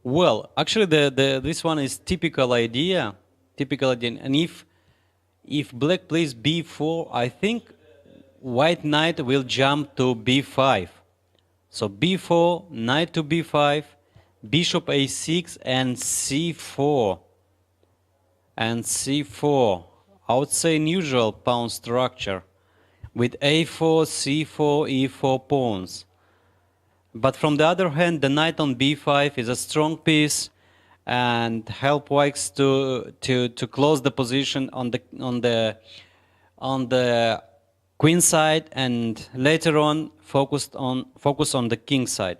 Well, actually, this one is typical idea. And if black plays b4, I think white knight will jump to b5. So b4, knight to b5, bishop a6, and c4. And c4. I would say unusual pawn structure with a4, c4, e4 pawns. But from the other hand, the knight on b5 is a strong piece and help whites to close the position on the queen side, and later on focus on the king side.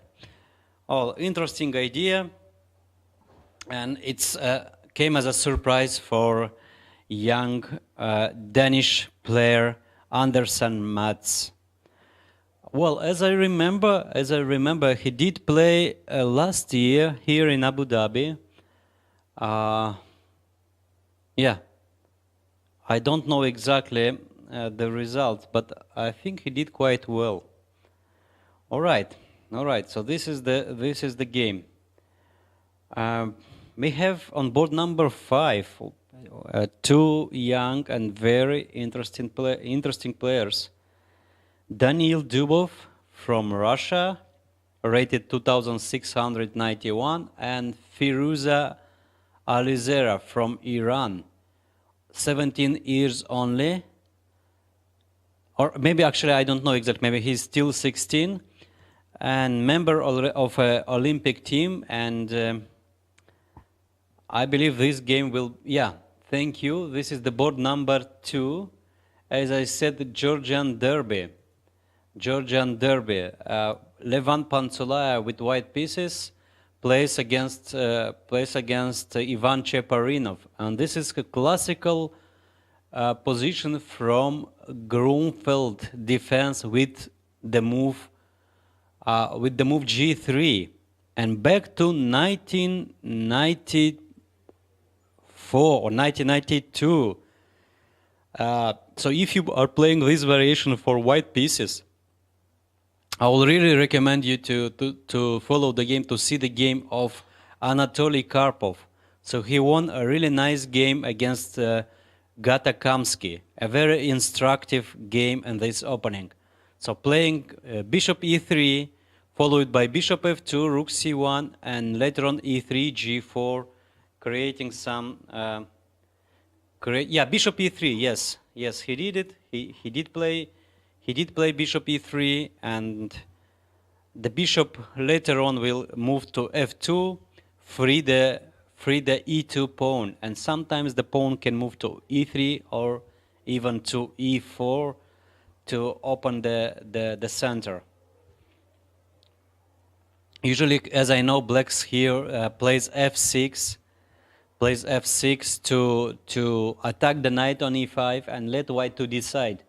Oh, interesting idea, and it's came as a surprise for young Danish player Andersen Mats. Well, as I remember, he did play last year here in Abu Dhabi. Yeah, I don't know exactly the result, but I think he did quite well. All right. So this is the game. We have on board number 5 two young and very interesting players. Daniil Dubov from Russia, rated 2691, and Firuza Alizera from Iran, 17 years only. Or maybe actually I don't know exactly, maybe he's still 16, and member of an Olympic team, and I believe this game will, yeah, thank you. This is the board number 2. As I said, the Georgian Derby. Levan Pantsulaev with white pieces plays against Ivan Cheparinov, and this is a classical position from Grunfeld defense with the move g3, and back to 1994 or 1992. So if you are playing this variation for white pieces, I will really recommend you to follow the game, to see the game of Anatoly Karpov. So he won a really nice game against Gata Kamsky, a very instructive game in this opening. So playing bishop e3, followed by bishop f2, rook c1, and later on e3, g4, creating some... bishop e3, yes, he did it. He did play bishop e3, and the bishop later on will move to f2, free the e2 pawn, and sometimes the pawn can move to e3 or even to e4 to open the center. Usually, as I know, blacks here plays f6 to attack the knight on e5 and let white to decide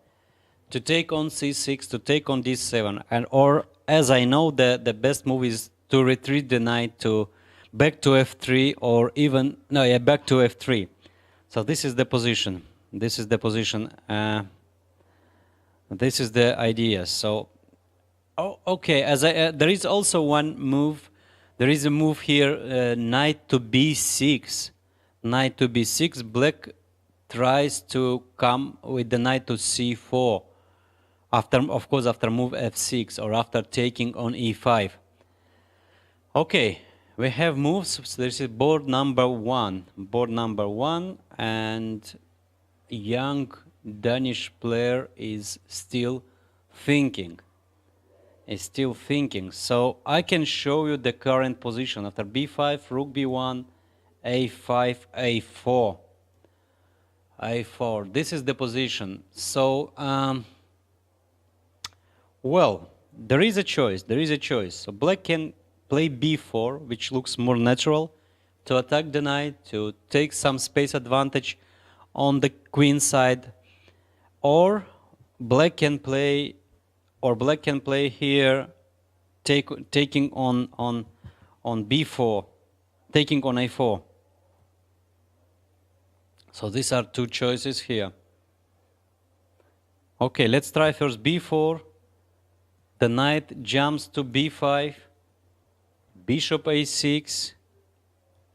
to take on c6, to take on d7, and or as I know, the best move is to retreat the knight to back to f3, or even back to f3. So this is the position. This is the idea. So okay, there is also one move. There is a move here, knight to b6. Knight to b6. Black tries to come with the knight to c4. After move f6, or after taking on e5. Okay, we have moves. So this is board number 1. And young Danish player is still thinking. So I can show you the current position after b5, rook b1, a5, a4. This is the position. So well, there is a choice. So black can play b4, which looks more natural, to attack the knight, to take some space advantage on the queen side, or black can play here, taking on b4, taking on a4. So these are two choices here. Okay, let's try first b4. The knight jumps to b5, bishop a6,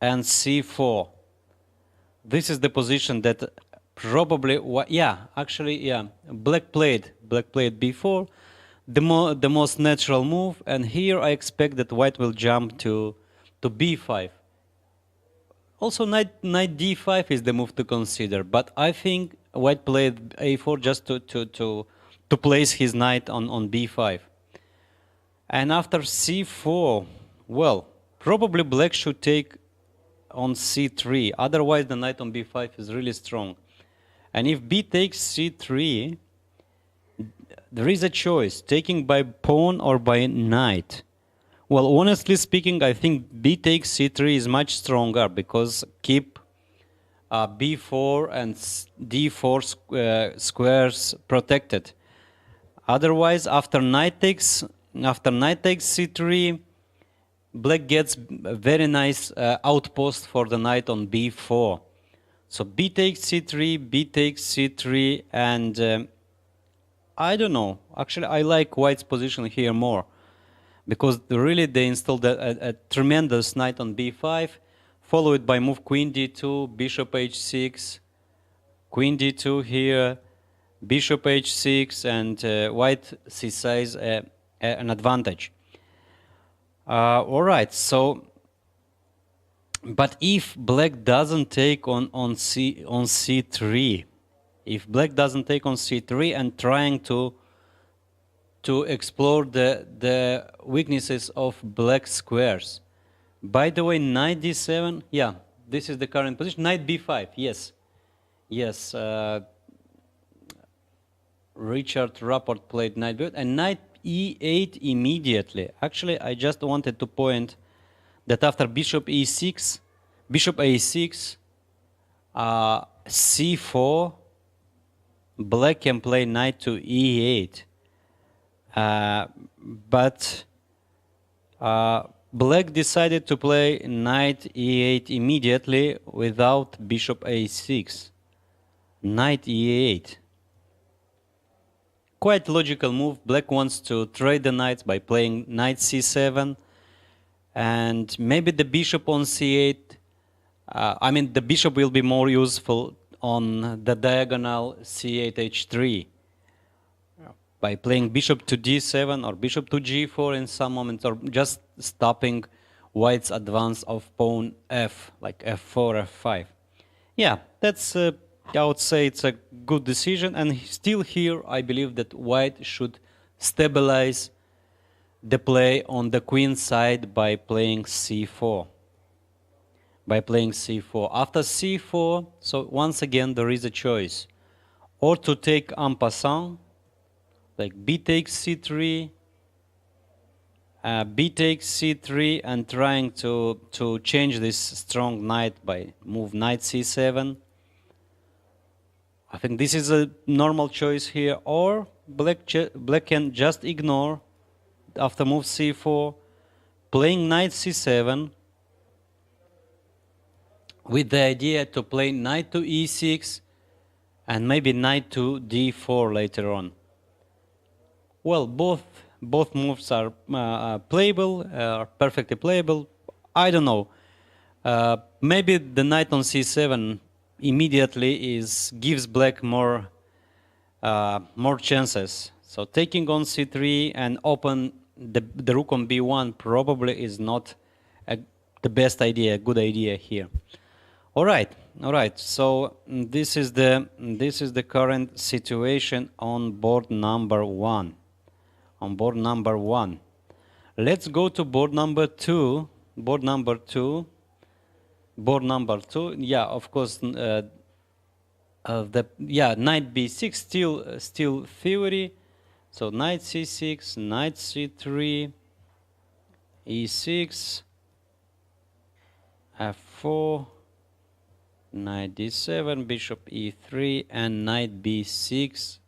and c4. This is the position that probably, black played b4, the most natural move, and here I expect that white will jump to b5. Also, knight d5 is the move to consider, but I think white played a4 just to place his knight on b5. And after c4, well, probably black should take on c3. Otherwise, the knight on b5 is really strong. And if b takes c3, there is a choice, taking by pawn or by knight. Well, honestly speaking, I think b takes c3 is much stronger because keep b4 and d4 squares protected. Otherwise, after knight takes c3, black gets a very nice outpost for the knight on b4. So b takes c3, b takes c3, and I don't know. Actually, I like white's position here more because really they installed a tremendous knight on b5, followed by move queen d2, bishop h6, queen d2 here, bishop h6, and white sees an advantage. All right, so, but if black doesn't take on c3, if black doesn't take on c3 and trying to explore the weaknesses of black squares. By the way, knight d7, yeah, this is the current position. Knight b5, yes. Yes, Richard Rapport played knight b5, and knight e8 immediately. Actually, I just wanted to point that after bishop e6, bishop a6, c4, black can play knight to e8. But black decided to play knight e8 immediately without bishop a6. Knight e8. Quite logical move. Black wants to trade the knights by playing knight c7, and maybe the bishop on c8. I mean, the bishop will be more useful on the diagonal c8 h3 by playing bishop to d7 or bishop to g4 in some moments, or just stopping white's advance of pawn f, like f4, f5. Yeah, that's, I would say it's a good decision, and still here I believe that white should stabilize the play on the queen side by playing c4. By playing c4. After c4, so once again there is a choice. Or to take en passant, like b takes c3, b takes c3, and trying to change this strong knight by move knight c7. I think this is a normal choice here. Or black can just ignore after move c4, playing knight c7, with the idea to play knight to e6 and maybe knight to d4 later on. Well, both moves are playable, are perfectly playable. I don't know. Maybe the knight on c7 immediately gives black more chances. So taking on c3 and open the rook on b1 probably is not the best idea, a good idea here. All right. So this is the current situation on board number 1. Let's go to board number 2. Yeah, of course. Knight b6 still theory. So knight c6, knight c3, e6, f4, knight d7, bishop e3, and knight b6,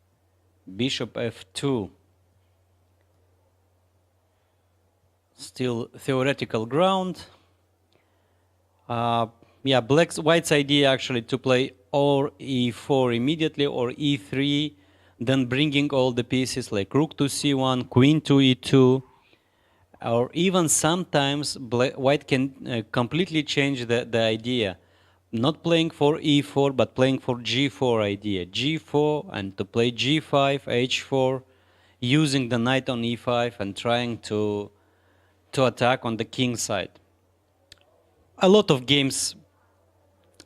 bishop f2. Still theoretical ground. White's idea actually to play or e4 immediately or e3, then bringing all the pieces like rook to c1, queen to e2, or even sometimes white can completely change the idea. Not playing for e4, but playing for g4 idea. g4 and to play g5, h4, using the knight on e5 and trying to attack on the king side. A lot of games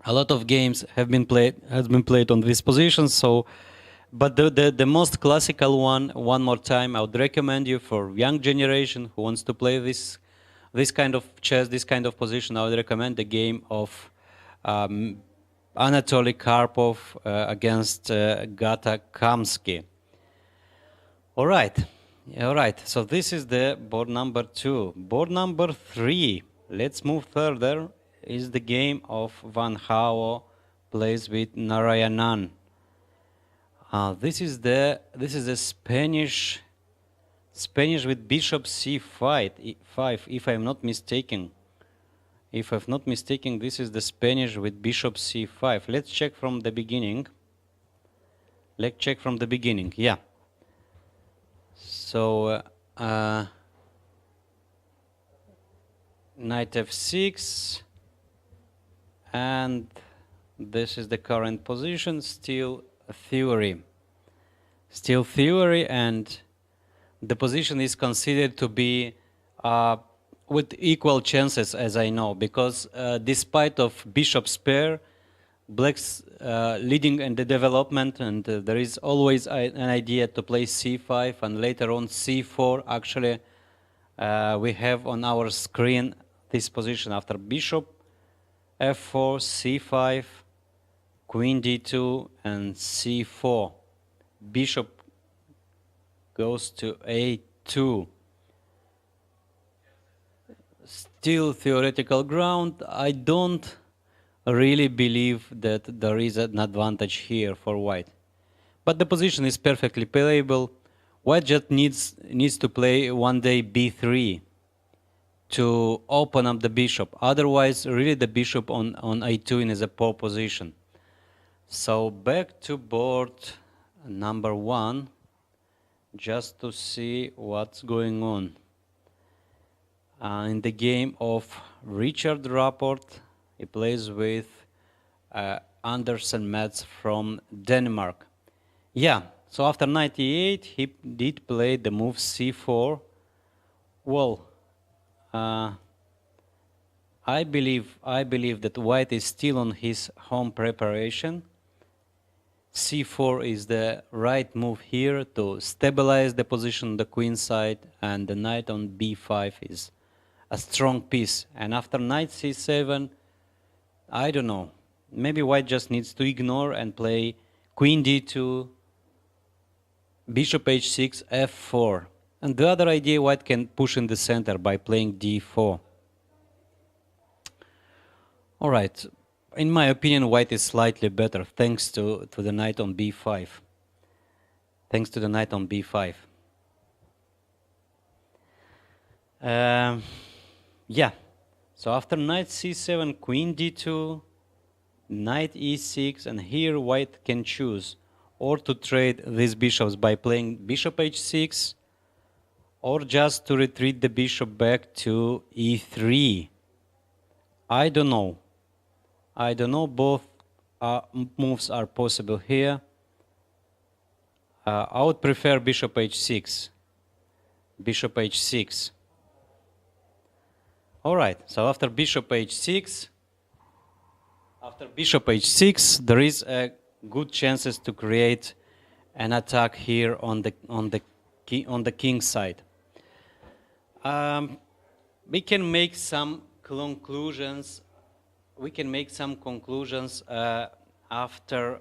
have been played on this position. So, but the most classical one more time, I would recommend you for young generation who wants to play this kind of chess, this kind of position. I would recommend the game of Anatoly Karpov against Gata Kamsky. All right. So this is the board number 2. Board number 3. Let's move further. Is the game of Van Hao plays with Narayanan. This is the Spanish with bishop c5, if I'm not mistaken. If I'm not mistaken, this is the Spanish with bishop c5. Let's check from the beginning. Yeah. So knight f6, and this is the current position. Still theory, and the position is considered to be with equal chances, as I know, because despite of bishop's pair, black's leading in the development, and there is always an idea to play c5 and later on c4. Actually, we have on our screen this position after bishop f4, c5, queen d2, and c4. Bishop goes to a2. Still theoretical ground. I don't really believe that there is an advantage here for white, but the position is perfectly playable. White just needs to play one day b3 to open up the bishop. Otherwise, really the bishop on a2 is a poor position. So back to board number 1, just to see what's going on. In the game of Richard Rapport, he plays with Andersen Metz from Denmark. Yeah, so after knight e8, he did play the move c4. Well, I believe that white is still on his home preparation. c4 is the right move here to stabilize the position on the queen side, and the knight on b5 is a strong piece. And after knight c7, I don't know, maybe white just needs to ignore and play queen d2, bishop h6, f4. And the other idea, white can push in the center by playing d4. All right, in my opinion, white is slightly better thanks to the knight on b5. Thanks to the knight on b5. Yeah, so after knight c7, queen d2, knight e6, and here white can choose or to trade these bishops by playing bishop h6, or just to retreat the bishop back to e3. I don't know. Both moves are possible here. I would prefer bishop h6. All right, so after bishop h6, there is a good chances to create an attack here on the king side. We can make some conclusions. After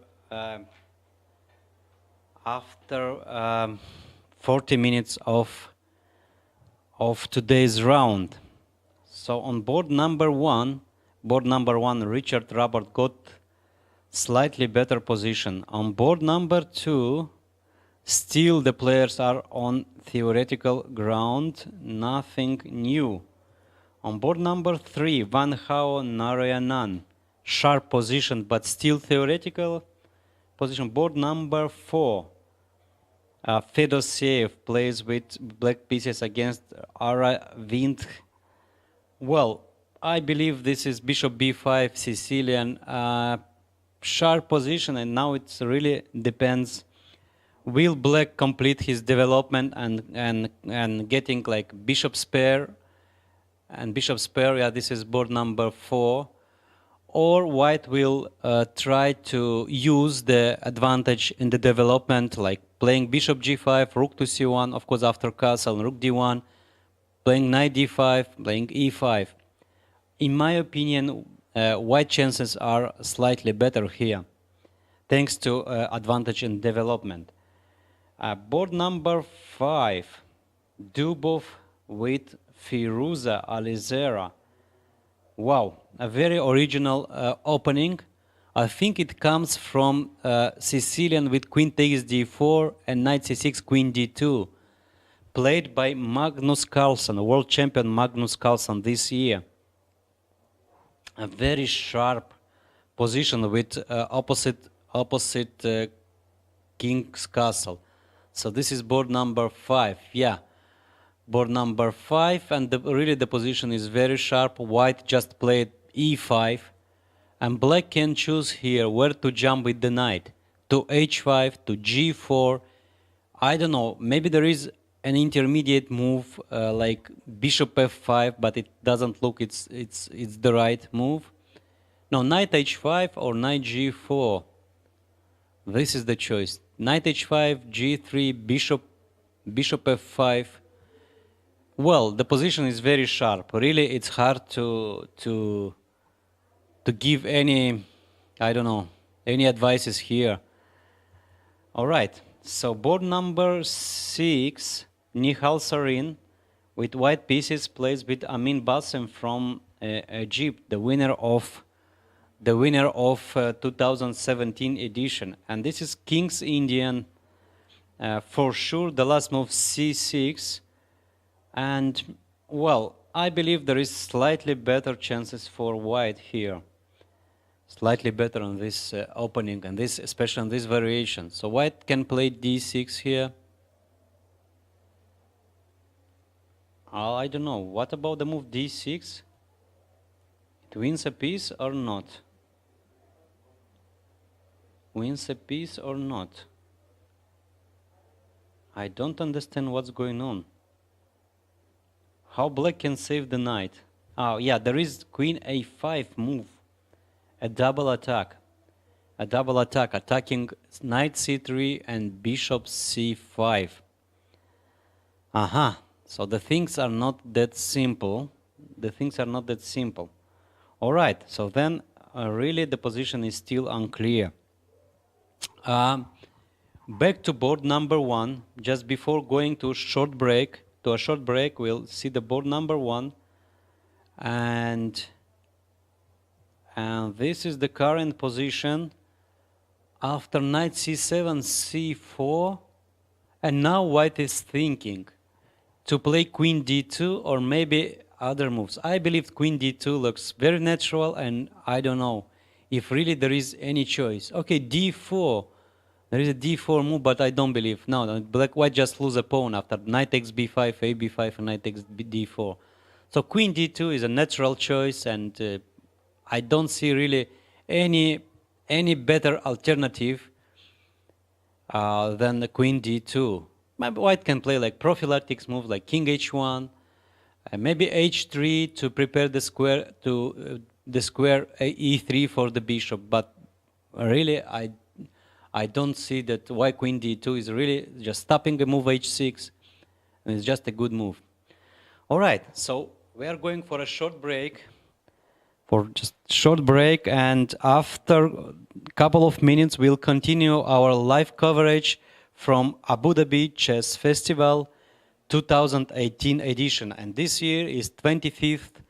40 minutes of today's round. So on board number one, Richard Rapport got slightly better position. On board number 2, still the players are on theoretical ground, nothing new. On board number 3, Van Hao Narayanan, sharp position but still theoretical position. Board number 4, Fedosiev plays with black pieces against Ara Wind. Well, I believe this is bishop b5, Sicilian, sharp position, and now it really depends. Will black complete his development and getting like bishop pair and bishop's pair? Yeah, this is board number 4. Or white will try to use the advantage in the development, like playing bishop g5, rook to c1, of course after castle, rook d1, playing knight d5, playing e5. In my opinion, white chances are slightly better here, thanks to advantage in development. Board number 5, Dubov with Firuza Alizera. Wow, a very original opening. I think it comes from Sicilian with queen takes d4 and knight c6, queen d2, played by Magnus Carlsen, world champion Magnus Carlsen this year. A very sharp position with opposite king's castle. So this is board number 5. Yeah, board number 5, and really the position is very sharp. White just played e5, and black can choose here where to jump with the knight, to h5, to g4. I don't know, maybe there is an intermediate move like bishop f5, but it doesn't look it's the right move. No, knight h5 or knight g4. This is the choice. Knight h5, g3, bishop f5. Well, the position is very sharp. Really, it's hard to give any, I don't know, any advices here. All right. So board number 6, Nihal Sarin with white pieces plays with Amin Bassem from Egypt, the winner of 2017 edition. And this is King's Indian. For sure, the last move c6. And, well, I believe there is slightly better chances for white here. Slightly better on this opening, and this, especially on this variation. So white can play d6 here. I don't know. What about the move d6? It wins a piece or not? Wins a piece or not? I don't understand what's going on. How black can save the knight? Oh, yeah, there is queen a5 move. A double attack. A double attack, attacking knight c3 and bishop c5. Aha, so the things are not that simple. The things are not that simple. All right, so then really the position is still unclear. Back to board number 1. Just before going to a short break, we'll see the board number 1. And this is the current position after knight c7, c4. And now white is thinking to play queen d2 or maybe other moves. I believe queen d2 looks very natural, and I don't know if really there is any choice. Okay, d4. There is a d4 move, but I don't believe. No, white just lose a pawn after knight takes b5, a b5, and knight takes d4. So queen d2 is a natural choice, and I don't see really any better alternative than the queen d2. Maybe white can play like prophylactic move like king h1, maybe h3 to prepare the square to the square e3 for the bishop. But really, I don't see that white queen d2 is really just stopping a move h6, and it's just a good move. All right, so we are going for a short break. And after a couple of minutes we'll continue our live coverage from Abu Dhabi Chess Festival 2018 edition, and this year is 25th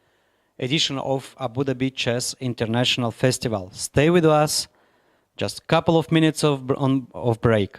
edition of Abu Dhabi Chess International Festival. Stay with us, just a couple of minutes of break.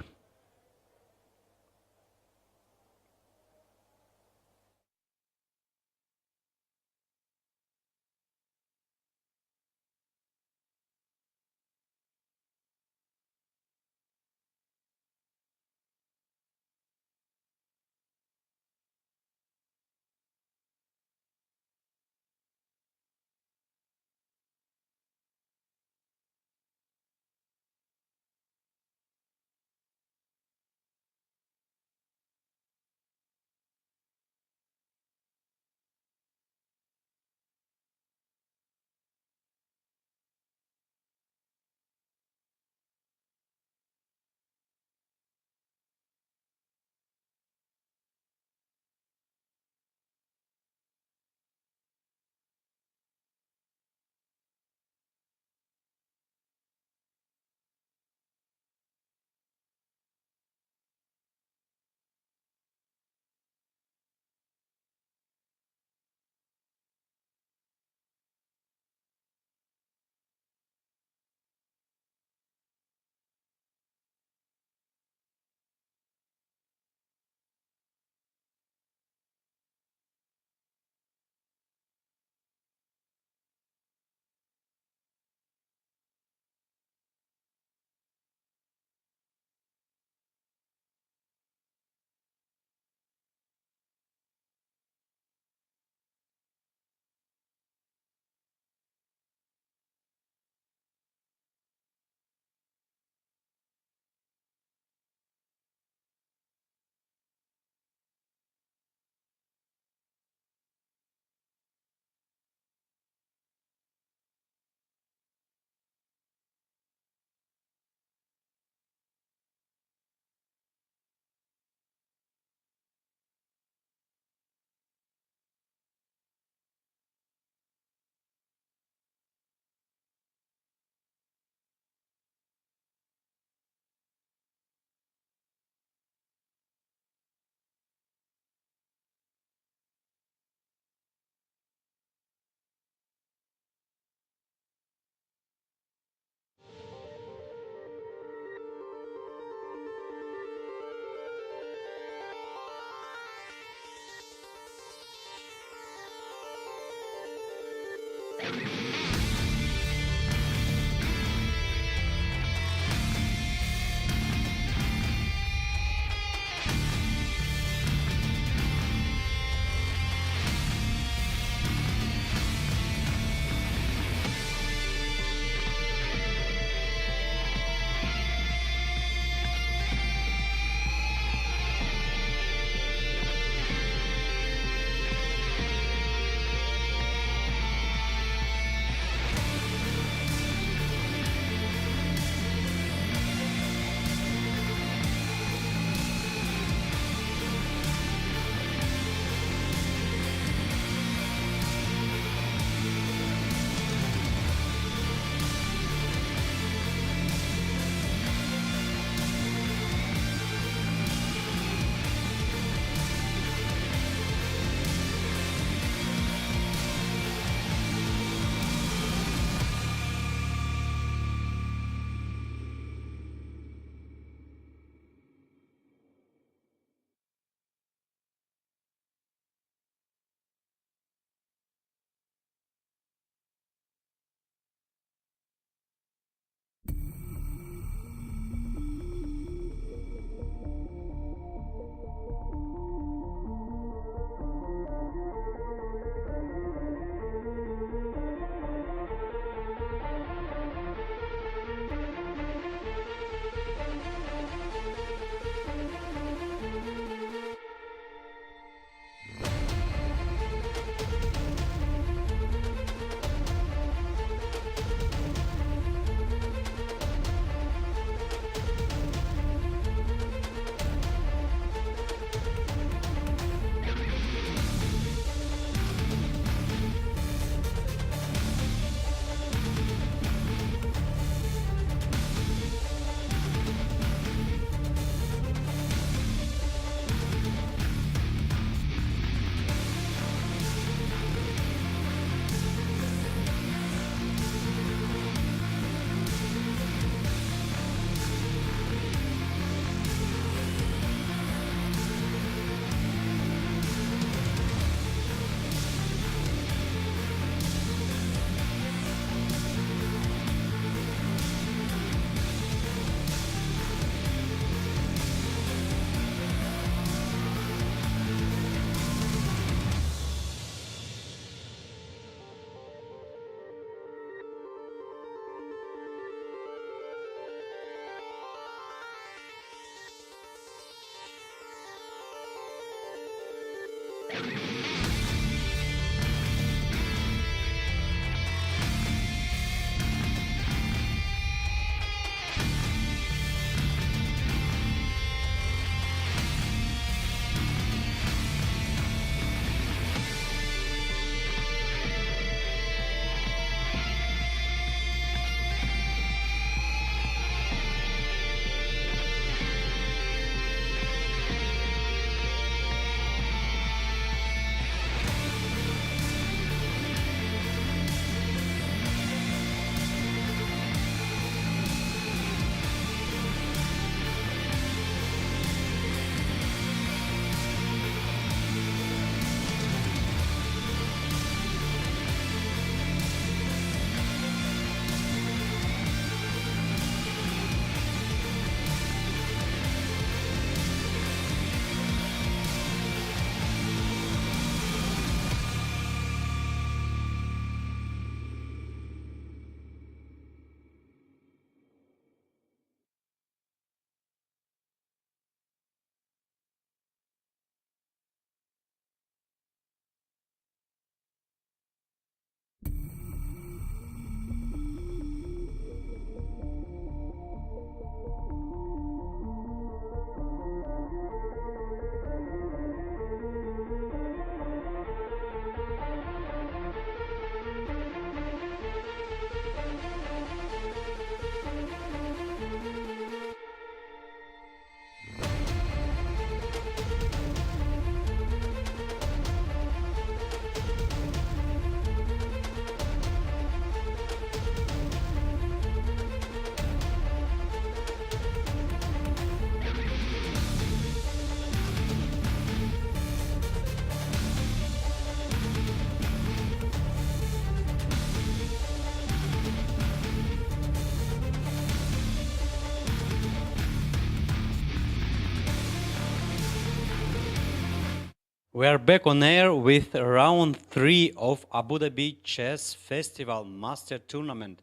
We are back on air with round 3 of Abu Dhabi Chess Festival Master Tournament.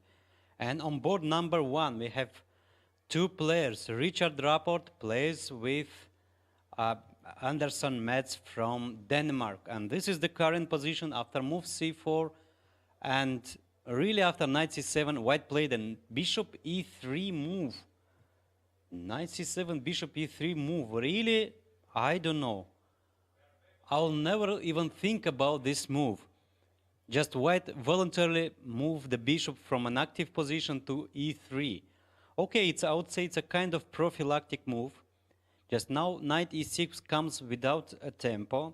And on board number 1, we have two players. Richard Rapport plays with Anderson Metz from Denmark. And this is the current position after move c4. And really after knight c7, white played a bishop e3 move. Knight c7, bishop e3 move. Really, I don't know. I'll never even think about this move. Just white voluntarily move the bishop from an active position to e3. Okay, I would say it's a kind of prophylactic move. Just now knight e6 comes without a tempo.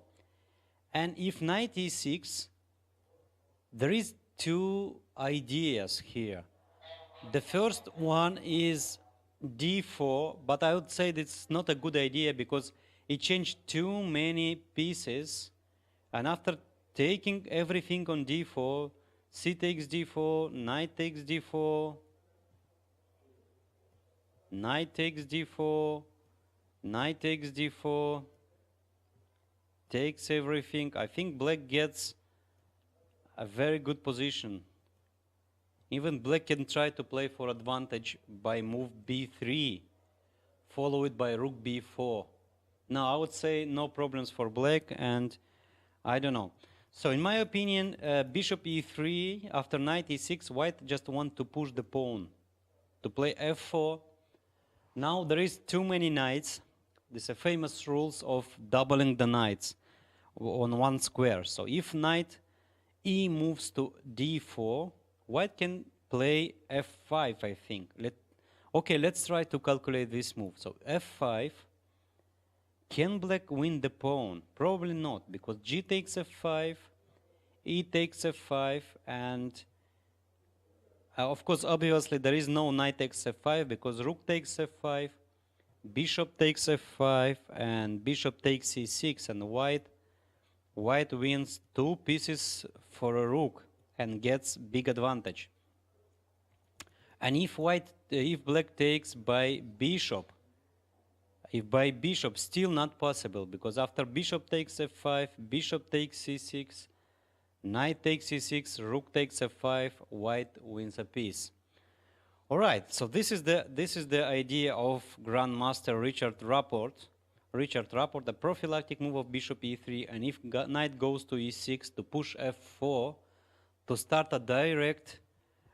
And if knight e6, there is two ideas here. The first one is d4, but I would say it's not a good idea because it changed too many pieces, and after taking everything on d4, c takes d4, knight takes d4, knight takes d4, knight takes d4, takes everything. I think black gets a very good position. Even black can try to play for advantage by move b3, followed by rook b4. Now, I would say no problems for black, and I don't know. So, in my opinion, bishop e3 after knight e6, white just want to push the pawn to play f4. Now, there is too many knights. These are famous rules of doubling the knights on one square. So, if knight e moves to d4, white can play f5, I think. Okay, let's try to calculate this move. So, f5. Can black win the pawn? Probably not, because g takes f5, e takes f5, and of course, obviously, there is no knight takes f5 because rook takes f5, bishop takes f5, and bishop takes c6, and white wins two pieces for a rook and gets big advantage. And if black takes by bishop, still not possible, because after bishop takes f5, bishop takes c6, knight takes c6, rook takes f5, white wins a piece. All right, so this is the idea of Grandmaster Richard Rapport. The prophylactic move of bishop e3, and if knight goes to e6 to push f4 to start a direct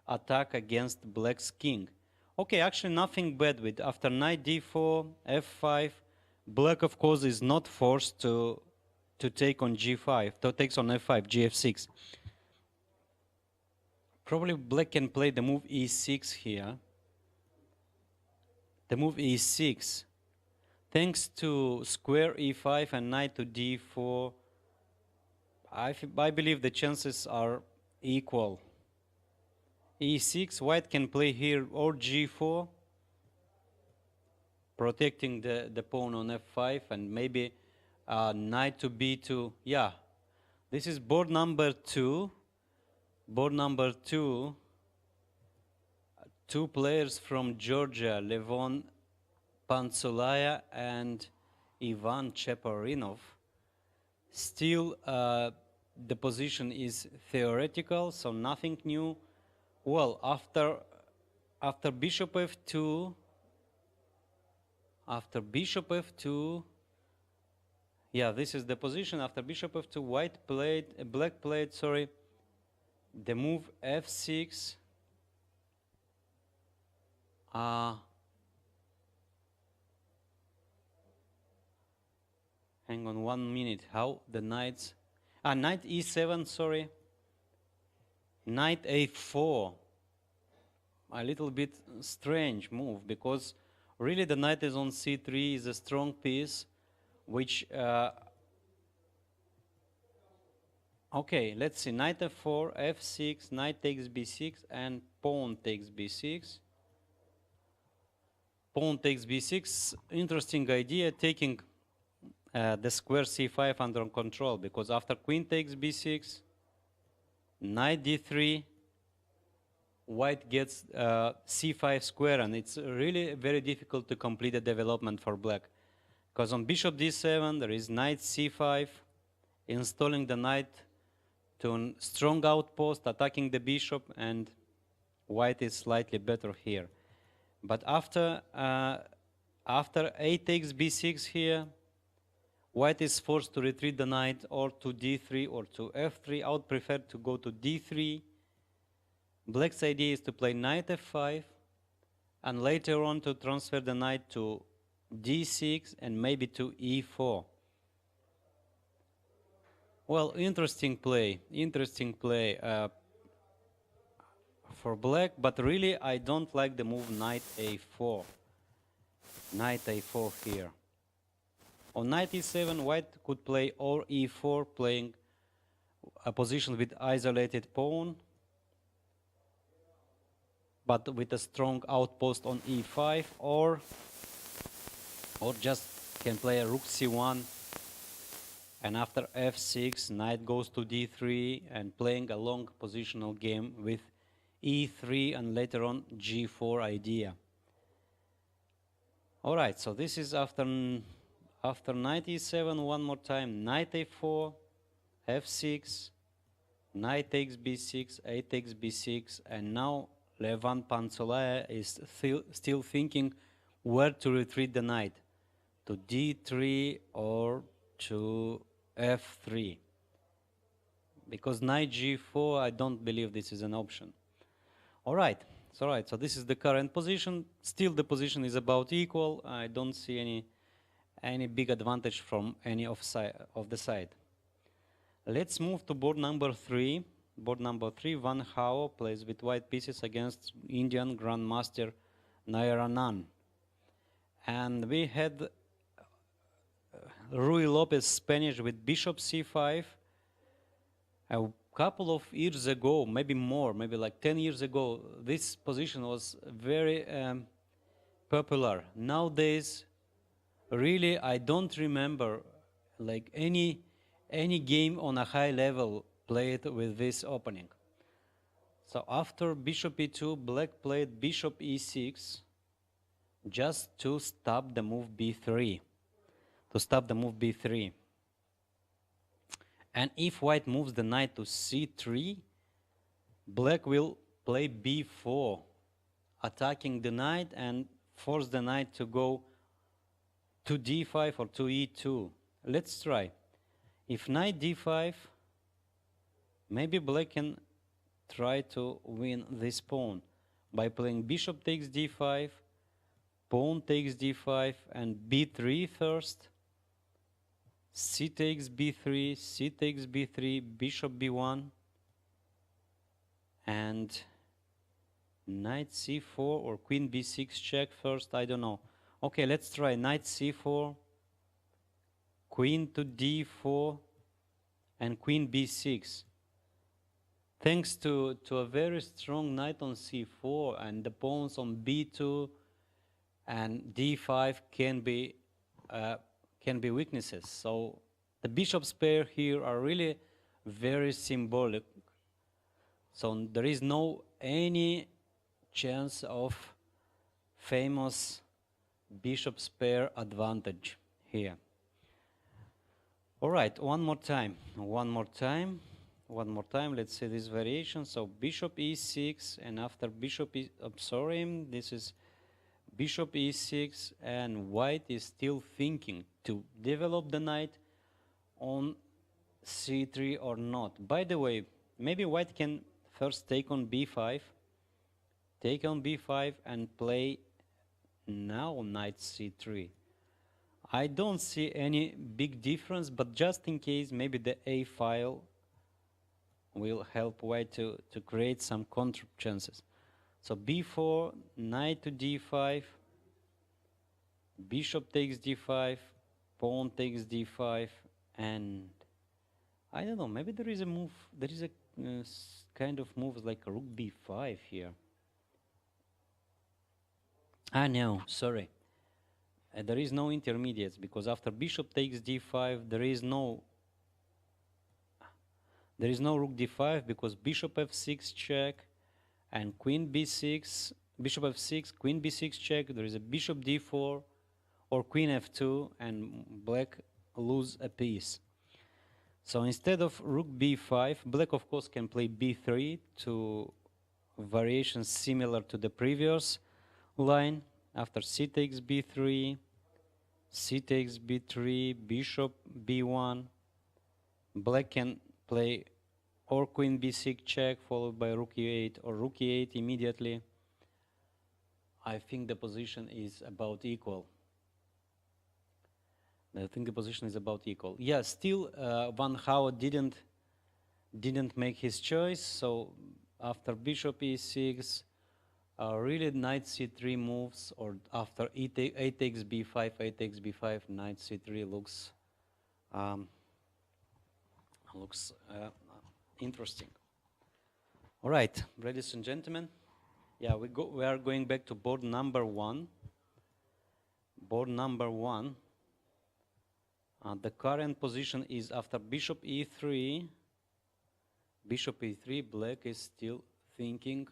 attack against black's king. Okay, actually nothing bad with after knight d4, f5. Black, of course, is not forced to take on g5, takes on f5, gf6. Probably black can play the move e6 here. The move e6. Thanks to square e5 and knight to d4, I believe the chances are equal. e6, white can play here or g4, protecting the pawn on f5, and maybe knight to b2. Yeah, this is board number 2. Board number 2, two players from Georgia, Levon Pansulaya and Ivan Cheparinov. Still, the position is theoretical, so nothing new. Well, after bishop f2, yeah, this is the position. After bishop f2, black played, the move f6. Hang on 1 minute. How the knights? Knight e7. Knight a4. A little bit strange move, because really the knight is on c3 is a strong piece, which okay, let's see. Knight f4, f6, knight takes b6, and pawn takes b6. Pawn takes b6. Interesting idea, taking the square c5 under control, because after queen takes b6, knight d3, white gets c5 square, and it's really very difficult to complete the development for black. Because on bishop d7, there is knight c5, installing the knight to a strong outpost, attacking the bishop, and white is slightly better here. But after a takes b6 here, white is forced to retreat the knight or to d3 or to f3. I would prefer to go to d3. Black's idea is to play knight f5 and later on to transfer the knight to d6 and maybe to e4. Well, interesting play for black, but really I don't like the move knight a4. Knight a4 here. On knight e7, white could play or e4, playing a position with isolated pawn, but with a strong outpost on e5, or just can play a rook c1, and after f6, knight goes to d3, and playing a long positional game with e3 and later on g4 idea. All right, so this is after knight e7, one more time, knight a4, f6, knight takes b6, a takes b6, and now Levan Panzolaya is still thinking where to retreat the knight, to d3 or to f3. Because knight g4, I don't believe this is an option. All right, so this is the current position. Still the position is about equal. I don't see any big advantage from any of the side. Let's move to board number 3. Board number 3, Van Hao plays with white pieces against Indian Grandmaster Nayaranand. And we had Rui Lopez Spanish with bishop c5. A couple of years ago, maybe more, maybe like 10 years ago, this position was very popular. Nowadays, really, I don't remember like any game on a high level played with this opening. So after bishop e2, black played bishop e6 just to stop the move b3. And if white moves the knight to c3, black will play b4, attacking the knight and force the knight to go to d5 or to e2. Let's try. If knight d5, maybe black can try to win this pawn by playing bishop takes d5, pawn takes d5, and b3 first. C takes b3, c takes b3, bishop b1, and knight c4 or queen b6 check first, I don't know. Okay, let's try knight c4, queen to d4, and queen b6. Thanks to a very strong knight on c4 and the pawns on b2 and d5 can be weaknesses. So the bishop's pair here are really very symbolic. So there is no any chance of famous bishop's pair advantage here. All right, one more time. Let's see this variation. So bishop e6, and after bishop this is bishop e6, and white is still thinking to develop the knight on c3 or not. By the way, maybe white can first take on b5, and play now knight c3. I don't see any big difference, but just in case, maybe the a file will help white to create some counter chances. So b4, knight to d5, bishop takes d5, pawn takes d5, and I don't know, maybe there is a move, there is a kind of move like a rook b5 here. No, sorry. There is no intermediates, because after bishop takes d5, there is no rook d5, because bishop f6 check and queen b6, bishop f6, queen b6 check, there is a bishop d4 or queen f2, and black lose a piece. So instead of rook b5, black of course can play b3 to variations similar to the previous line. After c takes b3, c takes b3, bishop b1. Black can play or queen b6 check followed by rook e8 or rook e8 immediately. I think the position is about equal. I think the position is about equal. Yeah, still Van Howard didn't make his choice. So after bishop e6, really knight c3 moves, or after a takes b5, a takes b5, knight c3 looks interesting. All right, ladies and gentlemen. Yeah, we are going back to board number 1. Board number 1. The current position is after bishop e3. Bishop e3, black is still thinking.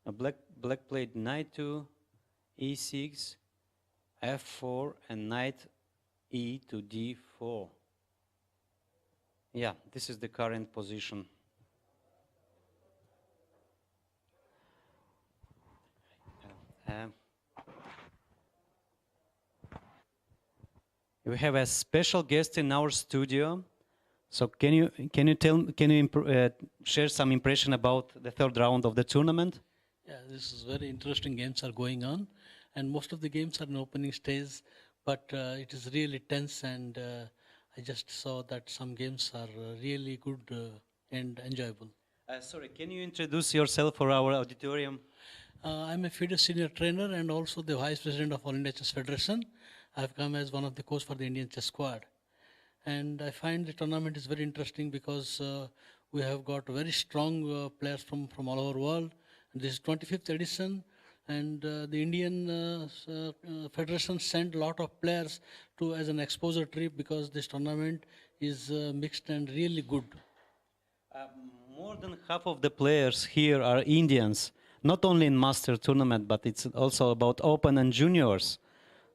Black played knight to e6, f4, and knight e to d4. Yeah, this is the current position. We have a special guest in our studio. So can you share some impression about the third round of the tournament? Yeah, this is very interesting. Games are going on, and most of the games are in opening stage, but it is really tense, and I just saw that some games are really good and enjoyable. Sorry, can you introduce yourself for our auditorium? I'm a FIDE senior trainer and also the vice president of All India Chess Federation. I've come as one of the coaches for the Indian chess squad. And I find the tournament is very interesting because we have got very strong players from all over the world. And this is 25th edition, and the Indian Federation sent a lot of players to as an exposure trip because this tournament is mixed and really good. More than half of the players here are Indians, not only in Master Tournament, but it's also about Open and Juniors.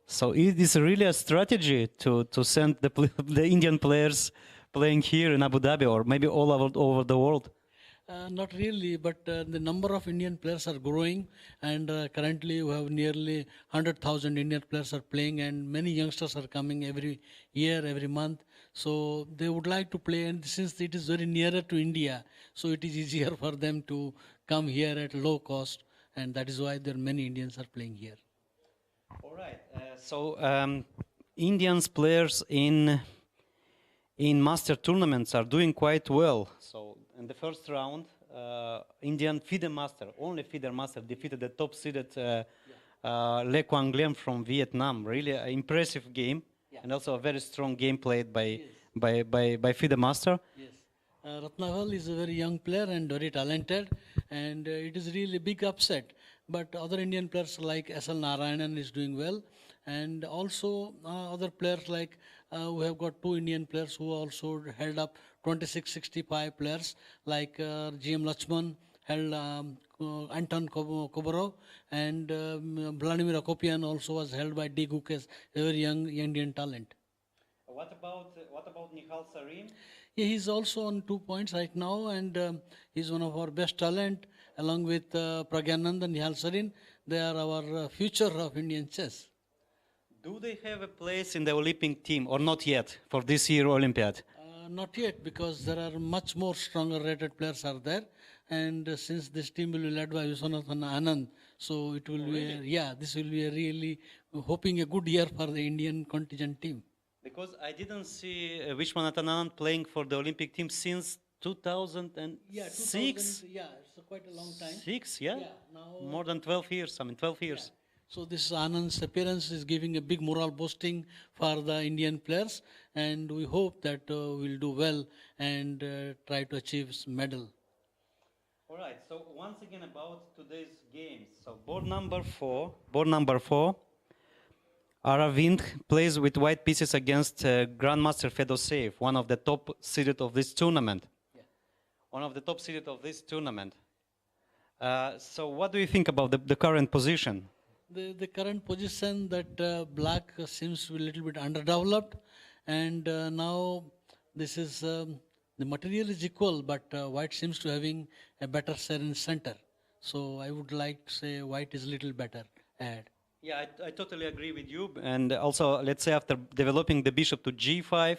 So it is really a strategy to send the Indian players playing here in Abu Dhabi or maybe all over the world. Not really, but the number of Indian players are growing, and currently we have nearly 100,000 Indian players are playing, and many youngsters are coming every year, every month. So they would like to play, and since it is very nearer to India, so it is easier for them to come here at low cost, and that is why there are many Indians are playing here. All right. So Indians players in master tournaments are doing quite well. So in the first round, Indian FIDE master, only FIDE master, defeated the top-seeded Le Quang Liem from Vietnam. Really an impressive game, and also a very strong game played by FIDE master. Yes. Ratnaval is a very young player and very talented, and it is really big upset. But other Indian players like S.L. Narayanan is doing well, and also other players like we have got two Indian players who also held up 26-65 players like G.M. Lachman held Anton Koborov, and Vladimir Akopian also was held by D. Gukes, a very young Indian talent. What about Nihal Sarin? Yeah, he's also on 2 points right now, and he's one of our best talent, along with Pragyanand and Nihal Sarin. They are our future of Indian chess. Do they have a place in the Olympic team or not yet for this year Olympiad? Not yet, because there are much more stronger rated players are there, and since this team will be led by Viswanathan Anand, so it will be this will be a really hoping a good year for the Indian contingent team. Because I didn't see Viswanathan Anand playing for the Olympic team since 2006. Yeah, it's quite a long time. Now more than 12 years. 12 years. Yeah. So this Anand's appearance is giving a big moral boosting for the Indian players, and we hope that we'll do well and try to achieve medal. All right. So once again about today's games. So board number four. Aravind plays with white pieces against Grandmaster Fedoseev, one of the top seeded of this tournament. Yeah. One of the top seeded of this tournament. So what do you think about the current position? The current position that black seems to be a little bit underdeveloped, and now this is the material is equal, but white seems to having a better share in center. So I would like to say white is little better add. Yeah, I totally agree with you. And also, let's say after developing the bishop to g5,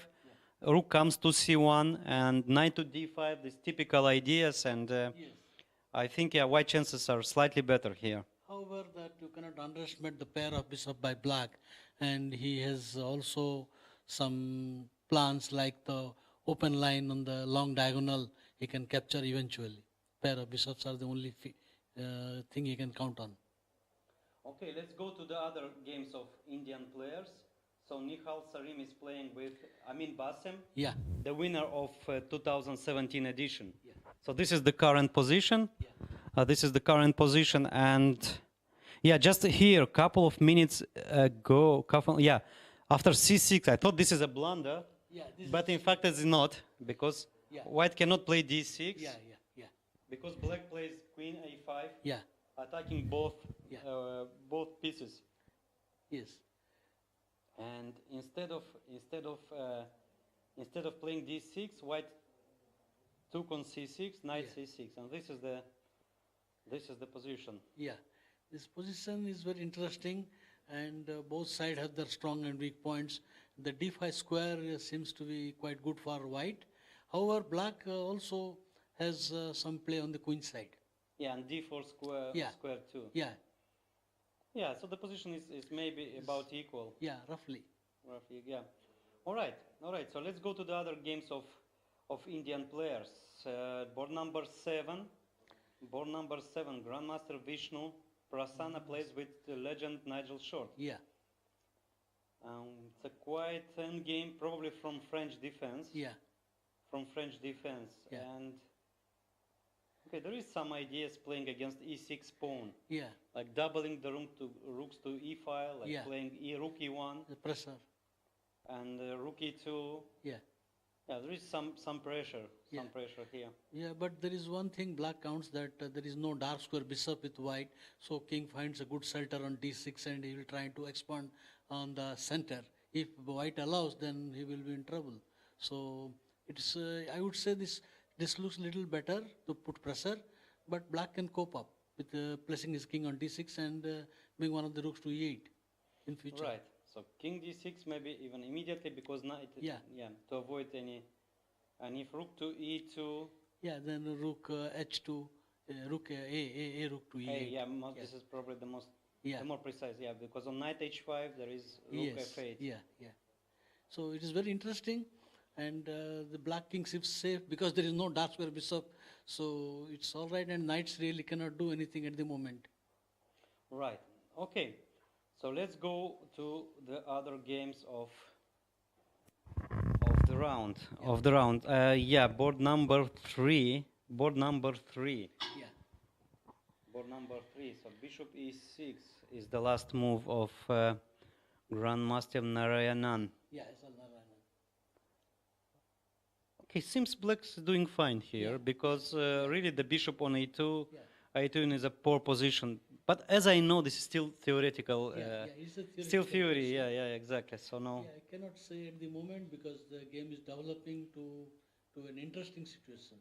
rook comes to c1, and knight to d5, these typical ideas. And I think, yeah, white chances are slightly better here. However, that you cannot underestimate the pair of bishop by black, and he has also some plans like the open line on the long diagonal he can capture eventually. Pair of bishops are the only thing he can count on. Okay, let's go to the other games of Indian players. So Nihal Sarim is playing with Amin Bassem, Yeah. the winner of 2017 edition. Yeah. So this is the current position. Yeah. This is the current position, and yeah, just here, couple of minutes ago, after c6, I thought this is a blunder, Yeah, but in fact it's not, because white cannot play d6. Yeah. Because black plays queen a5. Yeah. Attacking both pieces. Yes. And instead of playing d6, white took on c6, knight c6, and this is the position. Yeah, this position is very interesting, and both sides have their strong and weak points. The d5 square seems to be quite good for white. However, black also has some play on the queen side. Yeah, and d4 square too. Yeah. Yeah, so the position is maybe about equal. Yeah, roughly. Yeah. All right. So let's go to the other games of Indian players. Board number 7, Grandmaster Vishnu Prasanna plays with the legend Nigel Short. Yeah. It's a quiet end game, probably from French defense. Yeah. Yeah. And okay, there is some ideas playing against e6 pawn. Yeah. Like doubling the rooks to e file, like playing rook e1. The pressure. And rook e2. Yeah. Yeah, there is some pressure. Some pressure here. Yeah, but there is one thing black counts, that there is no dark square bishop with white. So king finds a good shelter on d6, and he will try to expand on the center. If white allows, then he will be in trouble. So it's I would say this looks a little better to put pressure, but black can cope up with placing his king on d6 and bring one of the rooks to e8 in future. Right. So king d6 maybe even immediately, because knight. Yeah, to avoid any. And if rook to e2. Yeah, then rook h2, rook a rook to e8. This is probably the more precise. Yeah, because on knight h5 there is rook f8. Yeah. So it is very interesting. And the black king is safe because there is no dark square bishop, so it's all right, and knights really cannot do anything at the moment. Right. Okay. So let's go to the other games of the round. Board number 3. Yeah. Board number 3. So bishop e6 is the last move of Grandmaster Narayanan. Yeah, it's all Narayanan. Okay, seems black's doing fine here, because really the bishop on a2, a2 is a poor position. But as I know, this is still theoretical. It's a theoretical still theory. Yeah, exactly. So no. Yeah, I cannot say at the moment because the game is developing to an interesting situation.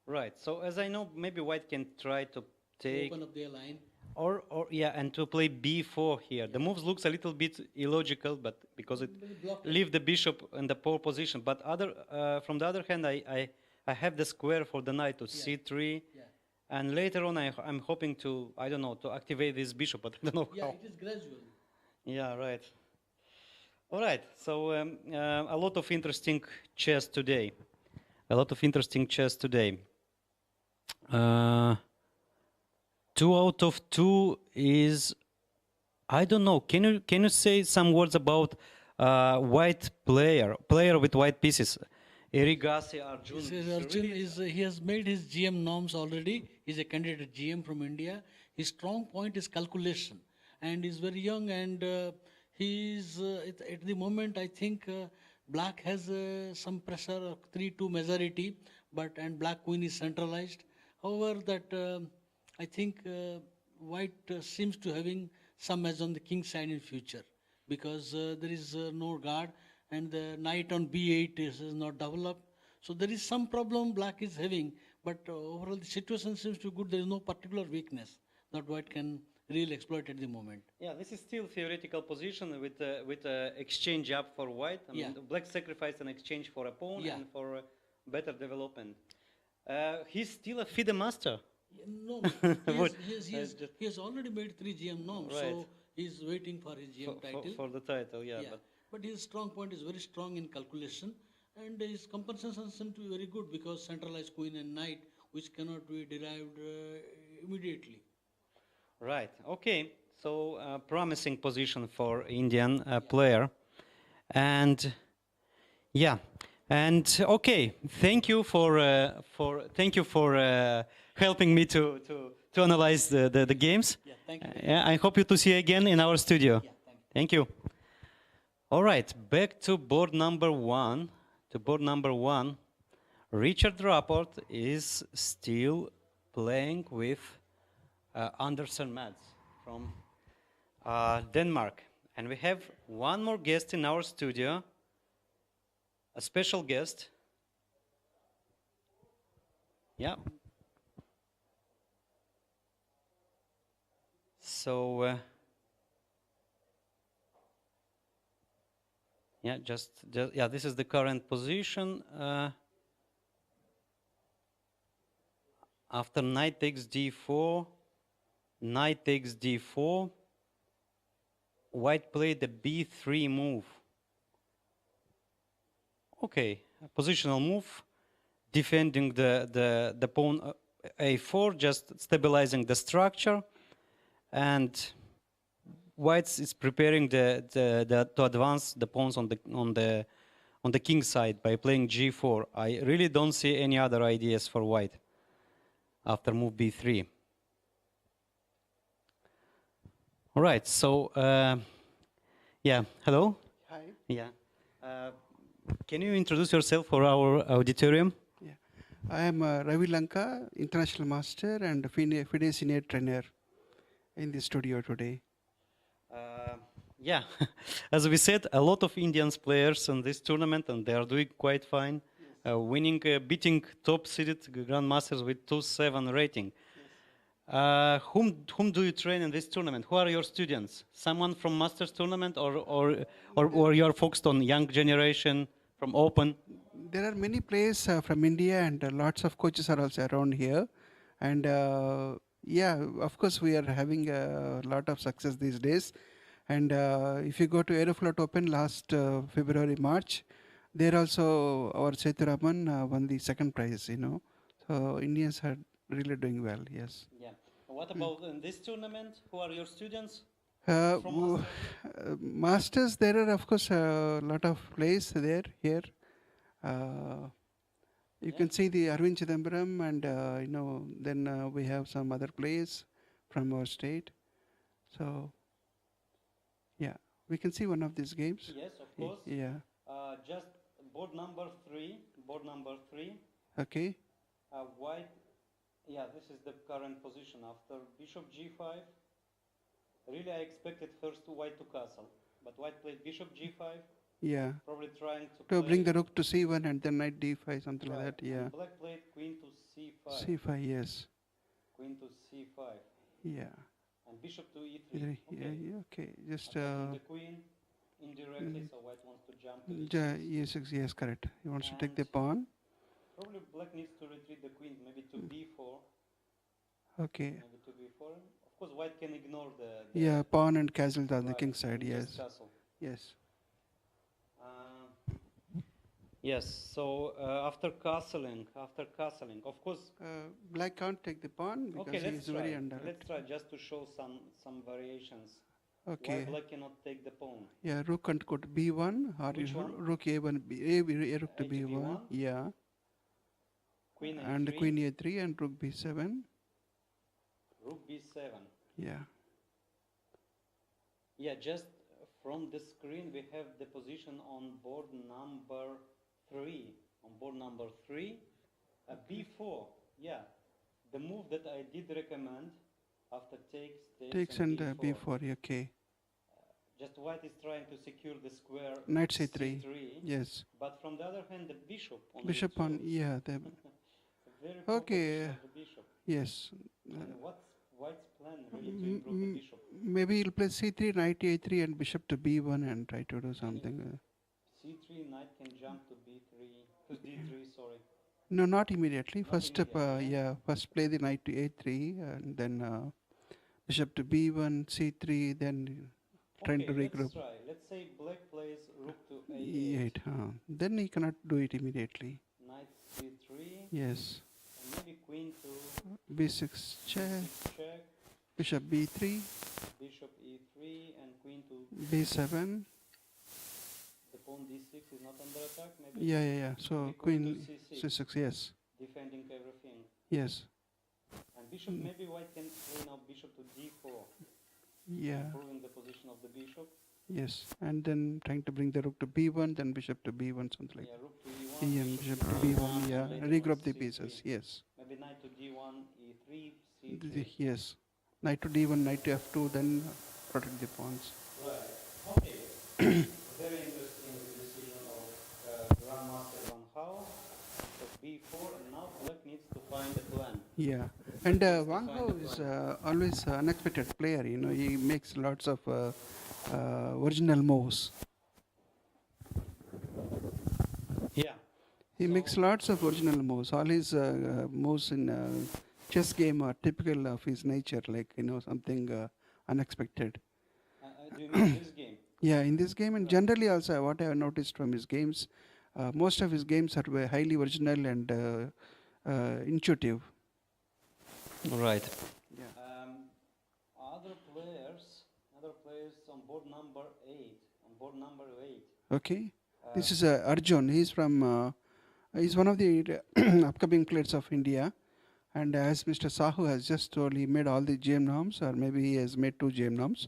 Right. So as I know, maybe white can try to take open up their line. And to play b4 here. The moves looks a little bit illogical, but because it leave the bishop in the poor position. But from the other hand, I have the square for the knight to c3, and later on I'm hoping to to activate this bishop, but I don't know how. Yeah, it is gradual. Yeah, right. All right. So a lot of interesting chess today. 2 out of 2 is, I don't know. Can you say some words about white player with white pieces? Irigasi Arjun. Arjun he has made his GM norms already. He's a candidate GM from India. His strong point is calculation, and he's very young. And he's at the moment, I think black has some pressure of 3-2 majority, and black queen is centralized. However, that I think white seems to having some edge on the king side in future, because there is no guard, and the knight on b8 is not developed. So there is some problem black is having, but overall the situation seems to be good. There is no particular weakness that white can really exploit at the moment. Yeah, this is still theoretical position with exchange up for white. I mean, Yeah. black sacrificed an exchange for a pawn Yeah. and for better development. He's still a FIDE master. Yeah, no, no. What? He has already made 3 GM norms, Right. so he's waiting for his GM title. For the title, yeah. Yeah, but his strong point is very strong in calculation, and his compensation seem to be very good because centralized queen and knight, which cannot be derived immediately. Right. Okay. So promising position for Indian player, and yeah, and okay. Thank you for helping me to analyze the games. Yeah, thank you. Yeah, I hope you to see you again in our studio. Yeah, thank you. Thank you. All right, back to board number one. Richard Rapport is still playing with Andersen Mads from Denmark. And we have one more guest in our studio, a special guest. Yeah. So, yeah, yeah, this is the current position. After knight takes d4, knight takes d4, white played the b3 move. Okay, a positional move, defending the pawn a4, just stabilizing the structure, and white is preparing to advance the pawns on the king side by playing g4. I really don't see any other ideas for white after move b3. All right, so yeah, hello. Hi. Yeah, can you introduce yourself for our auditorium? Yeah. I am Ravi Lanka, international master and FIDE senior trainer in the studio today. Yeah, as we said, a lot of Indians players in this tournament, and they are doing quite fine, winning, beating top-seeded grandmasters with 2-7 rating. Yes. Whom do you train in this tournament? Who are your students? Someone from Masters tournament, or you are focused on young generation from Open? There are many players from India, and lots of coaches are also around here. And yeah, of course, we are having a lot of success these days. And if you go to Aeroflot Open last February, March, there also our Seturaman won the second prize, you know. So Indians are really doing well, yes. Yeah. What about in this tournament? Who are your students? Masters, there are of course a lot of players there, here. You can see the Arvind Chidambaram, and you know, then we have some other players from our state. So yeah, we can see one of these games. Yes, of course. Yeah. Just board number three. Okay. White. Yeah, this is the current position after bishop g5. Really, I expected first white to castle, but white played bishop g5. Yeah. Probably trying to bring the rook to c1 and then knight d5, something like that. Yeah. And black played queen to c5. c5, yes. Queen to c5. Yeah. And bishop to e3. Okay. Okay. Yeah, okay. Just the queen indirectly, so white wants to jump to yes, yes, correct. He wants to take the pawn. Probably black needs to retreat the queen, maybe to b4. Okay. Maybe to b4. Of course, white can ignore the yeah, pawn and castle on the king side. Yes. Castle. Yes. Yes. So after castling, of course. Black can't take the pawn because he is very under. Let's try just to show some variations. Okay. Why black cannot take the pawn? Yeah, rook can go to b1 or rook a1, rook to b1. Yeah. Queen a3. And queen a3 and rook b7. Rook b7. Yeah. Yeah, just from the screen we have the position on board number 3. On board number 3, b4. Yeah, the move that I did recommend after takes and b4. Okay. just white is trying to secure the square Knight c3. c3. Yes. But from the other hand, the bishop on Bishop on, e2. yeah. Very poor Okay. position of the bishop. Yes. And what's white's plan really to improve the bishop? Maybe he'll play c3, knight a3, and bishop to b1 and try to do something. c3, knight can jump to b3, to d3, sorry. No, not immediately. Not First, immediately, yeah, first play the knight to a3, and then bishop to b1, c3, then trying to Okay, regroup. let's try. Let's say black plays rook to a8. E8, then he cannot do it immediately. Knight c3. Yes. And maybe queen to b6 check, c6 check. bishop b3, Bishop e3 and queen to b7. the pawn d6 is not under attack. Maybe Yeah. So maybe queen to c6, c6, yes. defending everything. Yes. And bishop, maybe white can play now bishop to d4, Yeah. improving the position of the bishop. Yes. And then trying to bring the rook to b1, then bishop to b1, something like Yeah, that. rook to e1, And bishop to b1, yeah. later on Regroup the c3. pieces, yes. Maybe knight to d1, e3, c3. Yes. Knight to d1, knight to f2, then protect the pawns. Right. Okay. Very interesting decision of Grandmaster Van Hao. So b4, and now black needs to find a plan. Yeah. And Wang Hao is always unexpected player, he makes lots of original moves. Yeah. He makes lots of original moves. All his moves in chess game are typical of his nature, like, something unexpected. Do you mean this game? Yeah, in this game, and generally also what I have noticed from his games, most of his games are highly original and intuitive. Right. Yeah. Other players on board number 8. On board number 8. Okay. This is Arjun. He's one of the upcoming players of India. And as Mr. Sahu has just told, he made all the GM norms, or maybe he has made 2 GM norms.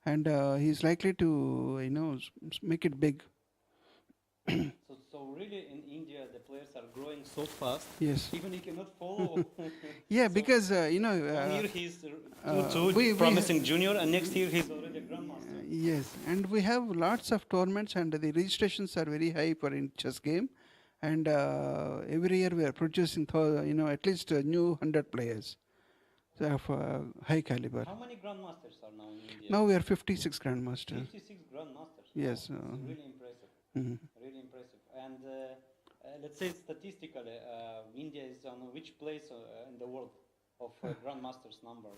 And he's likely to, make it big. So really in India the players are growing so fast. Yes. Even he cannot follow. Yeah, So because, 1 year he's promising junior, and next year he's already a grandmaster. Yes, and we have lots of tournaments, and the registrations are very high for in chess game. And every year we are producing, at least a new 100 players of high caliber. How many grandmasters are now in India? Now we are 56 grandmasters. 56 grandmasters. Yes. Wow, it's really impressive. Mhm. Really impressive. And let's say statistically, India is on which place in the world of grandmasters number?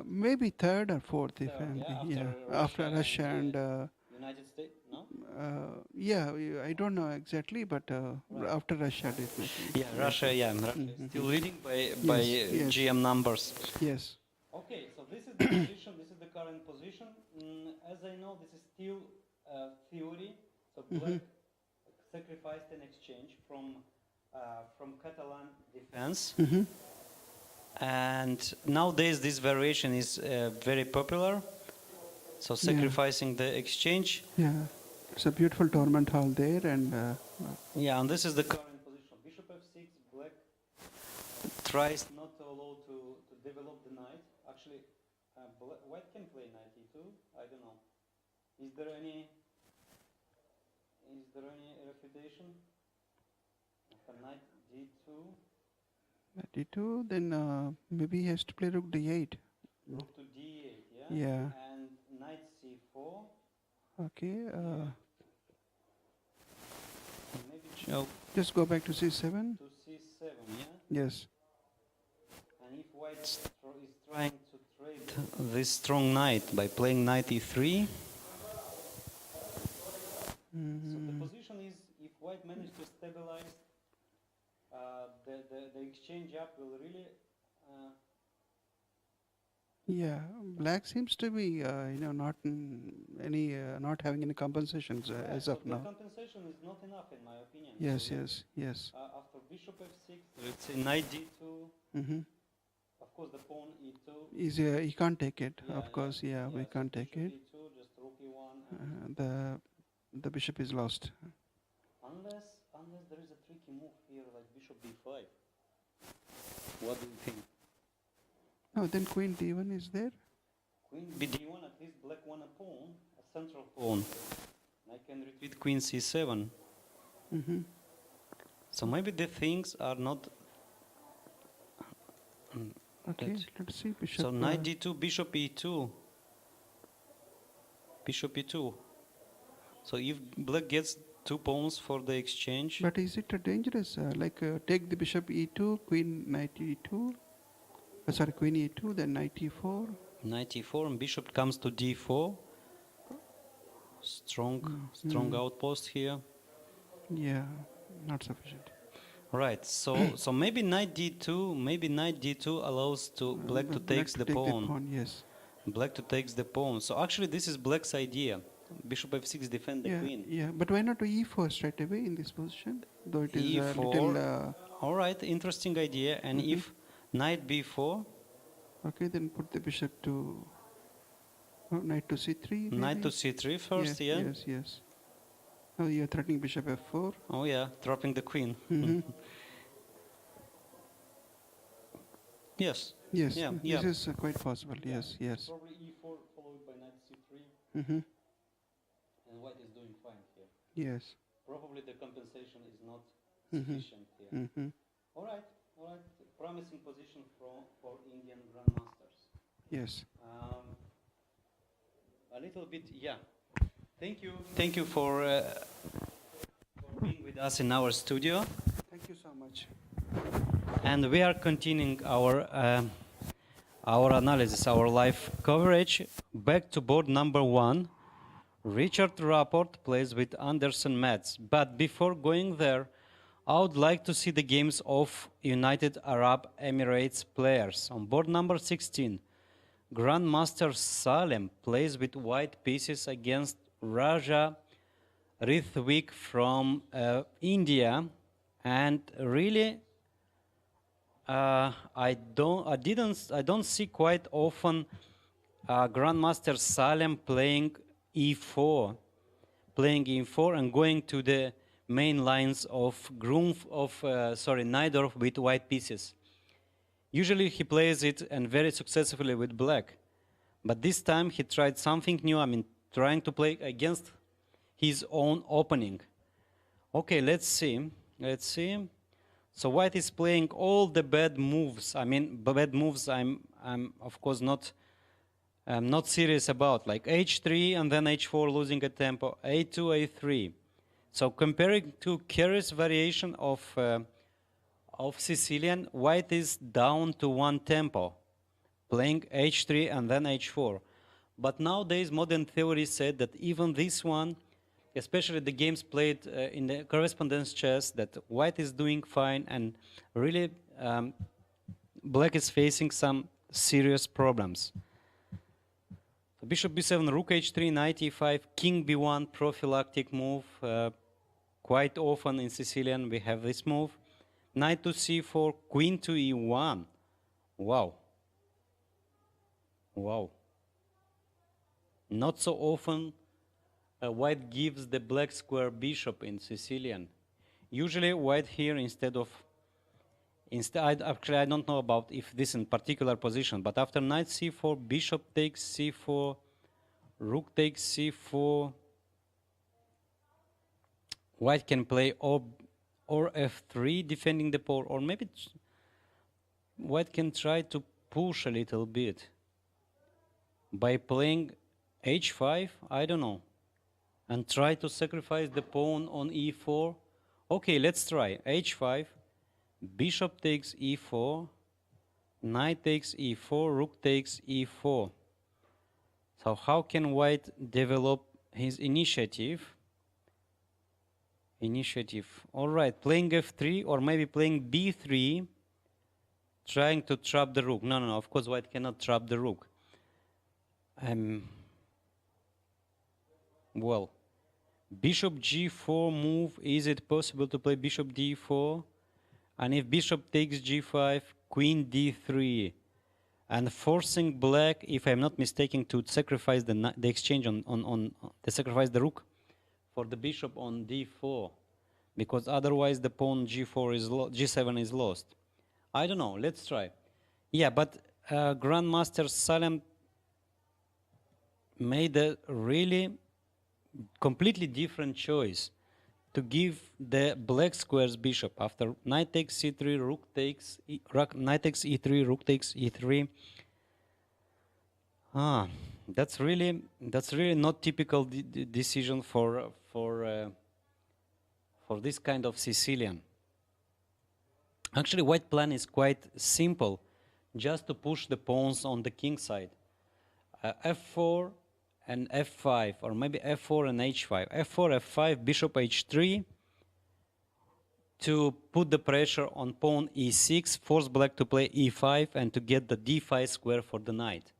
Maybe 3rd or 4th, if Third, I'm yeah, after Russia and United States, no? I don't know exactly, but after Russia, definitely. Yeah, Russia is still leading by Yes. GM numbers. Yes. Okay, so this is the position. This is the current position. As I know, this is still theory. So black sacrificed an exchange from Catalan defense. And nowadays this variation is very popular. So sacrificing the exchange. Yeah, it's a beautiful tournament hall there, and Yeah, and this is the current position. Bishop f6, black tries not to allow to develop the knight. Actually, white can play knight e2. I don't know. Is there any refutation? After knight d2. d2, then maybe he has to play rook d8. Rook to d8, yeah? Yeah. And knight c4. Okay. Maybe Just go back to c7. to c7, yeah? Yes. And if white is trying to trade this strong knight by playing knight e3, so the position is, if white manages to stabilize, the exchange up will really... Yeah, black seems to be, not not having any compensations as so of the now. compensation is not enough in my opinion. Yes, So yes. after bishop f6, let's say knight d2, of course the pawn e2. He can't take it. Yeah, of course, we so can't take bishop it. e2, just rook e1. And The bishop is lost. unless there is a tricky move here like bishop b5. What do you think? No, then queen d1 is there. Queen b d1, at least black won a pawn. central pawn. I can retreat queen c7. So maybe the things are not. Okay, let's see. Bishop. So knight d2, bishop e2. Bishop e2. So if black gets 2 pawns for the exchange, But is it dangerous? Take the bishop e2, queen knight e2. Sorry, queen e2, then knight e4. knight e4, and bishop comes to d4. Strong outpost here. Yeah, not sufficient. Right. So maybe knight d2. Maybe knight d2 allows to black to takes the take pawn. the pawn, yes. Black to takes the pawn. So actually, this is black's idea. Bishop f6 defend the Yeah, queen. yeah. But why not to e4 straight away in this position? Though it is a E4. little. All right, interesting idea. And if knight b4, Okay, then put the bishop to. Knight to c3. Maybe? knight to c3 first, yeah. Yes, yes. Oh, you're threatening bishop f4. Oh yeah, dropping the queen. Yes. Yes, Yeah, this yeah. is quite possible. Yes, yes. Probably e4 followed by knight c3, Mm-hmm. and white is doing fine here. Yes. Probably the compensation is not sufficient here. Mm-hmm. All right. Promising position for Indian grandmasters. Yes. A little bit, yeah. Thank you for being with us in our studio. Thank you so much. And we are continuing our analysis, our live coverage. Back to board number 1. Richard Rapport plays with Anderson Metz. But before going there, I would like to see the games of United Arab Emirates players. On board number 16, Grandmaster Salem plays with white pieces against Raja Rithwik from India, and really, I don't see quite often Grandmaster Salem playing e4, and going to the main lines of Najdorf with white pieces. Usually he plays it and very successfully with black, but this time he tried something new. I mean, trying to play against his own opening. Okay, let's see. So white is playing all the bad moves. I mean, bad moves. I'm of course not serious about, like h3 and then h4 losing a tempo, a2, a3. So comparing to Kerry's variation of Sicilian, white is down to 1 tempo, playing h3 and then h4. But nowadays, modern theory said that even this one, especially the games played in the correspondence chess, that white is doing fine, and really black is facing some serious problems. So bishop b7, rook h3, knight e5, king b1, prophylactic move. Quite often in Sicilian we have this move. Knight to c4, queen to e1. Wow. Not so often white gives the black square bishop in Sicilian. Usually white here actually I don't know about if this in particular position, but after knight c4, bishop takes c4, rook takes c4, white can play or f3 defending the pawn, or maybe white can try to push a little bit by playing h5, I don't know, and try to sacrifice the pawn on e4. Okay, let's try h5, bishop takes e4, knight takes e4, rook takes e4. So how can white develop his initiative? All right, playing f3 or maybe playing b3, trying to trap the rook. No, of course white cannot trap the rook. Well, bishop g4 move, is it possible to play bishop d4? And if bishop takes g5, queen d3, and forcing black, if I'm not mistaken, to sacrifice the exchange sacrifice the rook for the bishop on d4, because otherwise the pawn g4 is g7 is lost. I don't know. Let's try. Yeah, but Grandmaster Salem made a really completely different choice to give the black squares bishop after knight takes c3, rook takes knight takes e3, rook takes e3. That's really not typical decision for this kind of Sicilian. Actually, white plan is quite simple, just to push the pawns on the king side. f4 and f5, or maybe f4 and h5. f4, f5, bishop h3, to put the pressure on pawn e6, force black to play e5, and to get the d5 square for the knight.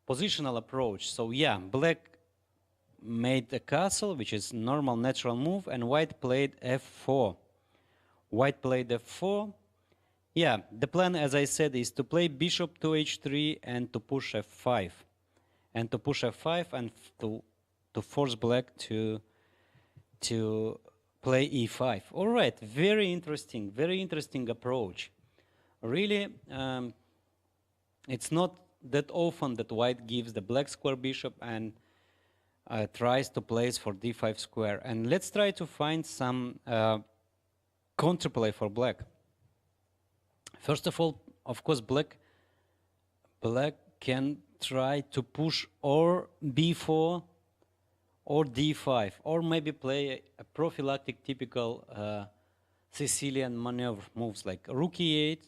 Positional approach. So yeah, black made a castle, which is normal natural move, and white played f4. White played f4. Yeah, the plan, as I said, is to play bishop to h3 and to push f5. And to push f5 and to force black to play e5. All right, very interesting approach. Really, it's not that often that white gives the black square bishop and tries to place for d5 square. And let's try to find some counterplay for black. First of all, of course, black can try to push or b4 or d5, or maybe play a prophylactic typical Sicilian maneuver moves like rook e8,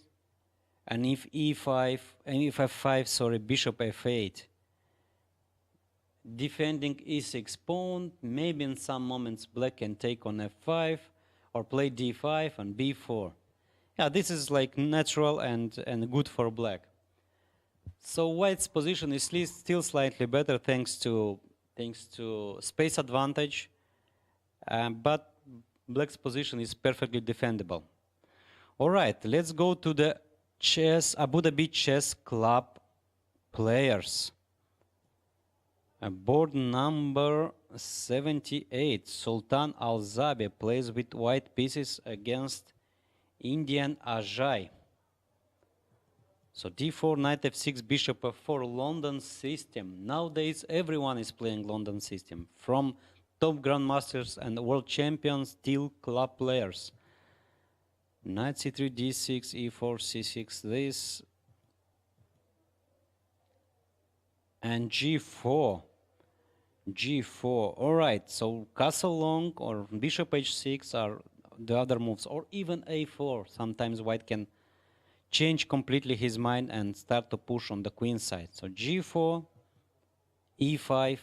and if e5 and if f5, sorry, bishop f8, defending e6 pawn. Maybe in some moments black can take on f5 or play d5 and b4. Yeah, this is like natural and good for black. So white's position is still slightly better thanks to space advantage, but black's position is perfectly defendable. All right, let's go to the Abu Dhabi Chess Club players. Board number 78, Sultan Al-Zabi plays with white pieces against Indian Ajay. So d4, knight f6, bishop f4, London system. Nowadays, everyone is playing London system, from top grandmasters and world champions till club players. Knight c3, d6, e4, c6, this, and g4. All right, so castle long or bishop h6 are the other moves, or even a4. Sometimes white can change completely his mind and start to push on the queen side. So g4, e5,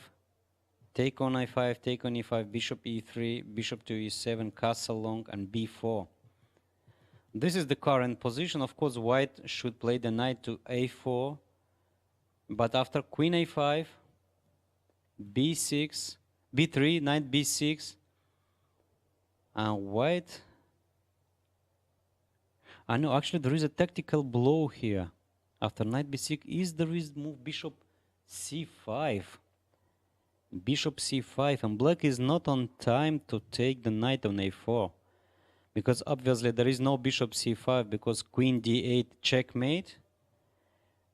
take on i5, take on e5, bishop e3, bishop to e7, castle long, and b4. This is the current position. Of course, white should play the knight to a4, but after queen a5, b6, b3, knight b6, and white. I know, actually, there is a tactical blow here. After knight b6, there is move bishop c5. Bishop c5, and black is not on time to take the knight on a4. Because obviously there is no bishop c5 because queen d8 checkmate.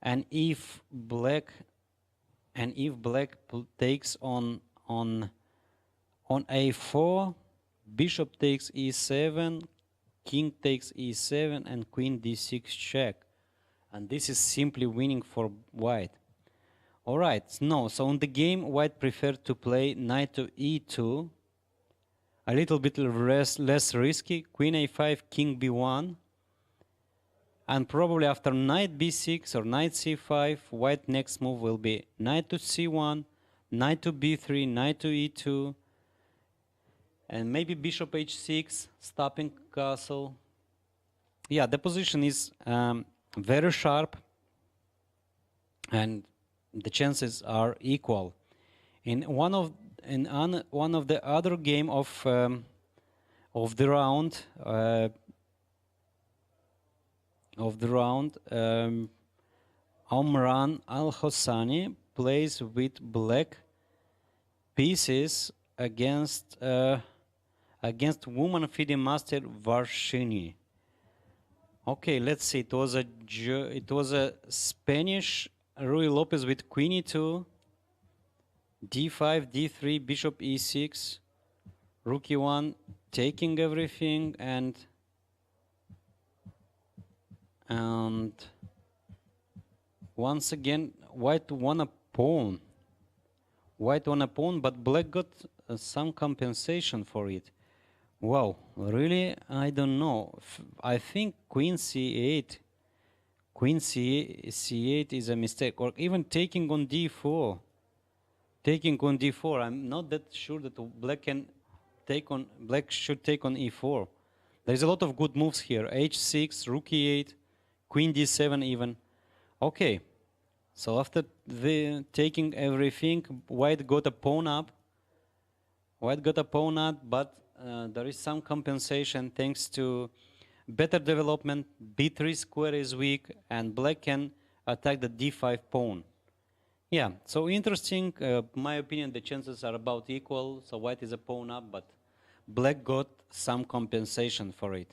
And if black takes on a4, bishop takes e7, king takes e7, and queen d6 check. And this is simply winning for white. All right, so in the game, white preferred to play knight to e2, a little bit less risky, queen a5, king b1, and probably after knight b6 or knight c5, white next move will be knight to c1, knight to b3, knight to e2, and maybe bishop h6, stopping castle. Yeah, the position is very sharp, and the chances are equal. In one of the other game of the round, Omran Al-Hossani plays with black pieces against woman FIDE master Varshini. Okay, let's see. It was a Spanish Rui Lopez with queen e2, d5, d3, bishop e6, rook e1, taking everything, and once again, white won a pawn. White won a pawn, but black got some compensation for it. Wow, really? I don't know. I think queen c8. Queen c8 is a mistake, or even taking on d4. Taking on d4. I'm not that sure that black can take on. Black should take on e4. There's a lot of good moves here. h6, rook e8, queen d7 even. Okay. So after the taking everything, white got a pawn up. White got a pawn up, but there is some compensation thanks to better development. b3 square is weak, and black can attack the d5 pawn. Yeah, so interesting. My opinion, the chances are about equal. So white is a pawn up, but black got some compensation for it.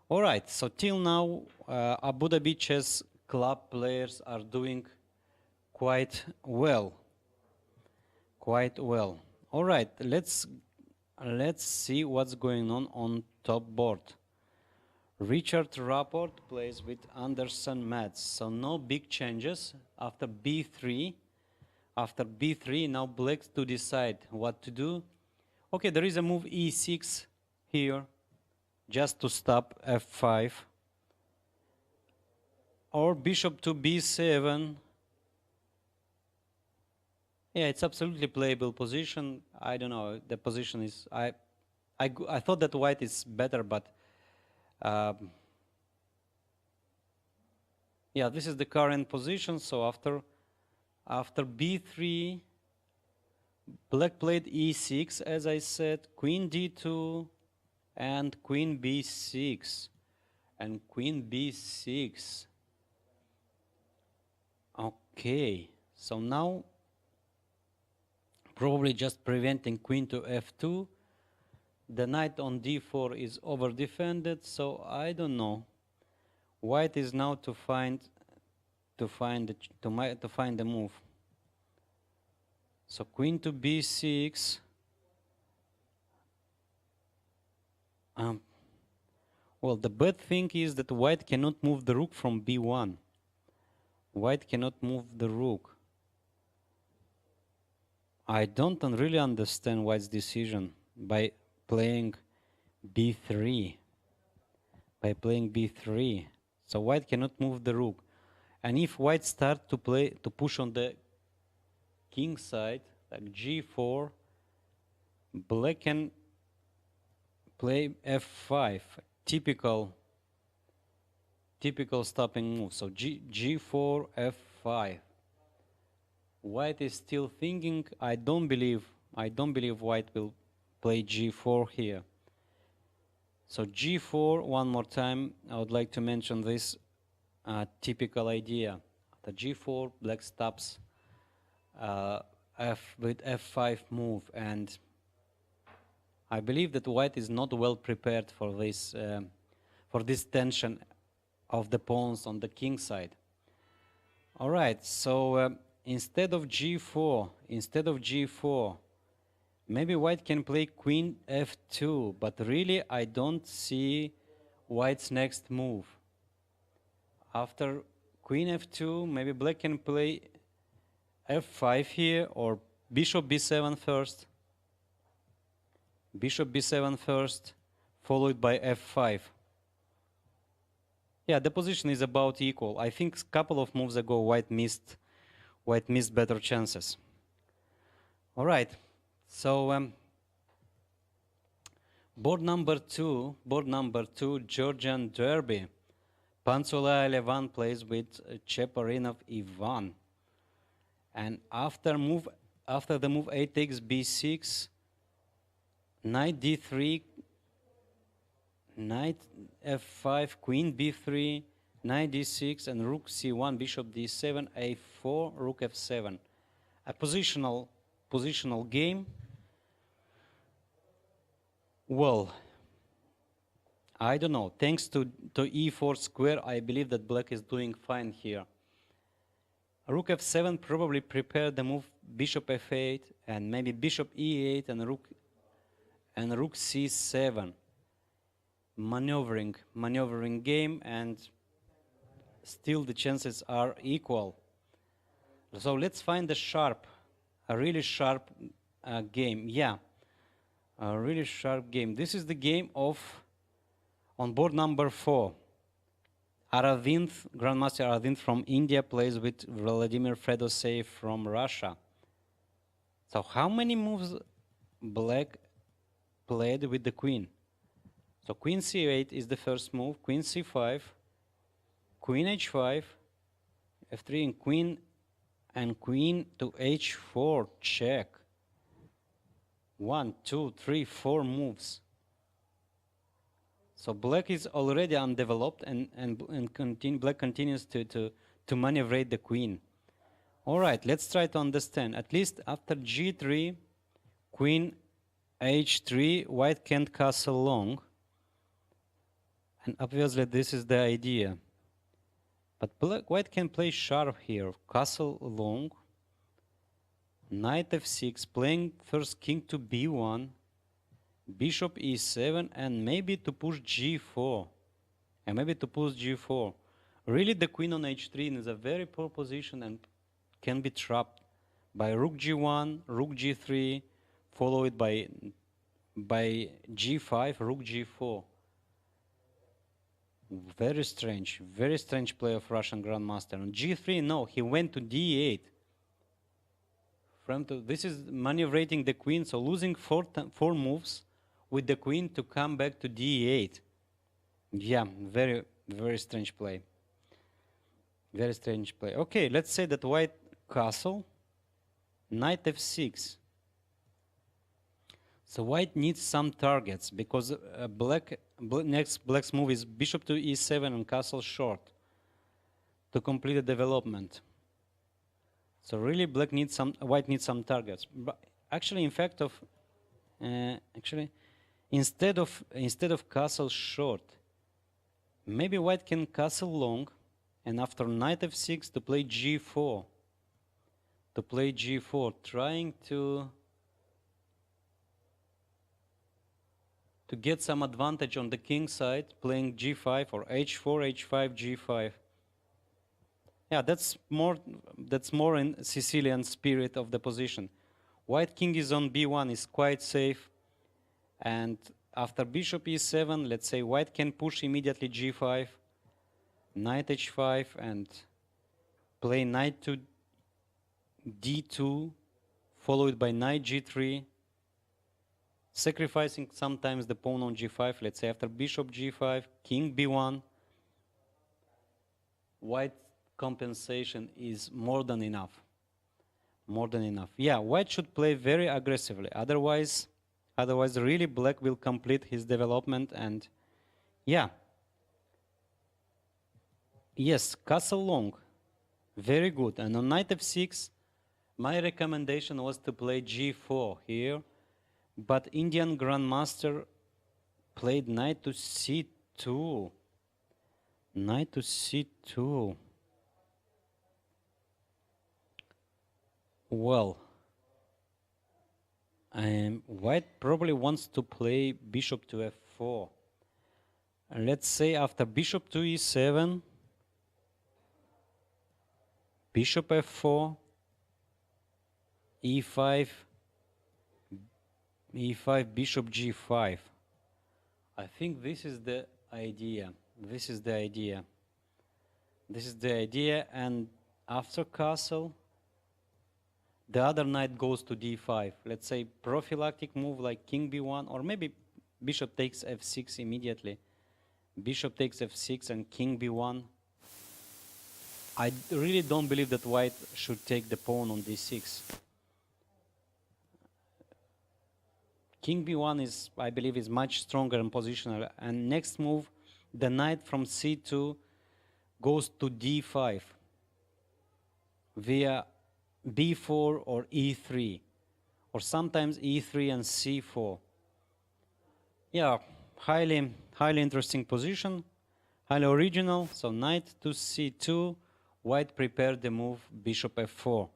All right, so till now, Abu Dhabi chess club players are doing quite well. Quite well. All right, let's see what's going on top board. Richard Rapport plays with Anderson Mats. So no big changes after b3. After b3, now black to decide what to do. Okay, there is a move e6 here, just to stop f5. Or bishop to b7. Yeah, it's absolutely playable position. I don't know. The position is I thought that white is better, but yeah, this is the current position. So after b3, black played e6, as I said, queen d2, and queen b6, and queen b6. Okay, so now probably just preventing queen to f2. The knight on d4 is over defended, so I don't know. White is now to find the move. So queen to b6. Well, the bad thing is that white cannot move the rook from b1. White cannot move the rook. I don't really understand white's decision by playing b3. By playing b3. So white cannot move the rook. And if white start to push on the king side, like g4, black can play f5, typical stopping move. So g4, f5. White is still thinking. I don't believe white will play g4 here. So g4, one more time, I would like to mention this typical idea. The g4, black stops with f5 move, and I believe that white is not well prepared for this tension of the pawns on the king side. All right, so instead of g4, maybe white can play queen f2, but really I don't see white's next move. After queen f2, maybe black can play f5 here, or bishop b7 first. Bishop b7 first, followed by f5. Yeah, the position is about equal. I think a couple of moves ago white missed better chances. All right, so board number two, Georgian Derby. Pantsula Levan plays with Cheparinov Ivan. And after the move a takes b6, knight d3, knight f5, queen b3, knight d6, and rook c1, bishop d7, a4, rook f7. A positional game. Well, I don't know. Thanks to e4 square, I believe that black is doing fine here. Rook f7 probably prepared the move bishop f8 and maybe bishop e8 and rook c7. Maneuvering game, and still the chances are equal. So let's find a really sharp game. Yeah, a really sharp game. This is the game of, on board number 4. Grandmaster Aravind from India plays with Vladimir Fedoseev from Russia. So how many moves black played with the queen? So queen c8 is the first move, queen c5, queen h5, f3, and queen to h4, check. 1, 2, 3, 4 moves. So black is already undeveloped, and black continues to maneuverate the queen. All right, let's try to understand. At least after g3, queen h3, white can't castle long. And obviously this is the idea. But white can play sharp here, castle long, knight f6, playing first king to b1, bishop e7, and maybe to push g4. Really, the queen on h3 is a very poor position and can be trapped by rook g1, rook g3, followed by g5, rook g4. Very strange play of Russian Grandmaster. On g3, no, he went to d8. This is maneuvering the queen, so losing four moves with the queen to come back to d8. Yeah, very, very strange play. Very strange play. Okay, let's say that white castle, knight f6. So white needs some targets because black's move is bishop to e7 and castle short to complete the development. So really, white needs some targets. But actually, in fact, instead of castle short, maybe white can castle long, and after knight f6 to play g4. Trying to get some advantage on the king side, playing g5 or h4, h5, g5. Yeah, that's more in Sicilian spirit of the position. White king is on b1, is quite safe, and after bishop e7, let's say white can push immediately g5, knight h5, and play knight to d2, followed by knight g3, sacrificing sometimes the pawn on g5. Let's say after bishop g5, king b1, white compensation is more than enough. Yeah, white should play very aggressively. Otherwise really black will complete his development. And yeah, yes, castle long, very good. And on knight f6, my recommendation was to play g4 here, but Indian Grandmaster played knight to c2. Well, white probably wants to play bishop to f4. And let's say after bishop to e7, bishop f4, e5, bishop g5. I think this is the idea. And after castle, the other knight goes to d5. Let's say prophylactic move like king b1, or maybe bishop takes f6 immediately. Bishop takes f6 and king b1. I really don't believe that white should take the pawn on d6. King b1 is, I believe, is much stronger and positional. And next move, the knight from c2 goes to d5 via b4 or e3, or sometimes e3 and c4. Yeah, highly interesting position, highly original. So knight to c2, white prepared the move bishop f4.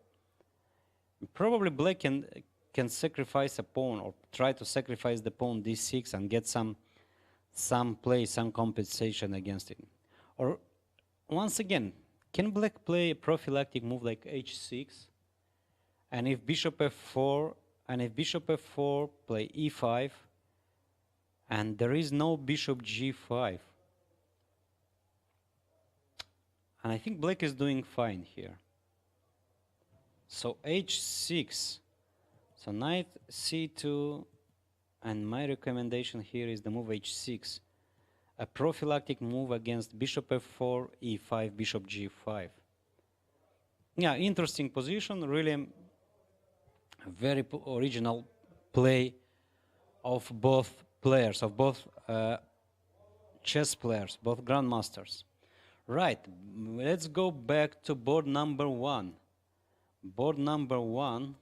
Probably black can sacrifice a pawn or try to sacrifice the pawn d6 and get some play, some compensation against it. Or once again, can black play a prophylactic move like h6? And if bishop f4 play e5, and there is no bishop g5. And I think black is doing fine here. So h6. So knight c2, and my recommendation here is the move h6. A prophylactic move against bishop f4, e5, bishop g5. Yeah, interesting position, really a very original play of both players, of both chess players, both grandmasters. Right, let's go back to board number one. Board number one,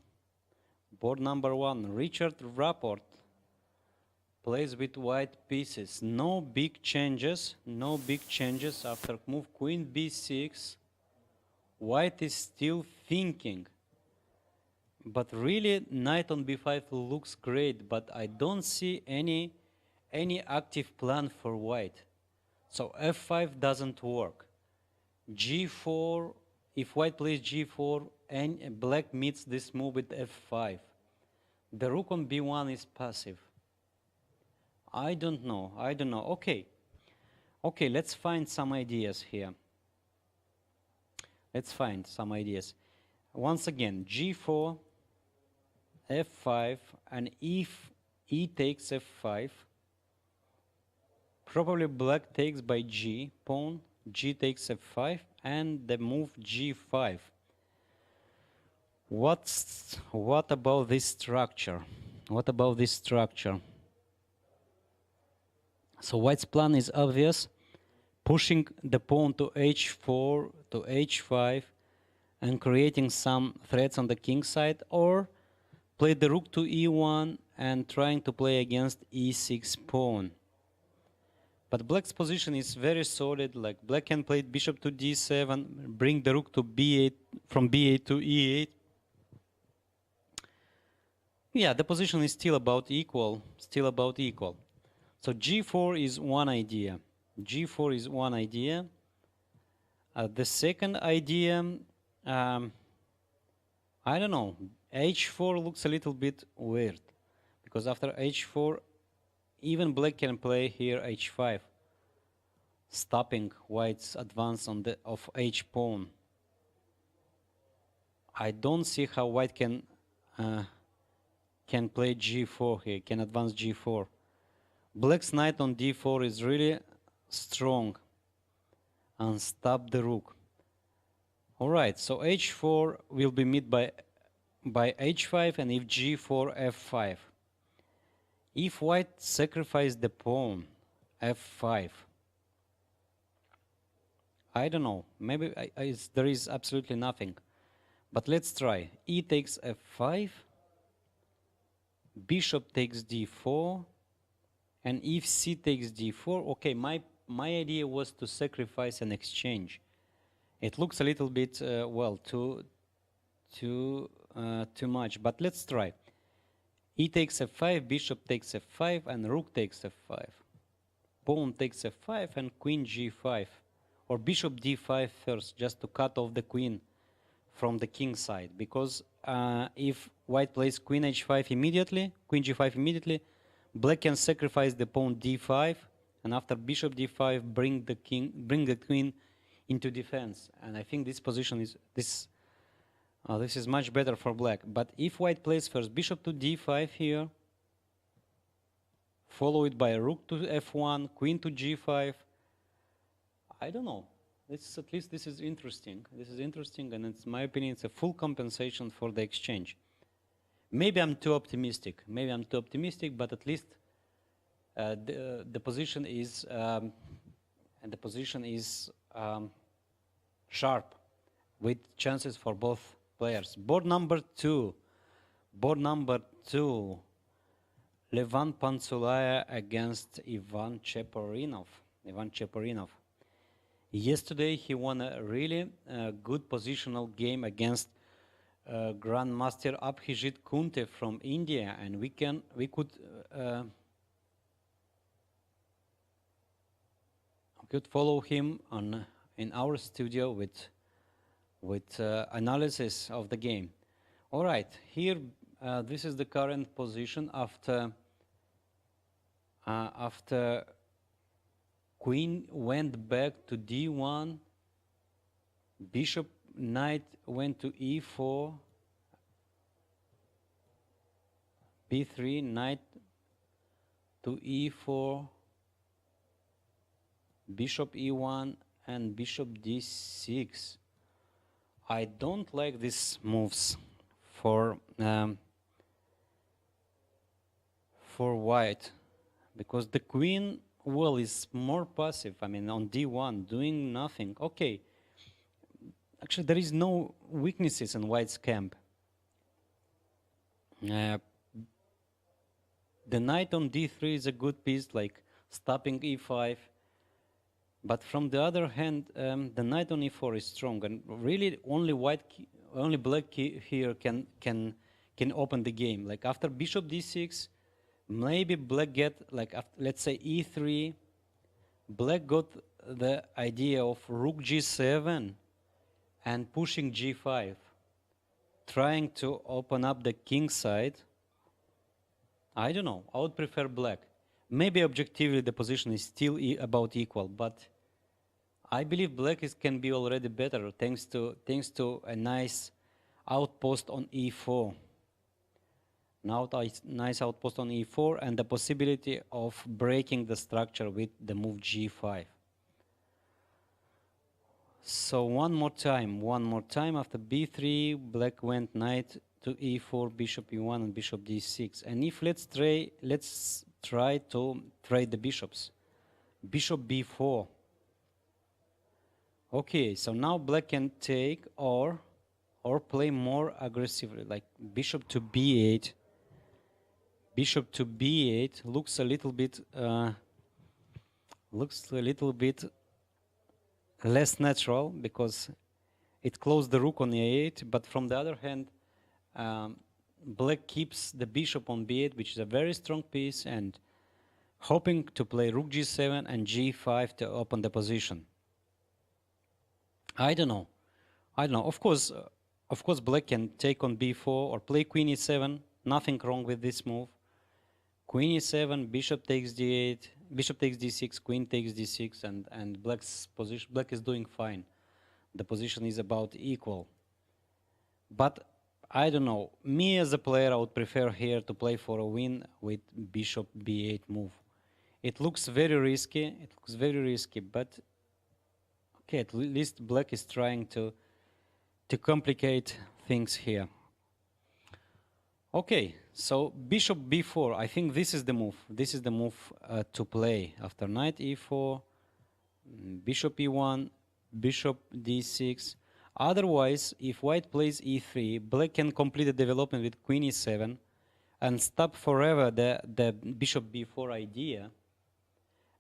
Richard Rapport plays with white pieces. No big changes after move queen b6. White is still thinking. But really, knight on b5 looks great, but I don't see any active plan for white. So f5 doesn't work. g4, if white plays g4 and black meets this move with f5, the rook on b1 is passive. I don't know. Okay, let's find some ideas here. Once again, g4, f5, and if e takes f5, probably black takes by g, pawn, g takes f5, and the move g5. What about this structure? So white's plan is obvious, pushing the pawn to h4, to h5, and creating some threats on the king side, or play the rook to e1 and trying to play against e6 pawn. But black's position is very solid, like black can play bishop to d7, bring the rook to b8, from b8 to e8. Yeah, the position is still about equal. So g4 is one idea. The second idea, I don't know, h4 looks a little bit weird, because after h4, even black can play here h5, stopping white's advance on the of h pawn. I don't see how white can play g4 here, can advance g4. Black's knight on d4 is really strong and stop the rook. All right, so h4 will be met by h5, and if g4, f5. If white sacrifices the pawn, f5, I don't know, maybe there is absolutely nothing. But let's try. E takes f5, bishop takes d4, and if c takes d4, okay, my idea was to sacrifice an exchange. It looks a little bit, well, too much, but let's try. E takes f5, bishop takes f5, and rook takes f5. Pawn takes f5 and queen g5. Or bishop d5 first, just to cut off the queen from the king side. Because if white plays queen h5 immediately, queen g5 immediately, black can sacrifice the pawn d5, and after bishop d5, bring the queen into defense. And I think this position is this is much better for black. But if white plays first bishop to d5 here, followed by rook to f1, queen to g5, I don't know. At least this is interesting. And it's my opinion, it's a full compensation for the exchange. Maybe I'm too optimistic, but at least the position is sharp, with chances for both players. Board number two, Levan Pantsulaia against Ivan Cheparinov. Yesterday he won a really good positional game against Grandmaster Abhijit Kunte from India, and we could follow him in our studio with analysis of the game. All right, here this is the current position after Queen went back to D1, Bishop Knight went to E4, B3, Knight to E4, Bishop E1, and Bishop D6. I don't like these moves for white, because the queen, well, is more passive. I mean, on D1, doing nothing. Okay, actually there is no weaknesses in white's camp. The knight on D3 is a good piece, like stopping E5. But from the other hand, the knight on E4 is strong, and really only black here can open the game. Like after Bishop D6, maybe black get, like after, let's say E3, black got the idea of Rook G7 and pushing G5, trying to open up the king side. I don't know. I would prefer black. Maybe objectively the position is still about equal, but I believe black can be already better thanks to a nice outpost on E4. Now nice outpost on E4 and the possibility of breaking the structure with the move G5. So one more time after B3, black went knight to E4, Bishop E1 and Bishop D6. And if let's try to trade the bishops. Bishop B4. Okay, so now black can take or play more aggressively, like Bishop to B8. Bishop to B8 looks a little bit less natural because it closed the rook on A8. But from the other hand, black keeps the bishop on B8, which is a very strong piece, and hoping to play Rook G7 and G5 to open the position. I don't know. Of course, black can take on B4 or play Queen E7. Nothing wrong with this move. Queen E7, Bishop takes D8, Bishop takes D6, Queen takes D6, and black's position. Black is doing fine. The position is about equal. But I don't know. Me as a player, I would prefer here to play for a win with Bishop B8 move. It looks very risky. But okay, at least black is trying to complicate things here. Okay, so Bishop B4, I think this is the move. This is the move to play after knight E4, Bishop E1, Bishop D6. Otherwise, if white plays E3, black can complete the development with Queen E7 and stop forever the Bishop B4 idea,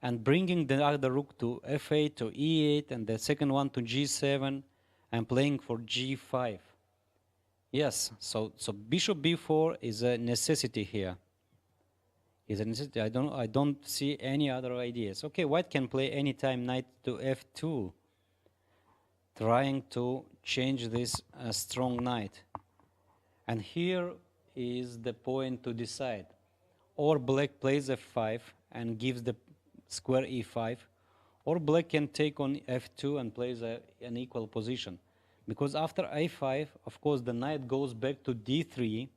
and bringing the other rook to F8 to E8 and the second one to G7 and playing for G5. Yes, so Bishop B4 is a necessity here. I don't see any other ideas. Okay, white can play anytime knight to F2, trying to change this strong knight. And here is the point to decide. Or black plays F5 and gives the square E5, or black can take on F2 and plays an equal position. Because after A5, of course, the knight goes back to D3,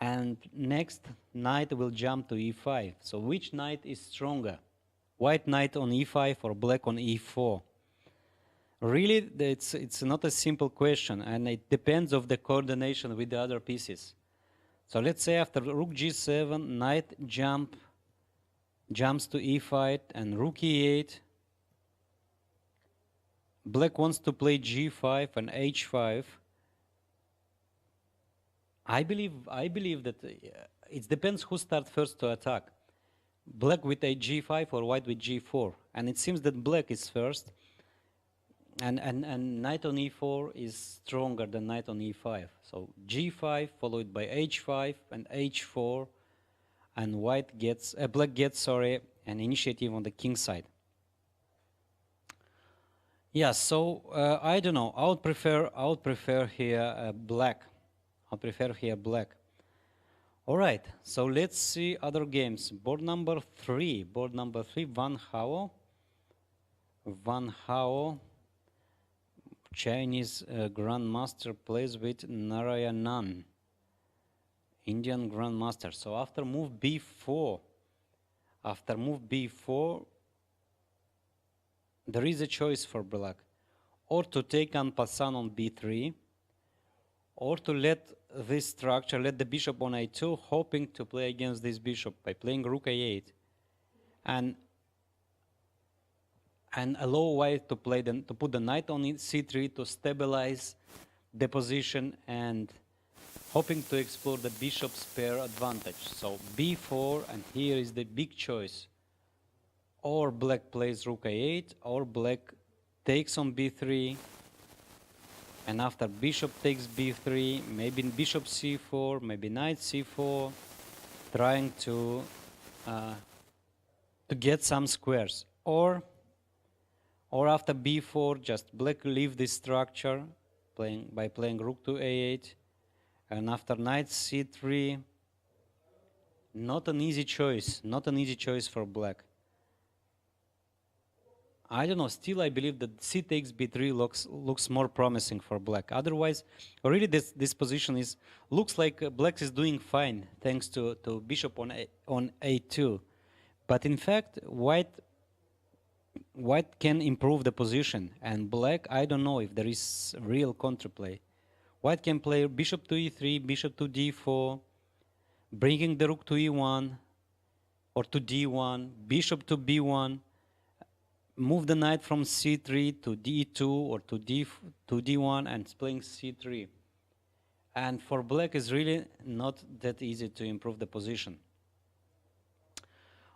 and next knight will jump to E5. So which knight is stronger? White knight on E5 or black on E4? Really, it's not a simple question, and it depends on the coordination with the other pieces. So let's say after Rook G7, knight jumps to E5 and Rook E8. Black wants to play G5 and H5. I believe that it depends who starts first to attack. Black with a G5 or white with G4. and it seems that black is first, and knight on e4 is stronger than knight on e5. So g5 followed by h5 and h4, and black gets an initiative on the king side. Yeah, so I don't know. I would prefer here black. I prefer here black. All right. So let's see other games. Board number 3. Board number 3. Van Hao. Van Hao. Chinese grandmaster plays with Narayanan, Indian grandmaster. So after move b4, there is a choice for black, or to take en passant on b3, or to let this structure, let the bishop on a2, hoping to play against this bishop by playing rook a8, and allow white to put the knight on c3 to stabilize the position and hoping to explore the bishop's pair advantage. So b4, and here is the big choice. Or black plays rook a8, or black takes on b3, and after bishop takes b3, maybe bishop c4, maybe knight c4, trying to get some squares. Or after b4, just black leave this structure by playing rook to a8, and after knight c3, not an easy choice for black. I don't know, still I believe that c takes b3 looks more promising for black. Otherwise, really this position looks like black is doing fine thanks to bishop on a2. But in fact, white can improve the position, and black, I don't know if there is real counterplay. White can play bishop to e3, bishop to d4, bringing the rook to e1 or to d1, bishop to b1, move the knight from c3 to d2 or to d1 and playing c3. And for black, it's really not that easy to improve the position.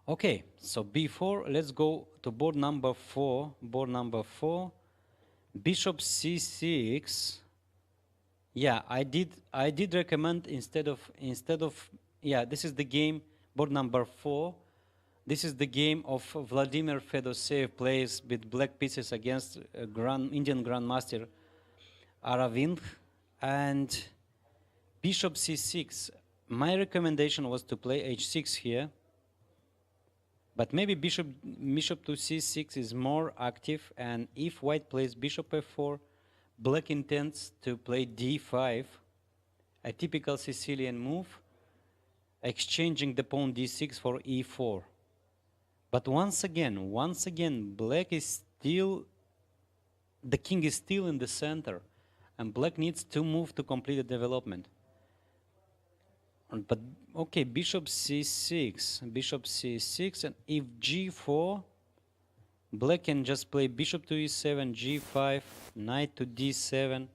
Okay, so b4, let's go to board number 4. Board number 4, bishop c6. Yeah, I did recommend instead of yeah, this is the game, board number 4. This is the game of Vladimir Fedoseev plays with black pieces against Indian grandmaster Aravind, and bishop c6. My recommendation was to play h6 here, but maybe bishop to c6 is more active, and if white plays bishop f4, black intends to play d5, a typical Sicilian move, exchanging the pawn d6 for e4. But once again, black is still, the king is still in the center, and black needs to move to complete the development. But okay, bishop c6, and if g4, black can just play bishop to e7, g5, knight to d7,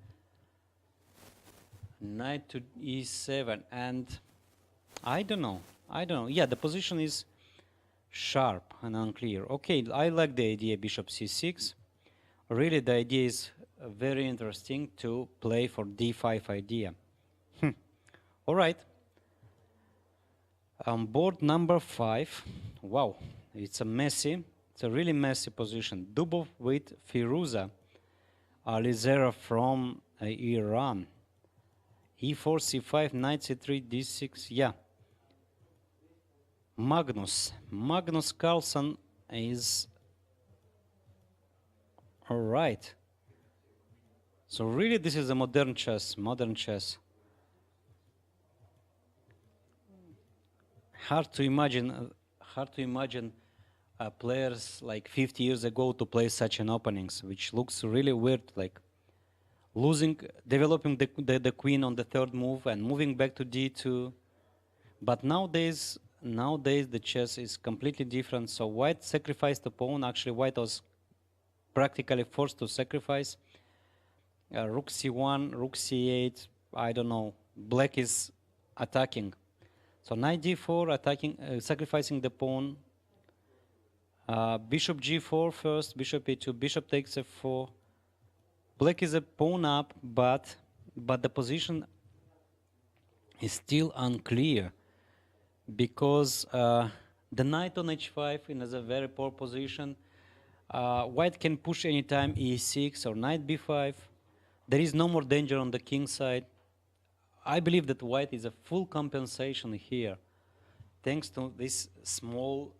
knight to e7, and I don't know. Yeah, the position is sharp and unclear. Okay, I like the idea bishop c6. Really, the idea is very interesting to play for d5 idea. All right. Board number 5. Wow, it's a really messy position. Dubov with Firuza Alizera from Iran. e4, c5, knight c3, d6. Yeah. Magnus Carlsen is all right. So really, this is a modern chess. Hard to imagine players like 50 years ago to play such an openings, which looks really weird, like developing the queen on the third move and moving back to d2. But nowadays the chess is completely different. So white sacrificed the pawn. Actually, white was practically forced to sacrifice. Rook c1, rook c8. I don't know. Black is attacking. So knight d4, attacking, sacrificing the pawn. Bishop g4 first, bishop e2, bishop takes f4. Black is a pawn up, but the position is still unclear because the knight on h5 is a very poor position. White can push anytime e6 or knight b5. There is no more danger on the king side. I believe that white is a full compensation here, thanks to these small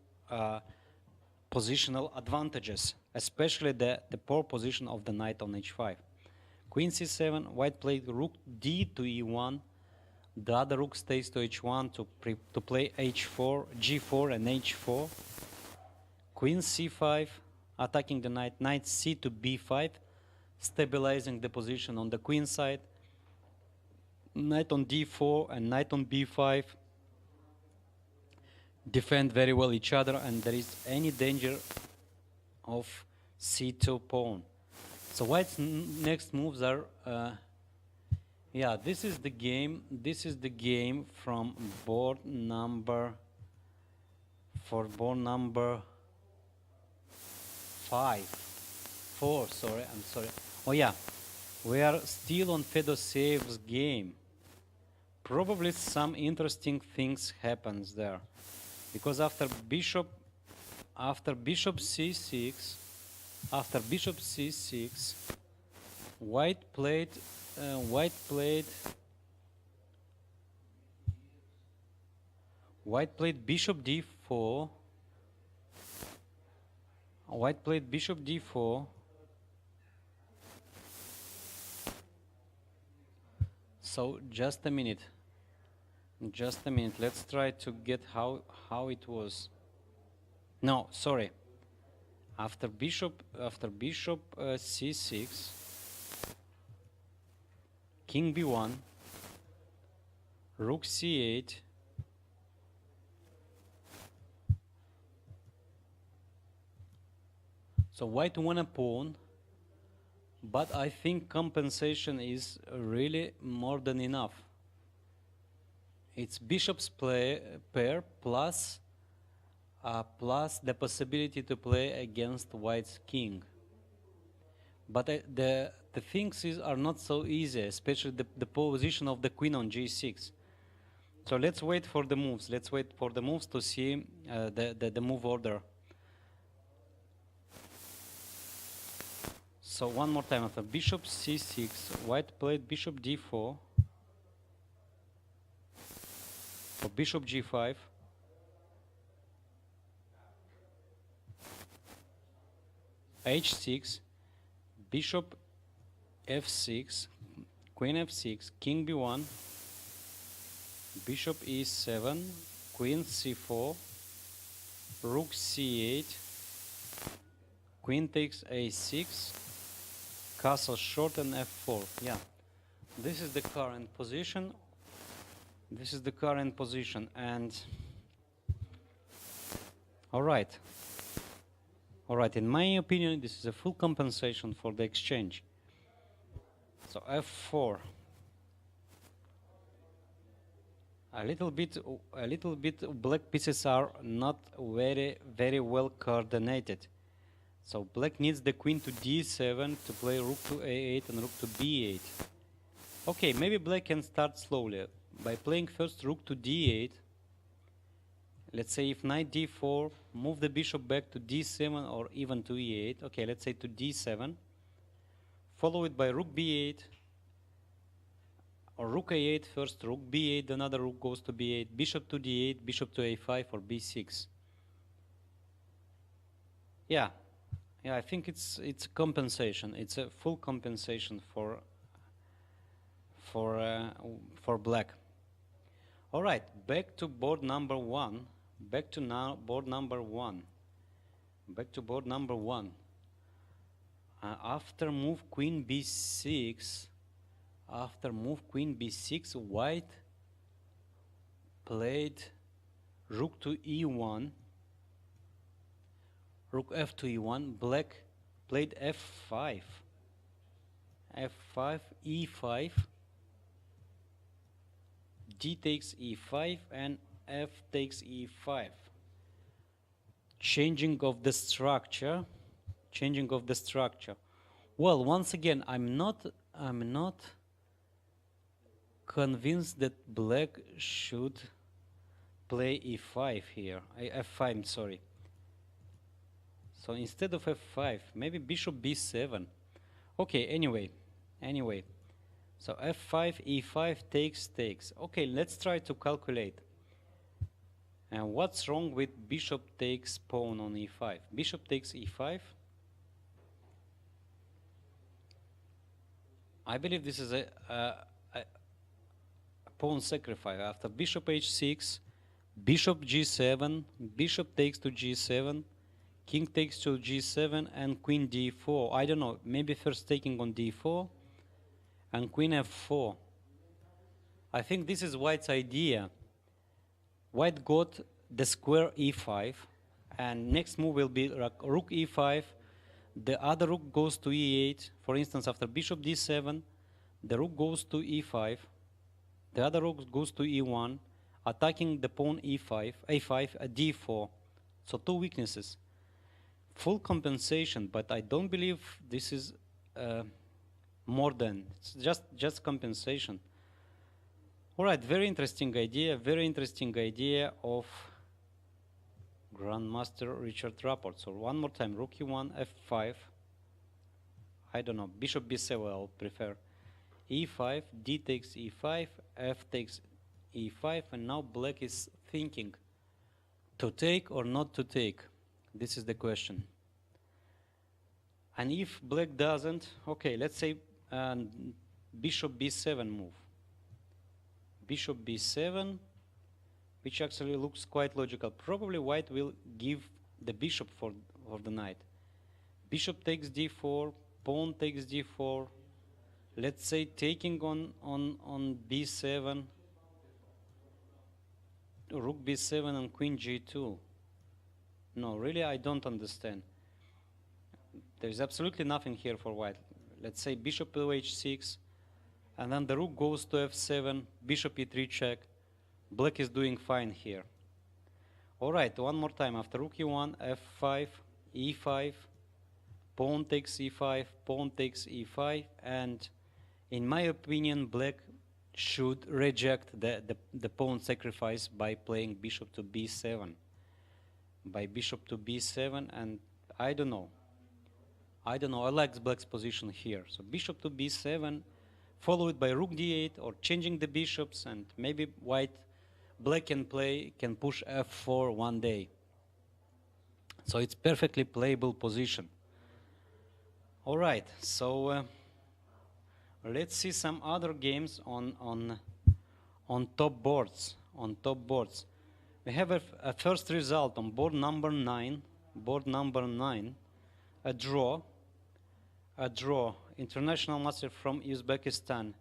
positional advantages, especially the poor position of the knight on h5. Queen c7, white played rook d to e1. The other rook stays to h1 to play h4, g4 and h4. Queen c5, attacking the knight, knight c to b5, stabilizing the position on the queen side. Knight on d4 and knight on b5 defend very well each other, and there is any danger of c2 pawn. So white's next moves are, yeah, this is the game. This is the game from board number 4, sorry, I'm sorry. Oh yeah, we are still on Fedosev's game. Probably some interesting things happens there, because after bishop c6, white played bishop d4. White played bishop d4. So just a minute. Let's try to get how it was. No, sorry. After bishop c6, king b1, rook c8, so white won a pawn, but I think compensation is really more than enough. It's bishop's pair plus the possibility to play against white's king. But the things are not so easy, especially the position of the queen on g6. So let's wait for the moves. Let's wait for the moves to see the move order. So one more time, after bishop c6, white played bishop d4, for bishop g5, h6, bishop f6, queen f6, king b1, bishop e7, queen c4, rook c8, queen takes a6, castle short, and f4. Yeah, this is the current position. And all right, in my opinion, this is a full compensation for the exchange. So f4. A little bit black pieces are not very well coordinated. So black needs the queen to d7 to play rook to a8 and rook to b8. Okay, maybe black can start slowly by playing first rook to d8. Let's say if knight d4, move the bishop back to d7 or even to e8. Okay, let's say to d7. Follow it by rook b8 or rook a8 first, rook b8, another rook goes to b8, bishop to d8, bishop to a5 or b6. Yeah, I think it's a compensation. It's a full compensation for black. All right, back to board number one. After move queen b6, white played rook to e1, rook f to e1, black played f5, e5, d takes e5, and f takes e5. changing of the structure. Changing of the structure. Well, once again, I'm not convinced that black should play e5 here. F5, sorry. So instead of f5, maybe bishop b7. Okay, anyway. So f5, e5, takes. Okay, let's try to calculate. And what's wrong with bishop takes pawn on e5? Bishop takes e5. I believe this is a pawn sacrifice. After bishop h6, bishop g7, bishop takes to g7, king takes to g7, and queen d4. I don't know, maybe first taking on d4, and queen f4. I think this is white's idea. White got the square e5, and next move will be rook e5. The other rook goes to e8. For instance, after bishop d7, the rook goes to e5. The other rook goes to e1, attacking the pawn e5, a5, d4. So two weaknesses. Full compensation, but I don't believe this is more than. It's just compensation. All right, very interesting idea of Grandmaster Richard Rapport. So one more time, rook e1, f5. I don't know, bishop b7 I'll prefer. e5, d takes e5, f takes e5, and now black is thinking to take or not to take. This is the question. And if black doesn't, okay, let's say bishop b7 move. Bishop b7, which actually looks quite logical. Probably white will give the bishop for the knight. Bishop takes d4, pawn takes d4. Let's say taking on b7, rook b7 and queen g2. No, really I don't understand. There's absolutely nothing here for white. Let's say bishop to h6, and then the rook goes to f7, bishop e3 check. Black is doing fine here. All right, one more time. After rook e1, f5, e5, pawn takes e5, pawn takes e5, and in my opinion, black should reject the pawn sacrifice by playing bishop to b7. By bishop to b7, and I don't know. I like black's position here. So bishop to b7, followed by rook d8, or changing the bishops, and maybe black can push f4 one day. So it's perfectly playable position. All right, so let's see some other games on top boards. We have a first result on board number 9. A draw. International master from Uzbekistan,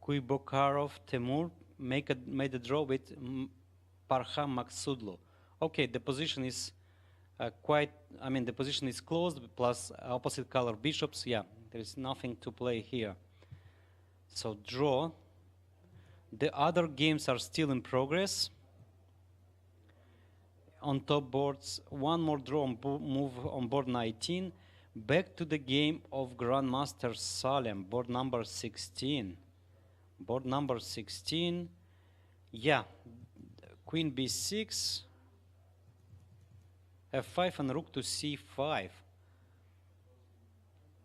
Kuibokarov Temur made a draw with Parha Maksudlu. Okay, the position is the position is closed, plus opposite color bishops. Yeah, there is nothing to play here. So draw. The other games are still in progress. On top boards, one more draw move on board 19. Back to the game of Grandmaster Salem, board number 16. Yeah, queen b6, f5, and rook to c5.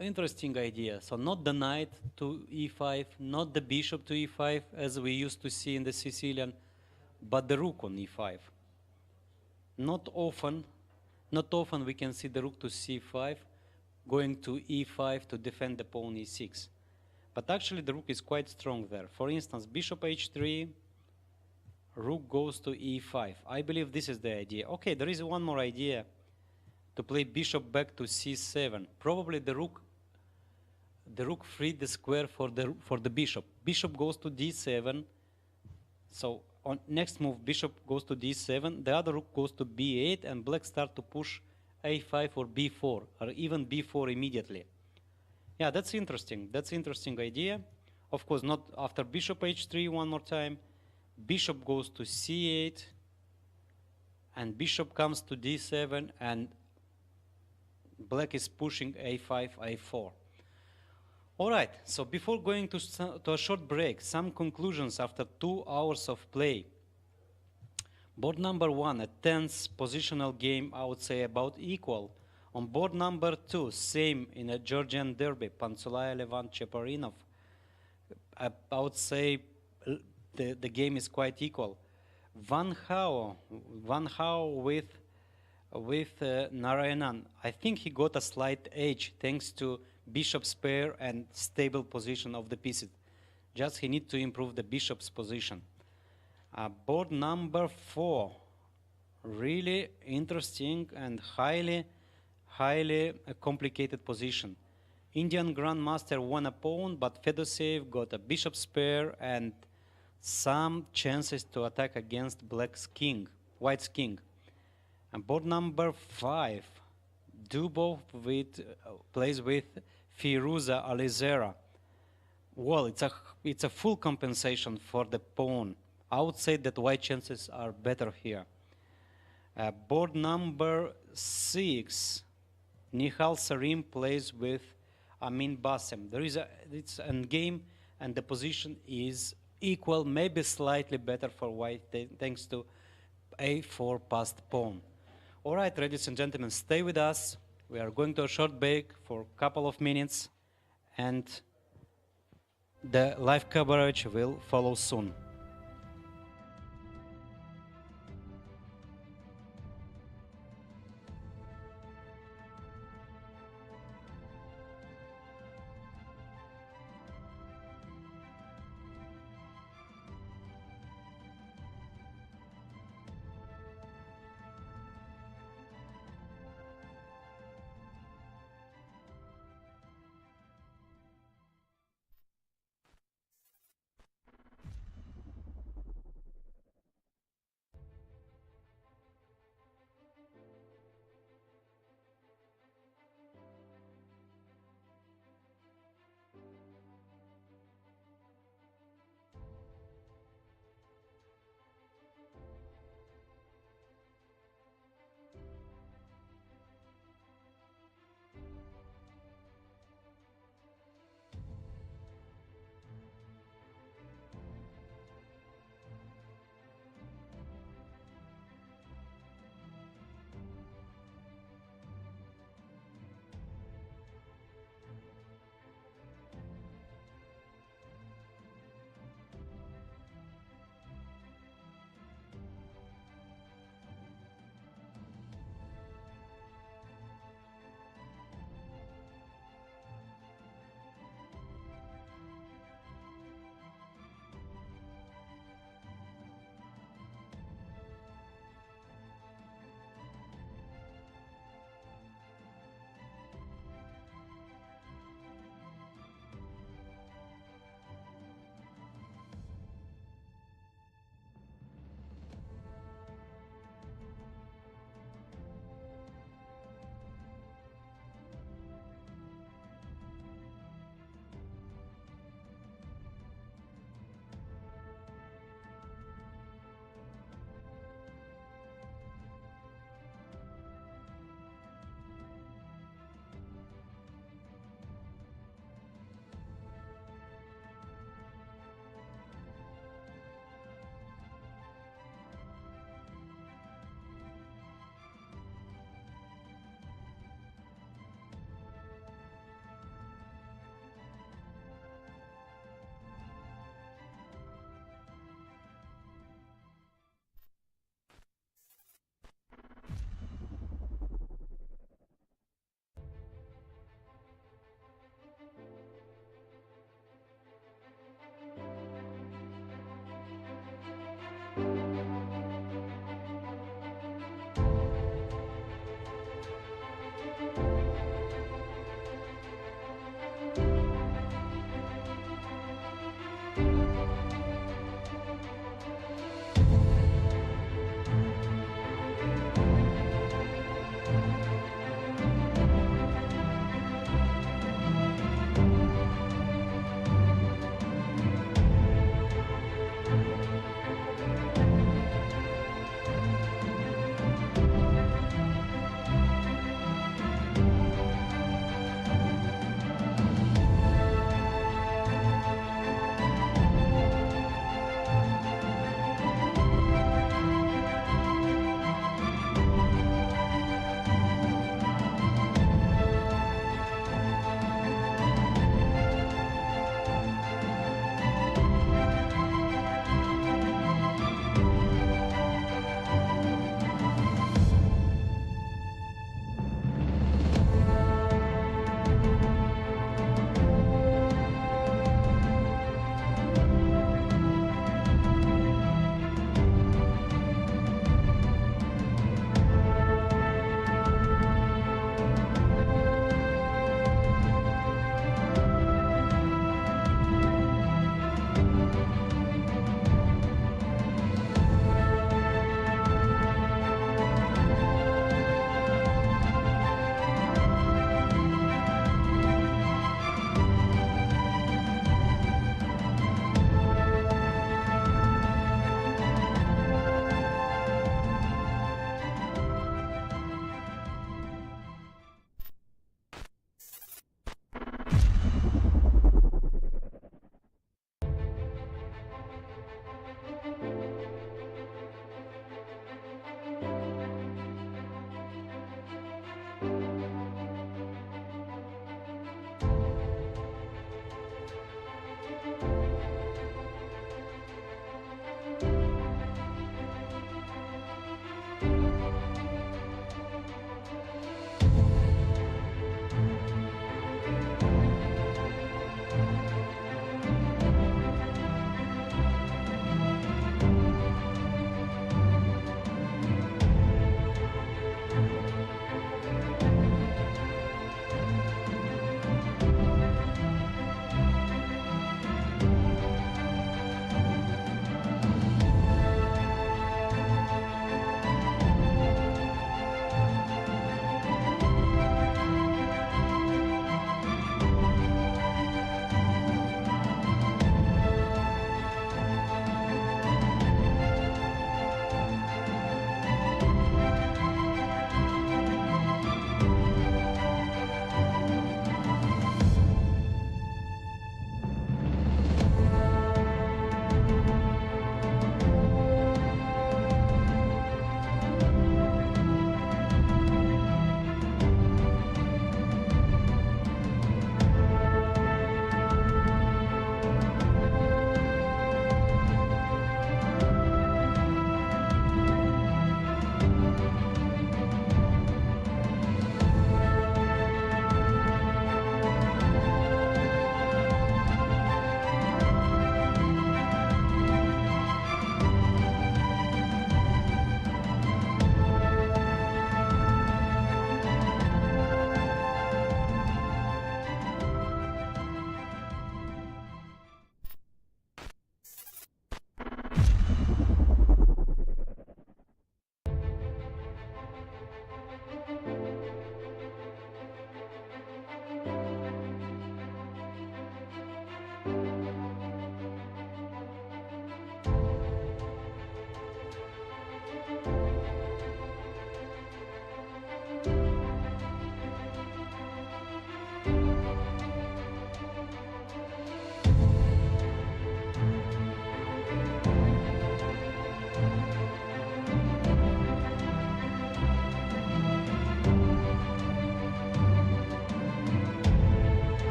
Interesting idea. So not the knight to e5, not the bishop to e5 as we used to see in the Sicilian, but the rook on e5. Not often we can see the rook to c5 going to e5 to defend the pawn e6. But actually the rook is quite strong there. For instance, bishop h3, rook goes to e5. I believe this is the idea. Okay, there is one more idea, to play bishop back to c7. Probably the rook freed the square for the bishop. Bishop goes to d7. So on next move, bishop goes to d7. The other rook goes to b8, and black start to push a5 or b4, or even b4 immediately. Yeah, that's interesting. That's interesting idea. Of course, not after bishop h3 one more time. Bishop goes to c8, and bishop comes to d7, and black is pushing a5, a4. All right, so before going to a short break, some conclusions after 2 hours of play. Board number 1, a tense positional game, I would say about equal. On board number 2, same in a Georgian derby, Pansulaya Levant Cheparinov. I would say the game is quite equal. Van Hao with Narayanan. I think he got a slight edge thanks to bishop's pair and stable position of the pieces. Just he need to improve the bishop's position. Board number 4, really interesting and highly complicated position. Indian Grandmaster won a pawn, but Fedoseev got a bishop's pair and some chances to attack against black's king, white's king. And board number 5, Dubov plays with Firuza Alizera. Well, it's a full compensation for the pawn. I would say that white chances are better here. Board number 6, Nihal Sarim plays with Amin Bassem. It's an endgame, and the position is equal, maybe slightly better for white, thanks to a4 passed pawn. All right, ladies and gentlemen, stay with us. We are going to a short break for a couple of minutes, and the live coverage will follow soon.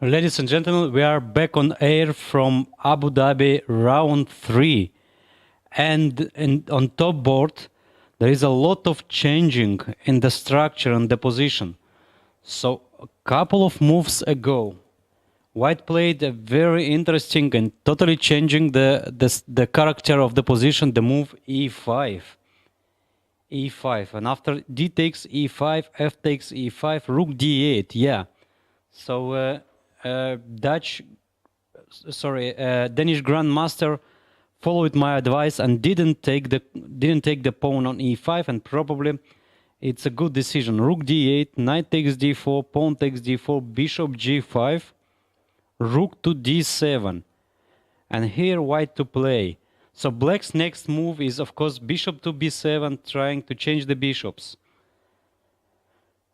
Ladies and gentlemen, we are back on air from Abu Dhabi round 3. And on top board, there is a lot of changing in the structure and the position. So a couple of moves ago, White played a very interesting and totally changing the character of the position, the move e5. e5. And after d takes e5, f takes e5, rook d8. Yeah. So Danish Grandmaster followed my advice and didn't take the pawn on e5, and probably it's a good decision. Rook d8, knight takes d4, pawn takes d4, bishop g5, rook to d7, and here white to play. So black's next move is of course bishop to b7, trying to change the bishops.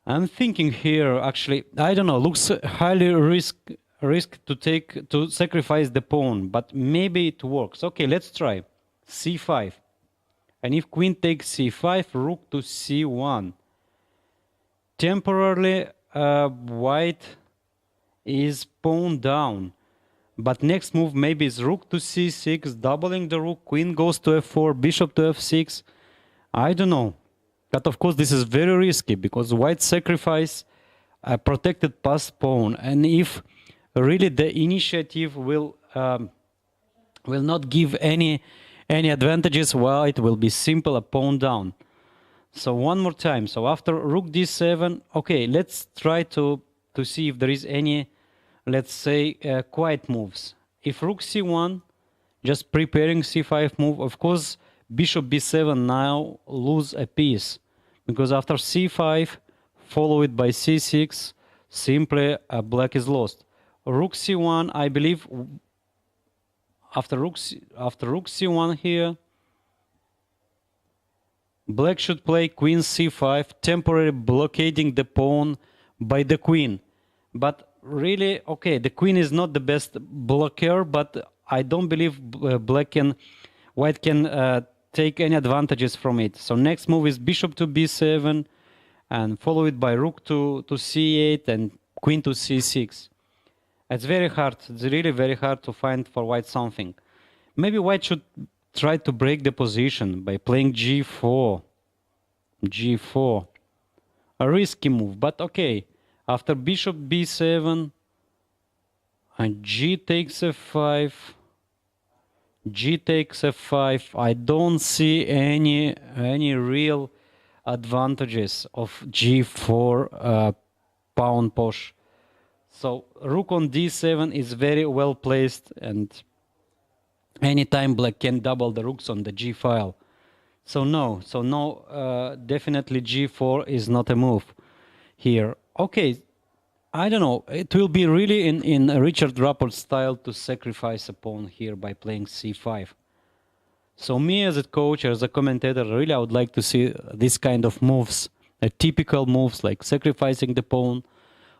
I'm thinking here, actually, I don't know, looks highly risk to sacrifice the pawn, but maybe it works. Okay, let's try. c5. And if queen takes c5, rook to c1. Temporarily, white is pawn down. But next move maybe is rook to c6, doubling the rook, queen goes to f4, bishop to f6. I don't know. But of course this is very risky because white sacrifice a protected pass pawn, and if really the initiative will not give any advantages, white will be simple a pawn down. So one more time. So after rook d7, okay, let's try to see if there is any, let's say, quiet moves. If rook c1, just preparing c5 move, of course bishop b7 now lose a piece, because after c5 followed by c6, simply black is lost. Rook c1, I believe, after rook c1 here, black should play queen c5, temporarily blockading the pawn by the queen. But really, okay, the queen is not the best blocker, but I don't believe white can take any advantages from it. So next move is bishop to b7, and followed by rook to c8 and queen to c6. It's very hard. It's really very hard to find for white something. Maybe white should try to break the position by playing g4. g4. A risky move, but okay. After bishop b7, and g takes f5, g takes f5, I don't see any real advantages of g4 pawn push. So rook on d7 is very well placed, and anytime black can double the rooks on the g file. So no, definitely g4 is not a move here. Okay, I don't know. It will be really in Richard Rapport's style to sacrifice a pawn here by playing c5. So me as a coach, as a commentator, really I would like to see this kind of moves, typical moves like sacrificing the pawn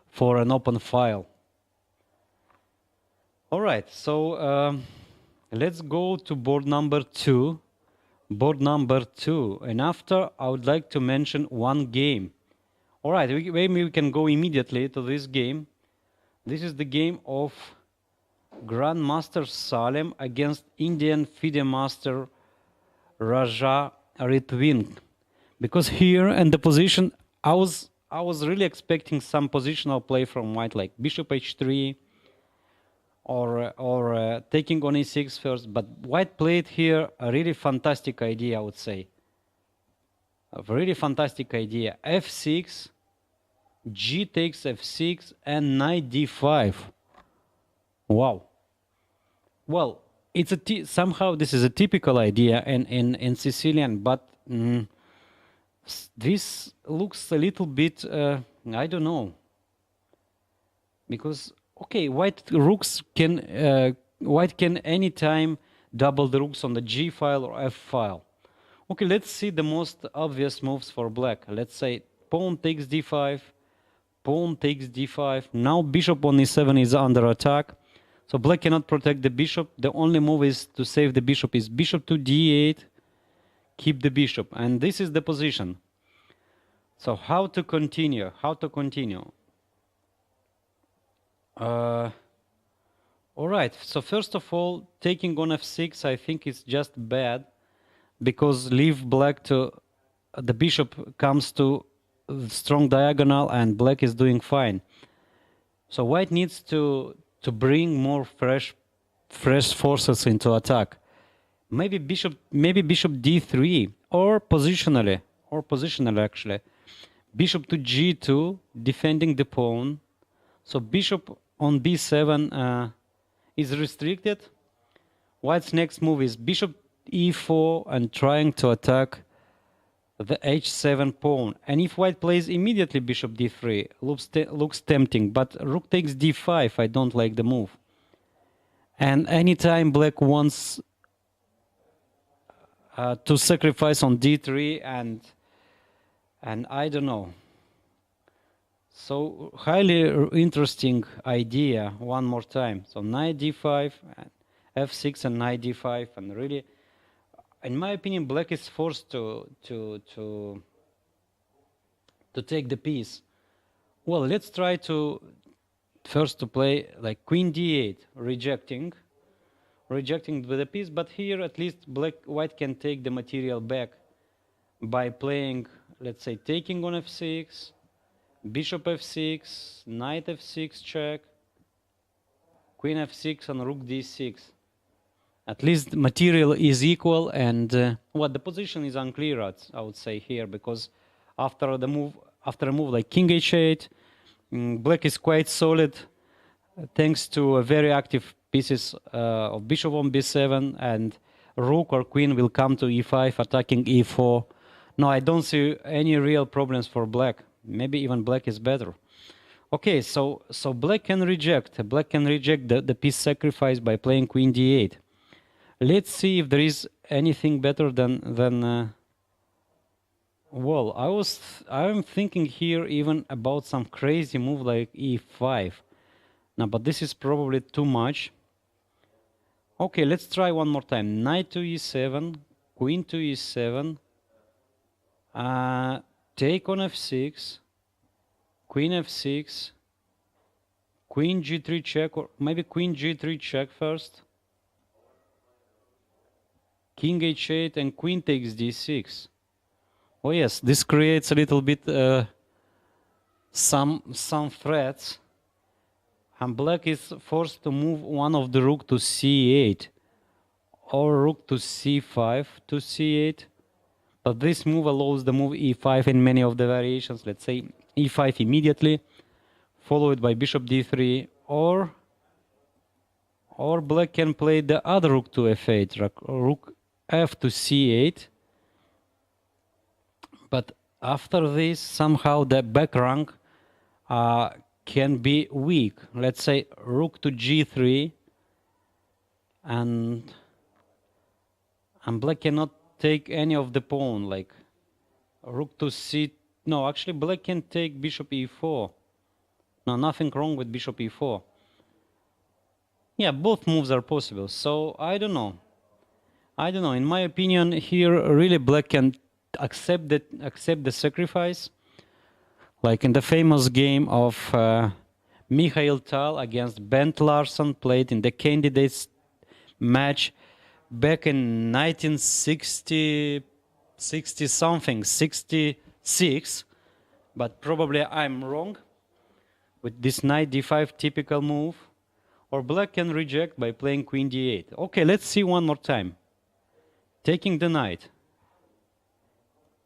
for an open file. All right, so let's go to board number 2. Board number 2, and after I would like to mention one game. All right, maybe we can go immediately to this game. This is the game of Grandmaster Salem against Indian FIDE Master Raja Ritvin. Because here in the position, I was really expecting some positional play from white, like bishop h3 or taking on e6 first. But white played here a really fantastic idea, I would say. A really fantastic idea. f6, g takes f6, and knight d5. Wow. Well, it's somehow this is a typical idea in Sicilian, but this looks a little bit, I don't know. Because, okay, white can anytime double the rooks on the g file or f file. Okay, let's see the most obvious moves for black. Let's say pawn takes d5, pawn takes d5. Now bishop on e7 is under attack. So black cannot protect the bishop. The only move is to save the bishop is bishop to d8, keep the bishop. And this is the position. So how to continue? How to continue? All right. So first of all, taking on f6, I think is just bad because leave black to the bishop comes to strong diagonal and black is doing fine. So white needs to bring more fresh forces into attack. Maybe bishop d3 or positionally actually. Bishop to g2 defending the pawn. So bishop on b7 is restricted. White's next move is bishop e4 and trying to attack the h7 pawn. And if white plays immediately bishop d3, looks tempting, but rook takes d5, I don't like the move. And anytime black wants to sacrifice on d3 and I don't know. So highly interesting idea one more time. So knight d5, f6 and knight d5, and really, in my opinion, black is forced to take the piece. Well, let's try to first to play like queen d8, rejecting with the piece, but here at least white can take the material back by playing, let's say, taking on f6, bishop f6, knight f6 check, queen f6 and rook d6. At least material is equal, and the position is unclear, I would say here, because after a move like king h8, black is quite solid thanks to a very active pieces of bishop on b7, and rook or queen will come to e5 attacking e4. No, I don't see any real problems for black. Maybe even black is better. Okay, so black can reject the piece sacrifice by playing queen d8. Let's see if there is anything better than well, I'm thinking here even about some crazy move like e5. No, but this is probably too much. Okay, let's try one more time. Knight to e7, queen to e7, take on f6, queen f6, queen g3 check, or maybe queen g3 check first, king h8, and queen takes d6. Oh yes, this creates a little bit some threats. And black is forced to move one of the rook to c8 or rook to c5 to c8. But this move allows the move e5 in many of the variations. Let's say e5 immediately, followed by bishop d3, or black can play the other rook to f8, rook f to c8. But after this, somehow the back rank can be weak. Let's say rook to g3, and black cannot take any of the pawn, like rook to c. No, actually black can take bishop e4. No, nothing wrong with bishop e4. Yeah, both moves are possible. So I don't know. In my opinion, here really black can accept the sacrifice, like in the famous game of Mikhail Tal against Bent Larsen, played in the candidates match back in 1960 something, 66, but probably I'm wrong with this knight d5 typical move. Or black can reject by playing queen d8. Okay, let's see one more time. Taking the knight,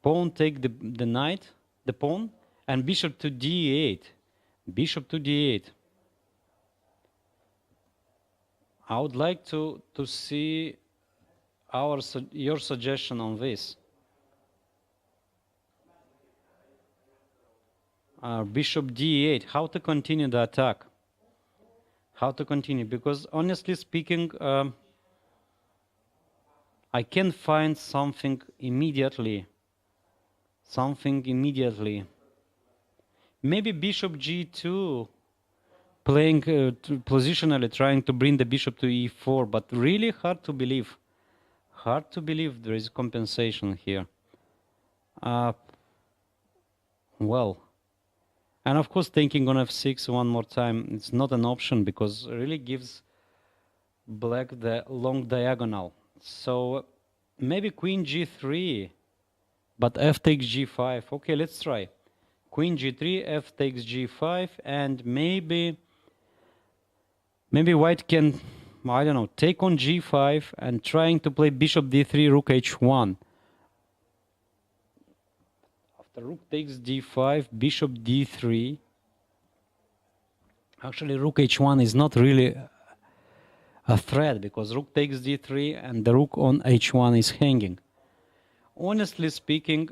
pawn take the knight, the pawn, and bishop to d8. Bishop to d8. I would like to see your suggestion on this. Bishop d8. How to continue the attack? How to continue? Because honestly speaking, I can find something immediately. Maybe bishop g2, playing positionally, trying to bring the bishop to e4, but really hard to believe. Hard to believe there is compensation here. Well, And of course, taking on f6 one more time, it's not an option because it really gives black the long diagonal. So maybe queen g3, but f takes g5. Okay, let's try. Queen g3, f takes g5, and maybe white can, I don't know, take on g5 and trying to play bishop d3, rook h1. After rook takes d5, bishop d3. Actually, rook h1 is not really a threat because rook takes d3 and the rook on h1 is hanging. Honestly speaking,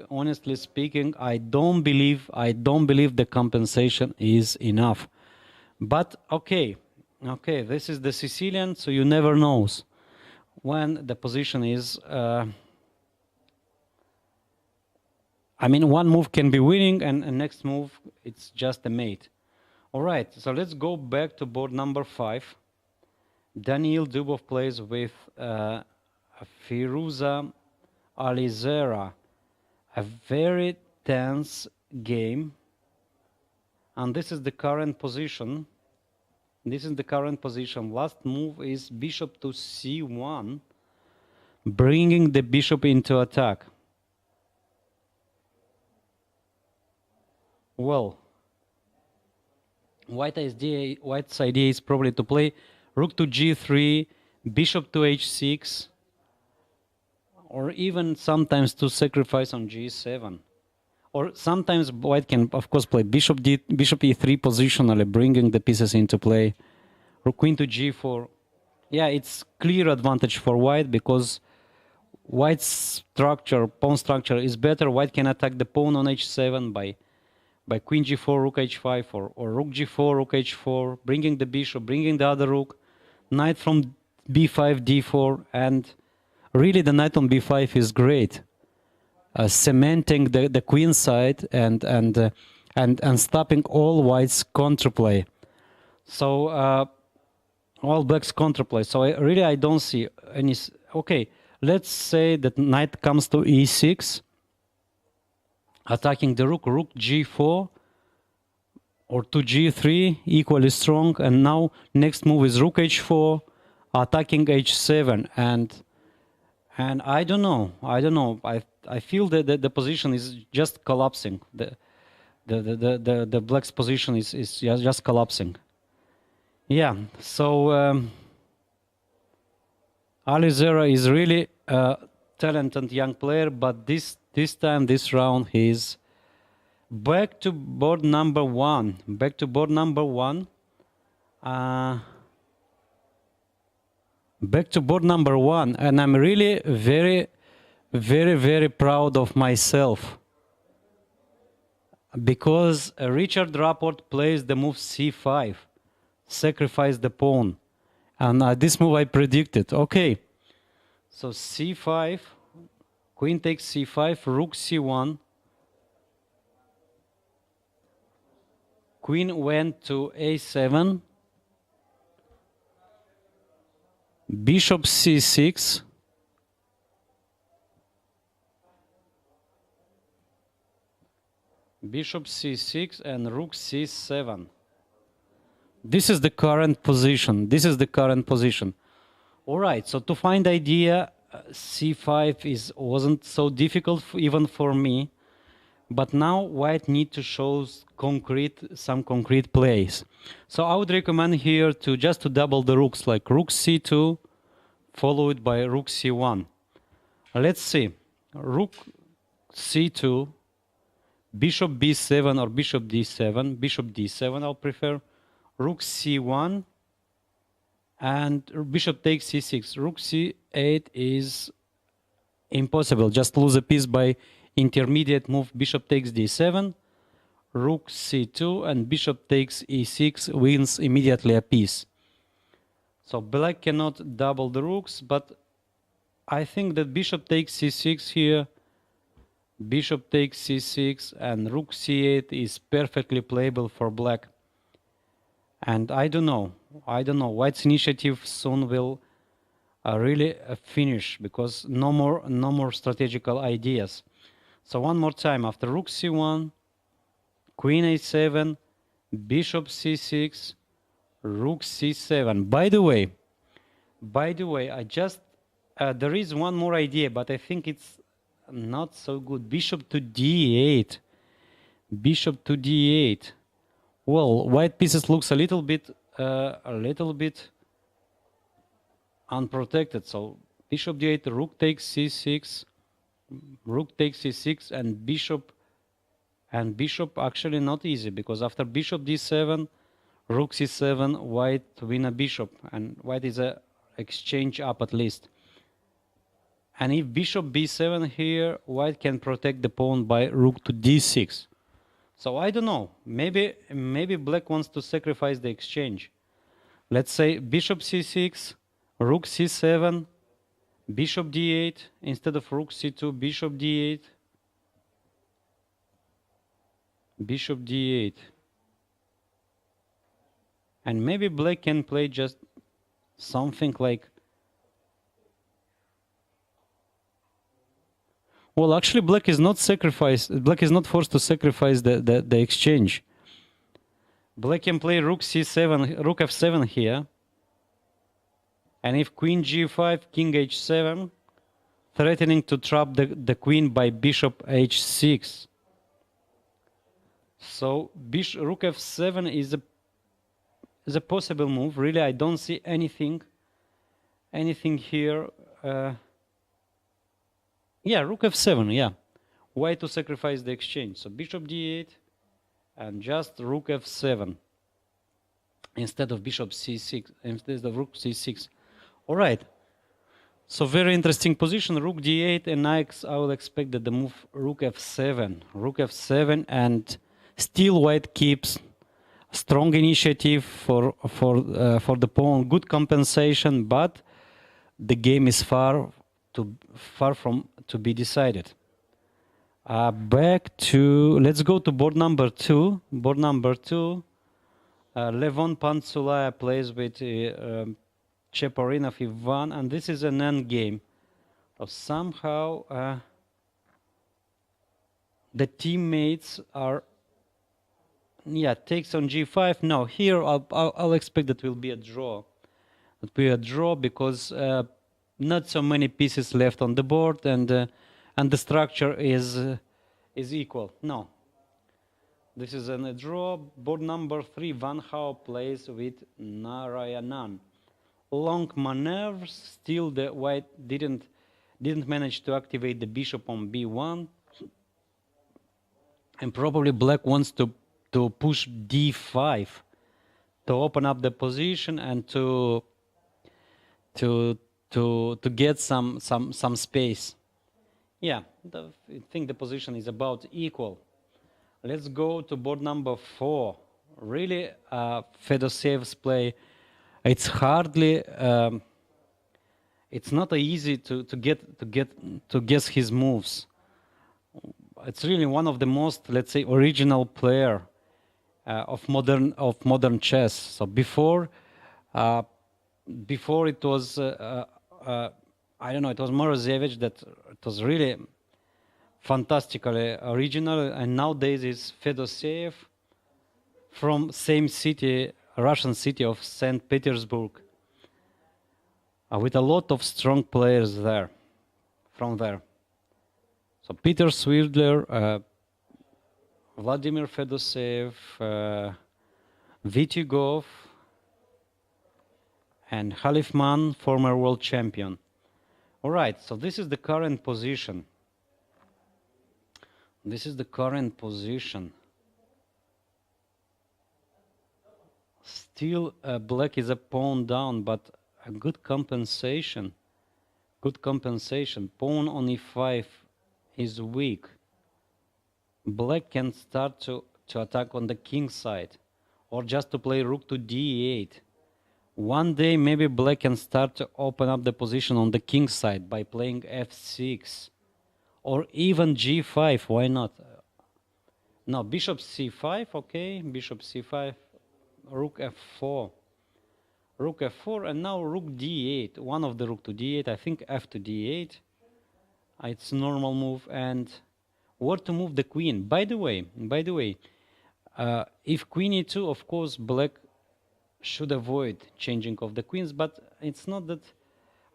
I don't believe the compensation is enough. But okay, this is the Sicilian, so you never knows when the position is. I mean, one move can be winning, and next move it's just a mate. All right, so let's go back to board number 5. Daniil Dubov plays with Firuza Alizera. A very tense game. And this is the current position. Last move is bishop to c1, bringing the bishop into attack. Well, White's idea is probably to play rook to g3, bishop to h6, or even sometimes to sacrifice on g7. Or sometimes white can, of course, play bishop e3 positionally, bringing the pieces into play. Or queen to g4. Yeah, it's clear advantage for white because white's structure, pawn structure, is better. White can attack the pawn on h7 by queen g4, rook h5, or rook g4, rook h4, bringing the bishop, bringing the other rook, knight from b5, d4, and really the knight on b5 is great. Cementing the queen side and stopping all white's counterplay. So all black's counterplay. So I don't see any. Okay, let's say that knight comes to e6, attacking the rook, rook g4, or to g3, equally strong. And now next move is rook h4, attacking h7, and I don't know. I feel that the position is just collapsing. The black's position is just collapsing. Yeah. So Alizera is really a talented young player, but this time, this round, he's back to board number 1. Back to board number 1, and I'm really very, very, very proud of myself because Richard Rapport plays the move c5, sacrifice the pawn, and this move I predicted. Okay, so c5, queen takes c5, rook c1, queen went to a7, bishop c6, bishop c6, and rook c7. This is the current position. All right, so to find idea, c5 wasn't so difficult even for me, but now white need to show some concrete plays. So I would recommend here to double the rooks, like rook c2 followed by rook c1. Let's see, rook c2, bishop b7 or bishop d7, bishop d7 I'll prefer, rook c1, and bishop takes c6. Rook c8 is impossible, just lose a piece by intermediate move, bishop takes d7, rook c2, and bishop takes e6 wins immediately a piece. So black cannot double the rooks, but I think that bishop takes c6 here, bishop takes c6, and rook c8 is perfectly playable for black. And I don't know, white's initiative soon will really finish because no more strategical ideas. So one more time, after rook c1, queen a7, bishop c6, rook c7. By the way, I just there is one more idea, but I think it's not so good. Bishop to d8. Bishop to d8. Well, white pieces looks a little bit unprotected. So bishop d8, rook takes c6, rook takes c6, and bishop actually not easy, because after bishop d7, rook c7, white win a bishop, and white is a exchange up at least. And if bishop b7 here, white can protect the pawn by rook to d6. So I don't know, maybe black wants to sacrifice the exchange. Let's say bishop c6, rook c7, bishop d8, instead of rook c2, bishop d8, bishop d8. And maybe black can play just something like, well, actually black is not forced to sacrifice the exchange. Black can play rook c7, rook f7 here. And if queen g5, king h7, threatening to trap the queen by bishop h6. So rook f7 is a possible move. Really, I don't see anything here. Yeah, rook f7, yeah. Why to sacrifice the exchange? So bishop d8 and just rook f7 instead of bishop c6, instead of rook c6. All right. So very interesting position, rook d8, and I will expect that the move rook f7, and still white keeps strong initiative for the pawn, good compensation, but the game is far from to be decided. Let's go to board number 2. Levon Pantsulaia plays with Cheparinov Ivan, and this is an endgame. So somehow the teammates are, takes on g5. No, here I'll expect that will be a draw. It will be a draw because not so many pieces left on the board, and the structure is equal. No, this is a draw. Board number 3, Van Hao plays with Narayanan. Long maneuvers. Still, the white didn't manage to activate the bishop on b1, and probably black wants to push d5 to open up the position and to get some space. Yeah, I think the position is about equal. Let's go to board number 4. Really, Fedosev's play. It's hardly. It's not easy to guess his moves. It's really one of the most, let's say, original player of modern chess. So before it was I don't know, it was Morozevich that it was really fantastically original, and nowadays it's Fedoseev from same city, Russian city of St. Petersburg, with a lot of strong players from there. So Peter Swidler, Vladimir Fedoseev, Vityugov, and Halifman, former world champion. All right, so this is the current position. Still, black is a pawn down, but a good compensation. Pawn on e5 is weak. Black can start to attack on the king side, or just to play rook to d8. One day maybe black can start to open up the position on the king side by playing f6, or even g5. Why not? No, bishop c5. Okay, bishop c5, rook f4, and now rook d8. One of the rook to d8. I think f to d8. It's a normal move. And where to move the queen? By the way, If queen e2, of course, black should avoid changing of the queens, but it's not that.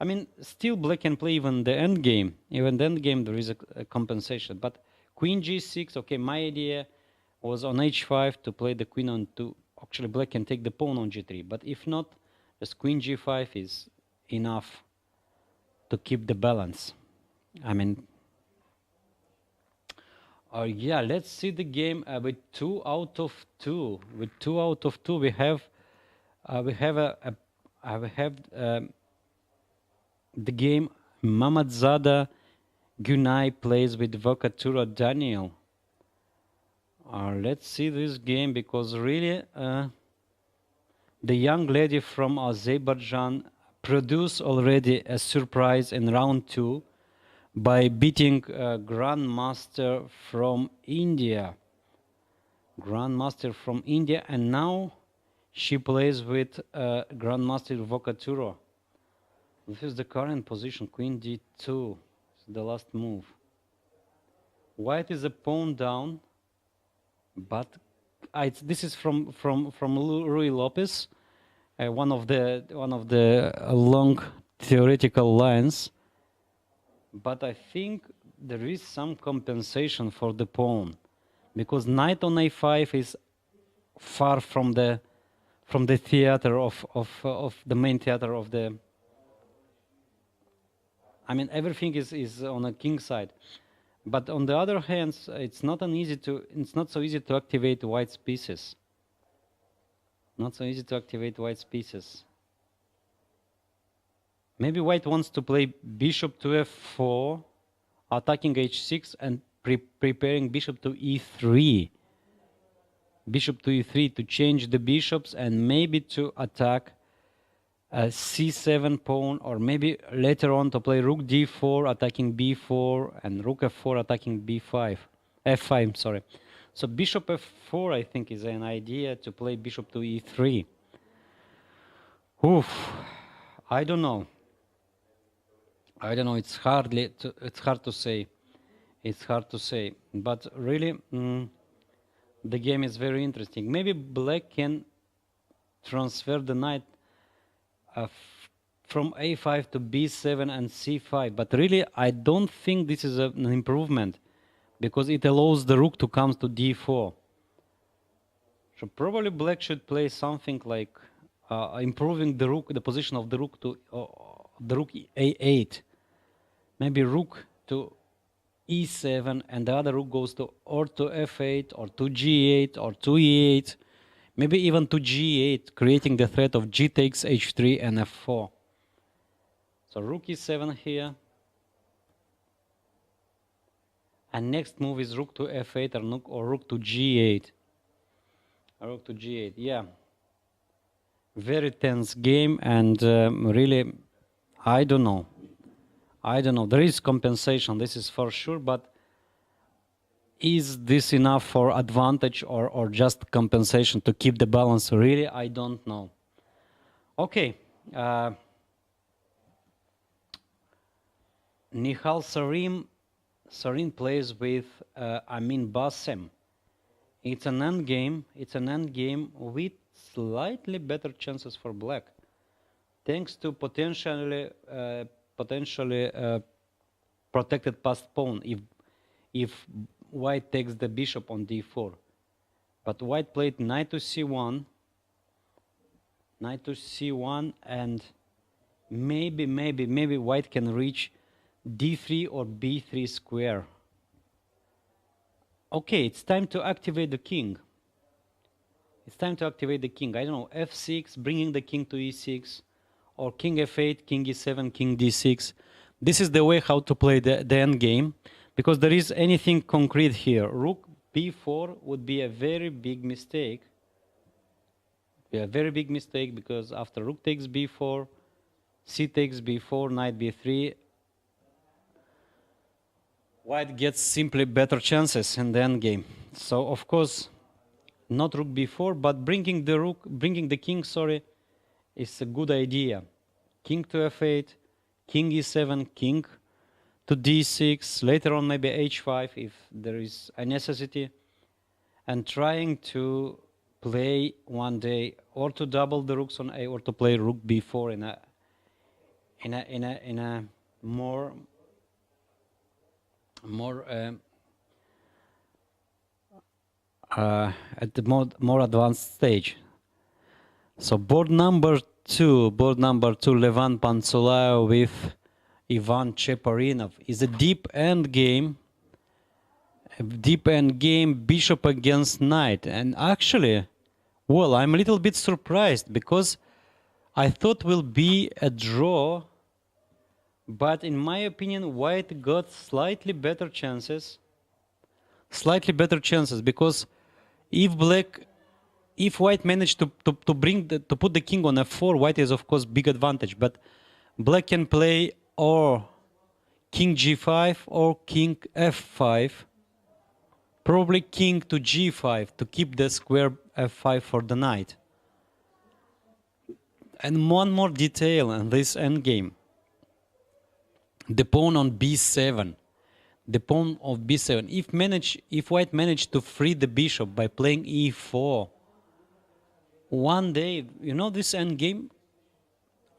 I mean, still black can play even the endgame. Even the endgame, there is a compensation. But queen g6, okay, my idea was on h5 to play the queen on 2. Actually, black can take the pawn on g3. But if not, just queen g5 is enough to keep the balance. I mean, yeah, let's see the game with 2 out of 2. With 2 out of 2, we have the game Mamadzada Gunay plays with Vokatura Daniel. Let's see this game, because really the young lady from Azerbaijan produced already a surprise in round 2 by beating Grandmaster from India. Grandmaster from India, and now she plays with Grandmaster Vokatura. This is the current position, queen d2, the last move. White is a pawn down, but this is from Rui Lopez, one of the long theoretical lines. But I think there is some compensation for the pawn, because knight on a5 is far from the theater of the main theater of the. I mean, everything is on a king side, but on the other hand, it's not so easy to activate white's pieces. Not so easy to activate white's pieces. Maybe white wants to play bishop to f4, attacking h6 and preparing bishop to e3. Bishop to e3 to change the bishops, and maybe to attack a c7 pawn, or maybe later on to play rook d4 attacking b4 and rook f4 attacking f5, sorry. So bishop f4, I think, is an idea to play bishop to e3. Oof, I don't know. It's hard to say. It's hard to say, but really the game is very interesting. Maybe black can transfer the knight from a5 to b7 and c5, but really I don't think this is an improvement, because it allows the rook to come to d4. So probably black should play something like improving the position of the rook to the rook a8. Maybe rook to e7, and the other rook goes to f8 or to g8 or to e8, maybe even to g8, creating the threat of g takes h3 and f4. So rook e7 here, and next move is rook to f8 or rook to g8. Rook to g8, yeah. Very tense game, and really, I don't know. There is compensation, this is for sure, but is this enough for advantage or just compensation to keep the balance? Really, I don't know. Okay. Nihal Sarin plays with Amin Bassem. It's an endgame. It's an endgame with slightly better chances for black, thanks to potentially protected passed pawn if white takes the bishop on d4. But white played knight to c1, and maybe white can reach d3 or b3 square. Okay, it's time to activate the king. I don't know, f6, bringing the king to e6, or king f8, king e7, king d6. This is the way how to play the end game, because there is anything concrete here. Rook b4 would be a very big mistake. Because after rook takes b4, c takes b4, knight b3, white gets simply better chances in the end game. So of course, not rook b4, but bringing the king, is a good idea. King to f8, king e7, king to d6, later on maybe h5 if there is a necessity. and trying to play one day or to double the rooks on A or to play rook B4 in a more at the more advanced stage. So board number two, Levan Pantsulaev with Ivan Cheparinov is a deep end game. Bishop against knight. And actually, well, I'm a little bit surprised because I thought will be a draw, but in my opinion, white got slightly better chances. Because if white managed to put the king on f4, white is of course big advantage, but black can play or king g5 or king f5, probably king to g5 to keep the square f5 for the knight. And one more detail in this endgame. The pawn on b7. The pawn of b7. If white managed to free the bishop by playing e4, one day, you know, this endgame,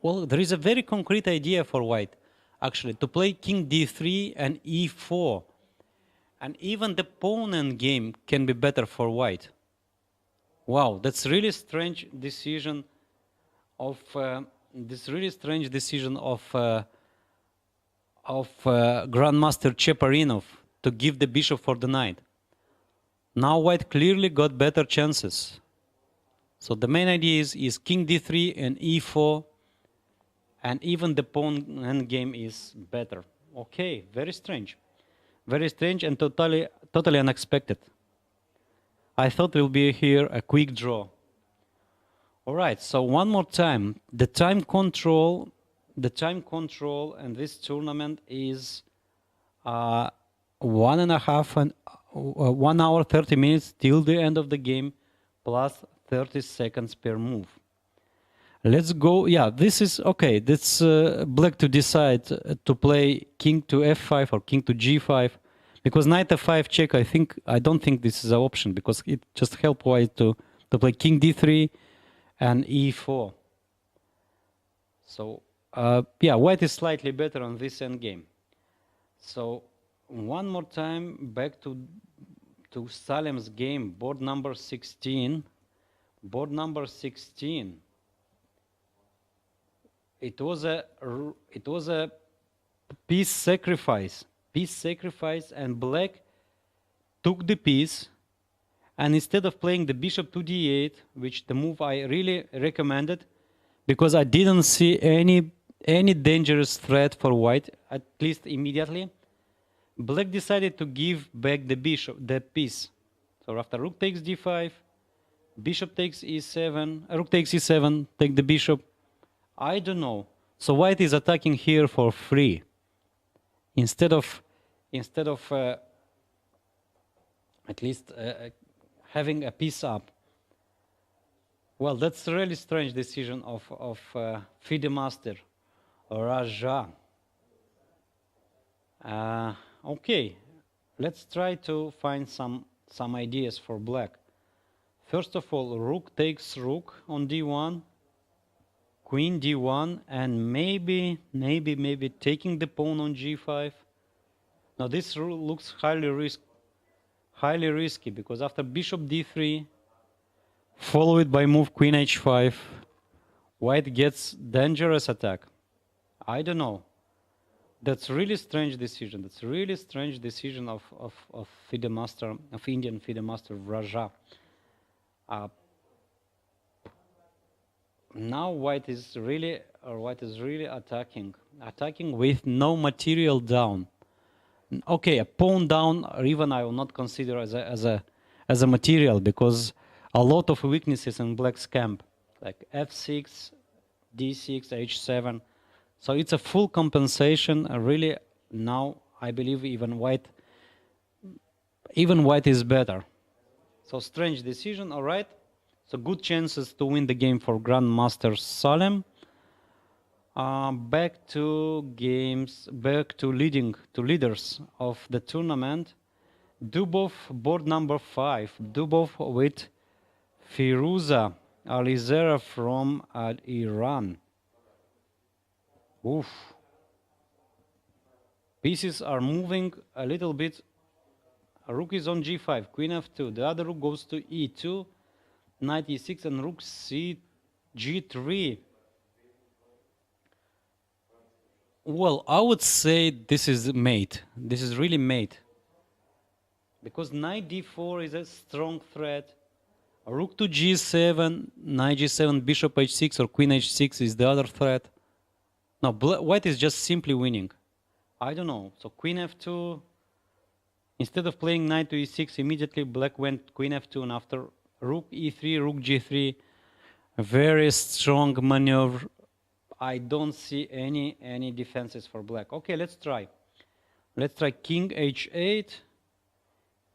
well, there is a very concrete idea for white, actually, to play king d3 and e4. And even the pawn endgame can be better for white. Wow, that's really strange decision of Grandmaster Cheparinov to give the bishop for the knight. Now white clearly got better chances. So the main idea is king d3 and e4, and even the pawn endgame is better. Okay, very strange and totally unexpected. I thought it will be here a quick draw. All right, so one more time, the time control in this tournament is 1 hour 30 minutes till the end of the game, plus 30 seconds per move. Let's go. Yeah, this is okay. That's black to decide to play king to f5 or king to g5, because knight f5 check. I don't think this is an option, because it just helps white to play king d3 and e4. So yeah, white is slightly better on this endgame. So one more time, back to Salem's game, board number 16. Board number 16. It was a piece sacrifice, and black took the piece, and instead of playing the bishop to d8, which the move I really recommended, because I didn't see any dangerous threat for white, at least immediately, black decided to give back the piece. So after rook takes d5, bishop takes e7, rook takes e7, take the bishop. I don't know. So white is attacking here for free, instead of at least having a piece up. Well, that's a really strange decision of FIDE master Raja. Okay, let's try to find some ideas for black. First of all, rook takes rook on d1, queen d1, and maybe taking the pawn on g5. Now this looks highly risky, because after bishop d3, followed by move queen h5, white gets dangerous attack. I don't know. That's really strange decision. That's really strange decision of FIDE master, of Indian FIDE master Raja. Now white is really attacking with no material down. Okay, a pawn down, or even I will not consider as a material, because a lot of weaknesses in black's camp, like f6, d6, h7. So it's a full compensation. Really, now I believe even white is better. So strange decision. All right. So good chances to win the game for Grandmaster Salem. Back to leaders of the tournament. Dubov, board number 5. Dubov with Firuza Alizera from Iran. Oof. Pieces are moving a little bit. Rook is on g5, queen f2. The other rook goes to e2, knight e6, and rook g3. Well, I would say this is mate. This is really mate. Because knight d4 is a strong threat. Rook to g7, knight g7, bishop h6, or queen h6 is the other threat. No, white is just simply winning. I don't know. So queen f2. Instead of playing knight to e6, immediately black went queen f2, and after rook e3, rook g3, a very strong maneuver. I don't see any defenses for black. Okay, let's try. Let's try king h8,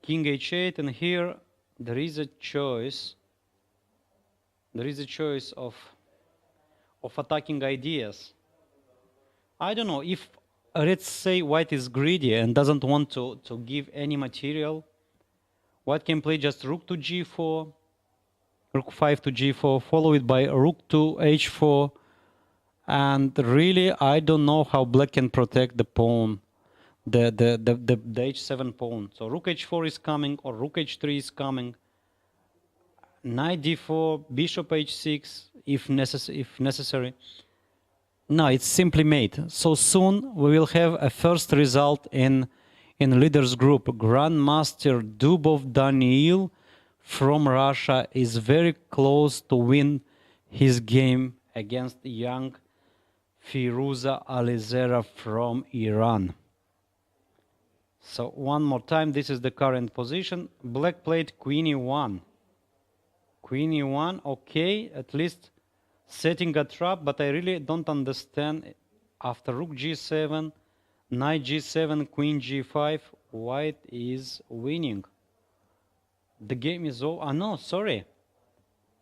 king h8, and here there is a choice. There is a choice of attacking ideas. I don't know if, let's say, white is greedy and doesn't want to give any material. White can play just rook to g4, rook 5 to g4, follow it by rook to h4. And really, I don't know how black can protect the pawn, the h7 pawn. So rook h4 is coming, or rook h3 is coming. Knight d4, bishop h6, if necessary. No, it's simply mate. So soon we will have a first result in leaders group. Grandmaster Dubov Daniil from Russia is very close to win his game against young Firuza Alizera from Iran. So one more time, this is the current position. Black played queen e1. Queen e1, okay, at least setting a trap, but I really don't understand. After rook g7, knight g7, queen g5, white is winning. The game is over. No, sorry.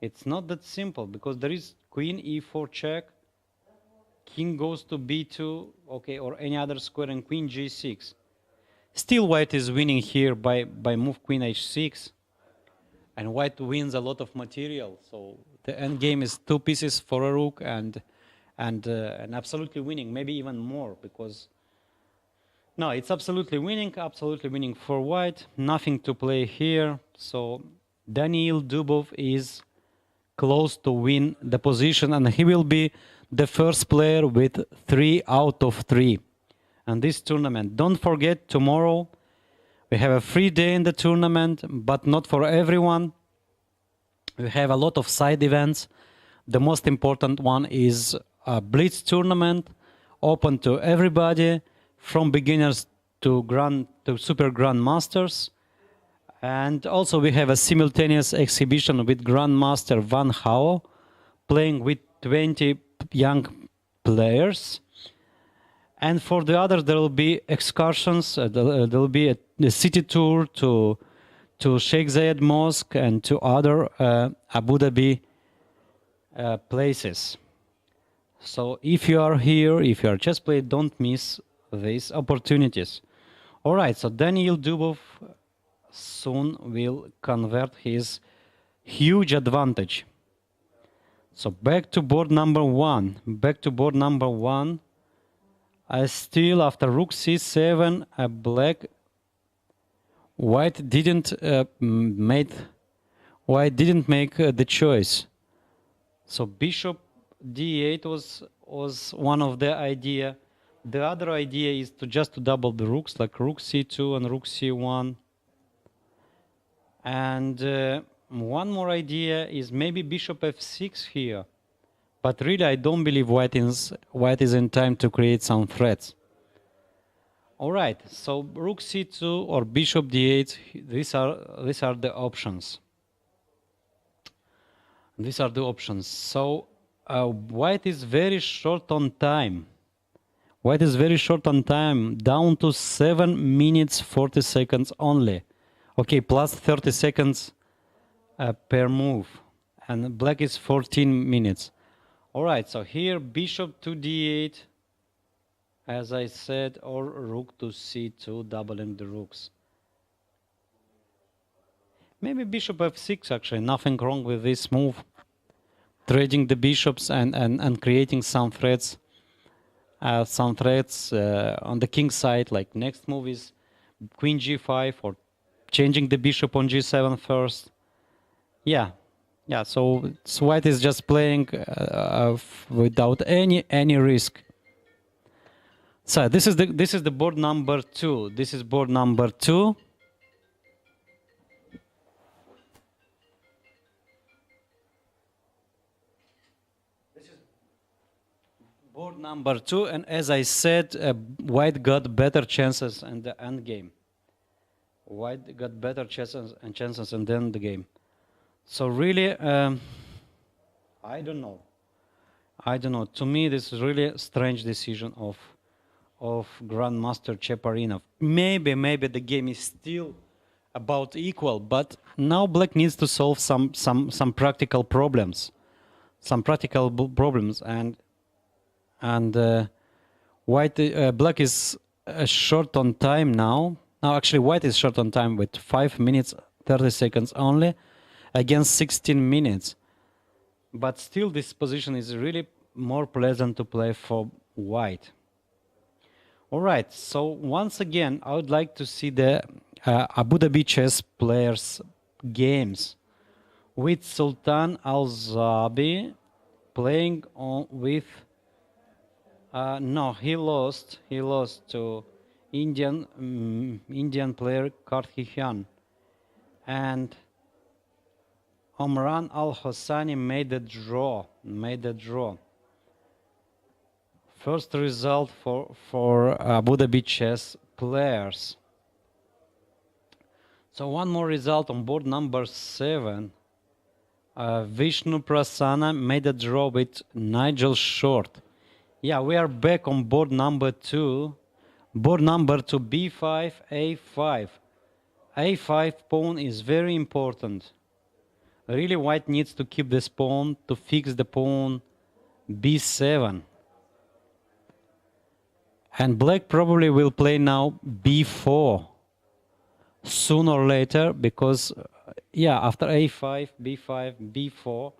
It's not that simple, because there is queen e4 check, king goes to b2, okay, or any other square, and queen g6. Still white is winning here by move queen h6, and white wins a lot of material. So the end game is 2 pieces for a rook, and absolutely winning, maybe even more, because no, it's absolutely winning for white. Nothing to play here. So Daniil Dubov is close to win the position, and he will be the first player with 3 out of 3 in this tournament. Don't forget, tomorrow we have a free day in the tournament, but not for everyone. We have a lot of side events. The most important one is a Blitz tournament, open to everybody, from beginners to Super Grandmasters. And also we have a simultaneous exhibition with Grandmaster Van Hao, playing with 20 young players. And for the others, there will be excursions. There will be a city tour to Sheikh Zayed Mosque and to other Abu Dhabi places. So if you are here, if you are chess player, don't miss these opportunities. All right, so Daniil Dubov soon will convert his huge advantage. So back to board number 1. Back to board number 1. Still after rook c7, white didn't make the choice. So bishop d8 was one of the idea. The other idea is to double the rooks, like rook c2 and rook c1. And one more idea is maybe bishop f6 here. But really, I don't believe white is in time to create some threats. All right, so rook c2 or bishop d8, these are the options. These are the options. So white is very short on time. White is very short on time, down to 7 minutes 40 seconds only. Okay, plus 30 seconds per move. And black is 14 minutes. All right, so here bishop to d8, as I said, or rook to c2, doubling the rooks. Maybe bishop f6, actually. Nothing wrong with this move. Trading the bishops and creating some threats. On the king side, like next move is queen g5 or changing the bishop on g7 first. Yeah, so white is just playing without any risk. So this is the board number 2. This is board number 2. Board number 2, and as I said, white got better chances in the end game. White got better chances in the end game. So really, I don't know. To me, this is really a strange decision of Grandmaster Cheparinov. Maybe the game is still about equal, but now black needs to solve some practical problems, and black is short on time now. Now actually white is short on time with 5 minutes 30 seconds only against 16 minutes. But still this position is really more pleasant to play for white. All right, so once again I would like to see the Abu Dhabi chess players games with Sultan Al-Zabi playing with no, he lost to Indian player Karthikeyan, and Omran Al-Hossani made a draw. First result for Abu Dhabi chess players. So one more result on board number 7. Vishnu Prasanna made a draw with Nigel Short. Yeah, we are back on board number 2. Board number 2, b5, a5. a5 pawn is very important. Really, white needs to keep this pawn to fix the pawn b7. And black probably will play now b4 sooner or later, because after a5, b5, b4,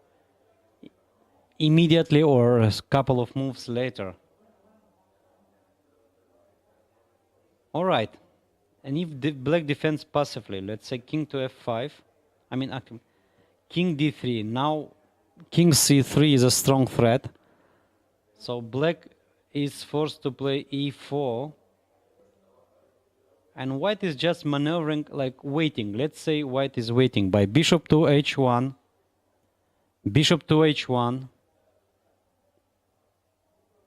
immediately or a couple of moves later. All right, and if the black defends passively, let's say king to f5, king d3. Now king c3 is a strong threat, so black is forced to play e4, and white is just maneuvering, like waiting. Let's say white is waiting by bishop to h1,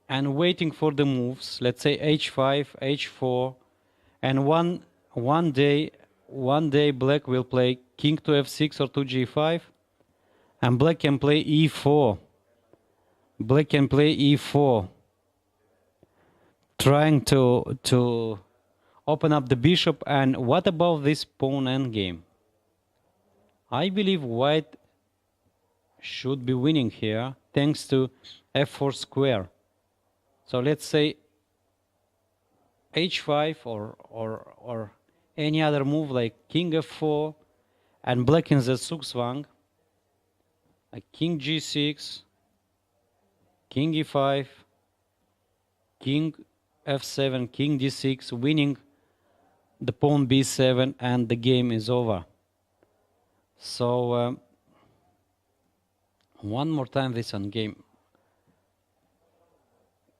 and waiting for the moves. Let's say h5, h4, and one day black will play king to f6 or to g5, and black can play e4. Trying to open up the bishop. And what about this pawn endgame? I believe white should be winning here thanks to f4 square. So let's say h5 or any other move like king f4, and black in the Zugzwang, like king g6, king e5, king f7, king d6, winning the pawn b7, and the game is over. So one more time this endgame.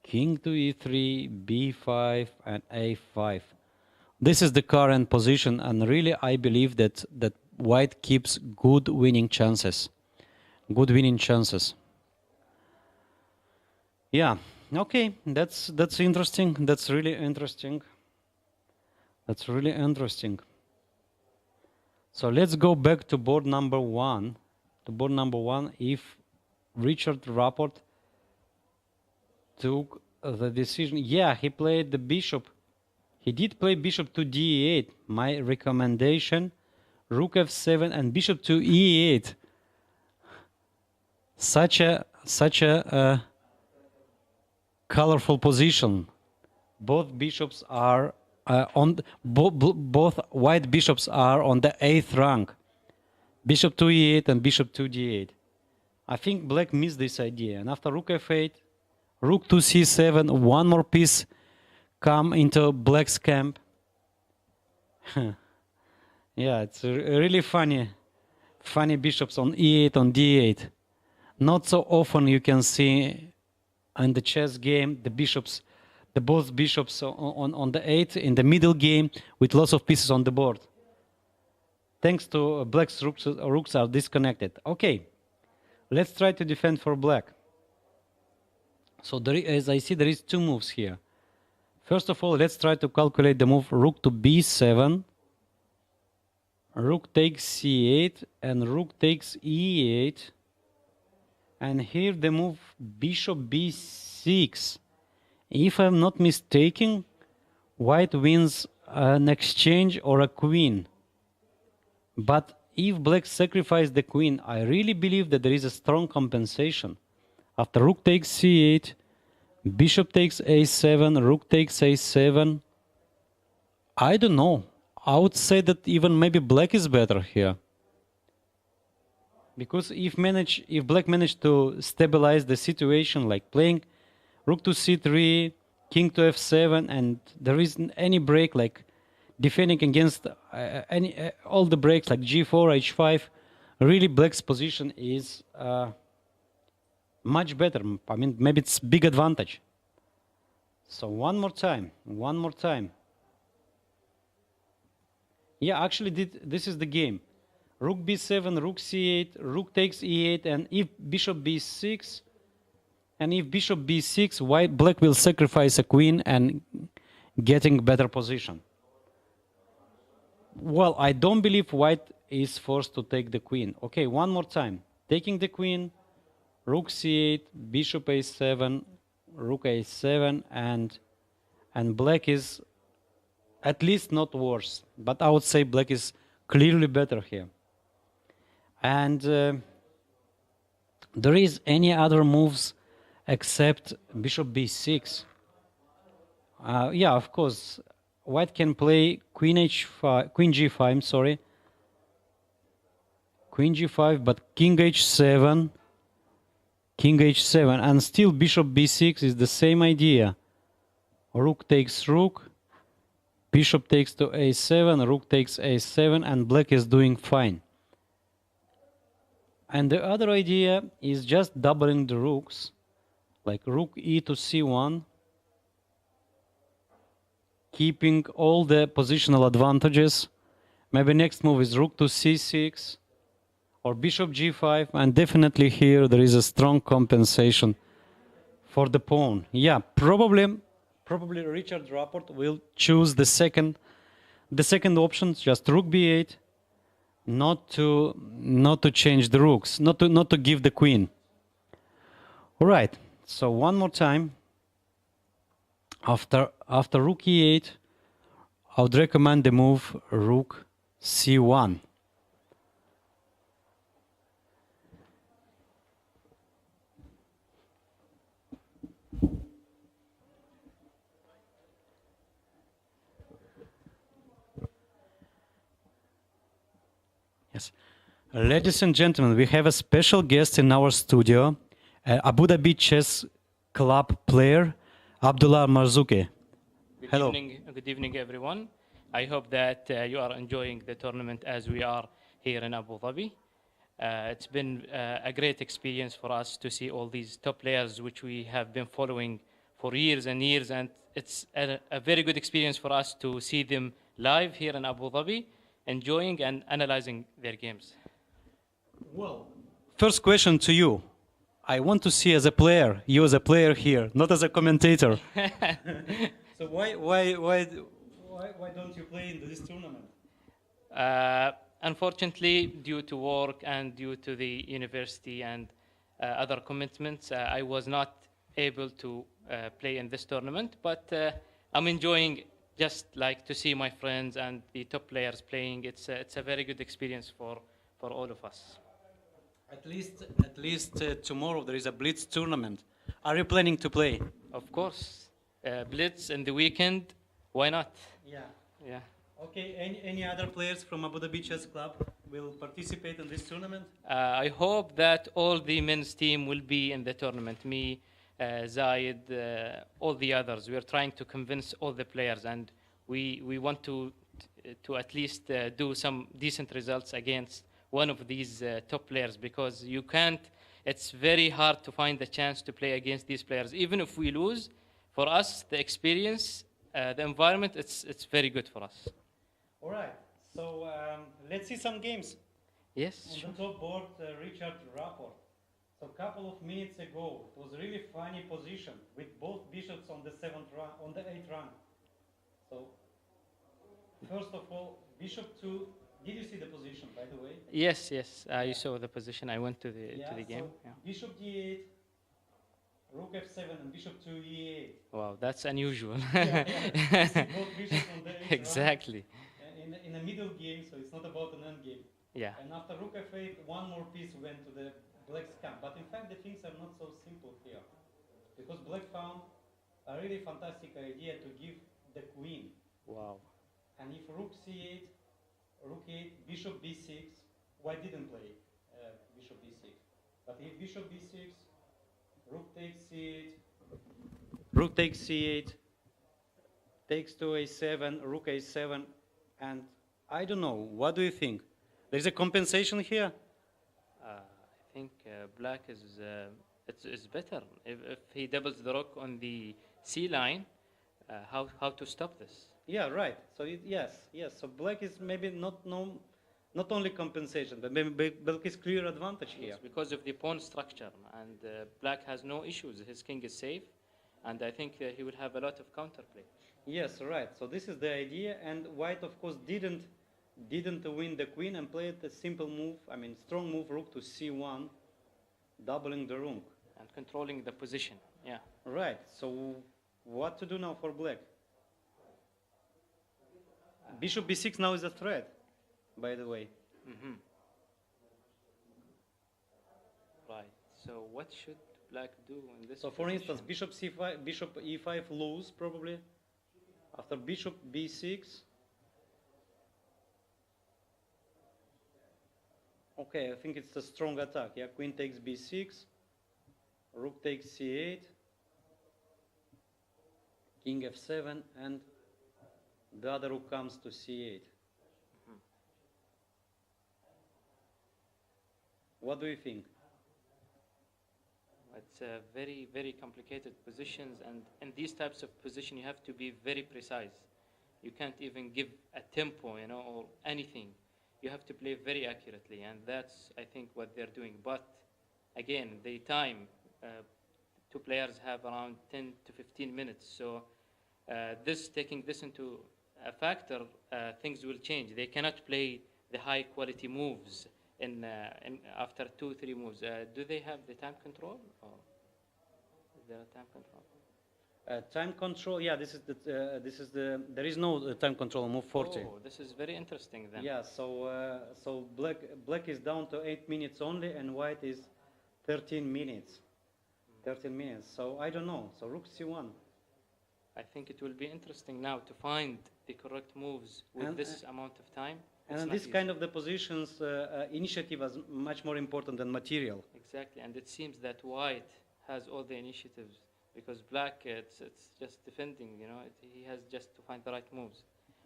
King to e3, b5, and a5. This is the current position, and really I believe that white keeps good winning chances. Yeah, okay, that's interesting. That's really interesting. So let's go back to board number 1. If Richard Rapport took the decision. Yeah, he played the bishop. He did play bishop to d8. My recommendation, rook f7 and bishop to e8. Such a colorful position. Both bishops are both white bishops are on the 8th rank. bishop to e8 and bishop to d8. I think black missed this idea. And after rook f8, rook to c7, one more piece come into black's camp. Yeah, it's really funny bishops on e8, on d8. Not so often you can see in the chess game both bishops on the 8 in the middle game with lots of pieces on the board. Thanks to black's rooks are disconnected. Okay, let's try to defend for black. So as I see, there is two moves here. First of all, let's try to calculate the move rook to b7, rook takes c8, and rook takes e8. And here the move bishop b6. If I'm not mistaken, white wins an exchange or a queen. But if black sacrifices the queen, I really believe that there is a strong compensation. After rook takes c8, bishop takes a7, rook takes a7. I don't know. I would say that even maybe black is better here. Because if black managed to stabilize the situation, like playing rook to c3, king to f7, and there isn't any break, like defending against all the breaks, like g4, h5, really black's position is much better. I mean, maybe it's big advantage. So one more time. Yeah, actually, this is the game. Rook b7, rook c8, rook takes e8, and if bishop b6, black will sacrifice a queen and getting better position. Well, I don't believe white is forced to take the queen. Okay, one more time. Taking the queen, rook c8, bishop a7, rook a7, and black is at least not worse. But I would say black is clearly better here. And there is any other moves except bishop b6. Yeah, of course, white can play queen g5, queen g5, but king h7, and still bishop b6 is the same idea. Rook takes rook, bishop takes to a7, rook takes a7, and black is doing fine. And the other idea is just doubling the rooks, like rook e to c1, keeping all the positional advantages. Maybe next move is rook to c6 or bishop g5, and definitely here there is a strong compensation for the pawn. Yeah, probably Richard Rapport will choose the second option, just rook b8. Not to change the rooks, not to give the queen. All right. So one more time. After rook e8, I would recommend the move rook c1. Yes. Ladies and gentlemen, we have a special guest in our studio, Abu Dhabi Chess Club player, Abdullah Marzouki. Hello. Good evening, everyone. I hope that you are enjoying the tournament as we are here in Abu Dhabi. It's been a great experience for us to see all these top players, which we have been following for years and years, and it's a very good experience for us to see them live here in Abu Dhabi, enjoying and analyzing their games. Well, first question to you. I want to see you as a player here, not as a commentator. So why don't you play in this tournament? Unfortunately, due to work and due to the university and other commitments, I was not able to play in this tournament. But I'm enjoying just like to see my friends and the top players playing. It's a very good experience for all of us. At least tomorrow there is a Blitz tournament. Are you planning to play? Of course, Blitz in the weekend. Why not? Yeah. Yeah. Okay. Any other players from Abu Dhabi Chess Club? will participate in this tournament? I hope that all the men's team will be in the tournament. Me, Zayed, all the others. We are trying to convince all the players, and we want to at least do some decent results against one of these top players, because you can't. It's very hard to find the chance to play against these players. Even if we lose, for us, the experience, the environment, it's very good for us. All right. So let's see some games. Yes. On the top board, Richard Rapport. So a couple of minutes ago, it was a really funny position with both bishops on the on the 8th rank. So first of all, bishop 2. Did you see the position, by the way? Yes, yes. I saw the position. I went to the game. So Yeah. bishop d8, rook f7, and bishop 2 e8. Wow, that's unusual. Yeah. You see both bishops on the 8th rank. Exactly. In a middle game, so it's not about an end game. Yeah. And after rook f8, one more piece went to the black's camp. But in fact, the things are not so simple here, because black found a really fantastic idea to give the queen. Wow. And if rook c8, rook 8, bishop b6, white didn't play bishop b6. But if bishop b6, rook takes c8, rook takes c8, takes to a7, rook a7, and I don't know. What do you think? There's a compensation here. I think black is it's better if he doubles the rook on the c line. How to stop this? Yeah, right. So yes. So black is maybe not only compensation, but maybe black is clear advantage here. Yes, because of the pawn structure, and black has no issues. His king is safe, and I think he will have a lot of counterplay. Yes, right. So this is the idea, and white, of course, didn't win the queen and played a simple move. I mean, strong move, rook to c1, doubling the rook And controlling the position. Yeah. Right. So what to do now for black? Bishop b6 now is a threat, by the way. Mm-hmm. Right. So what should black do in this? So for position? instance, bishop c5, bishop e5 lose probably. After bishop b6. Okay, I think it's a strong attack. Yeah, queen takes b6, rook takes c8, king f7, and the other rook comes to c8. What do you think? It's a very, very complicated positions, and in these types of position, you have to be very precise. You can't even give a tempo, or anything. You have to play very accurately, and that's, I think, what they're doing. But again, the time, two players have around 10 to 15 minutes. So taking this into a factor, things will change. They cannot play the high quality moves in after 2-3 moves. Do they have the time control, or is there a time control? Time control. Yeah, this is the. There is no time control on move 40. Oh, this is very interesting then. Yeah. So black is down to 8 minutes only, and white is 13 minutes. 13 minutes. So I don't know. So rook c1. I think it will be interesting now to find the correct moves with this amount of time. And in this kind of the positions, initiative is much more important than material. Exactly, and it seems that white has all the initiatives, because black, it's just defending. He has just to find the right moves.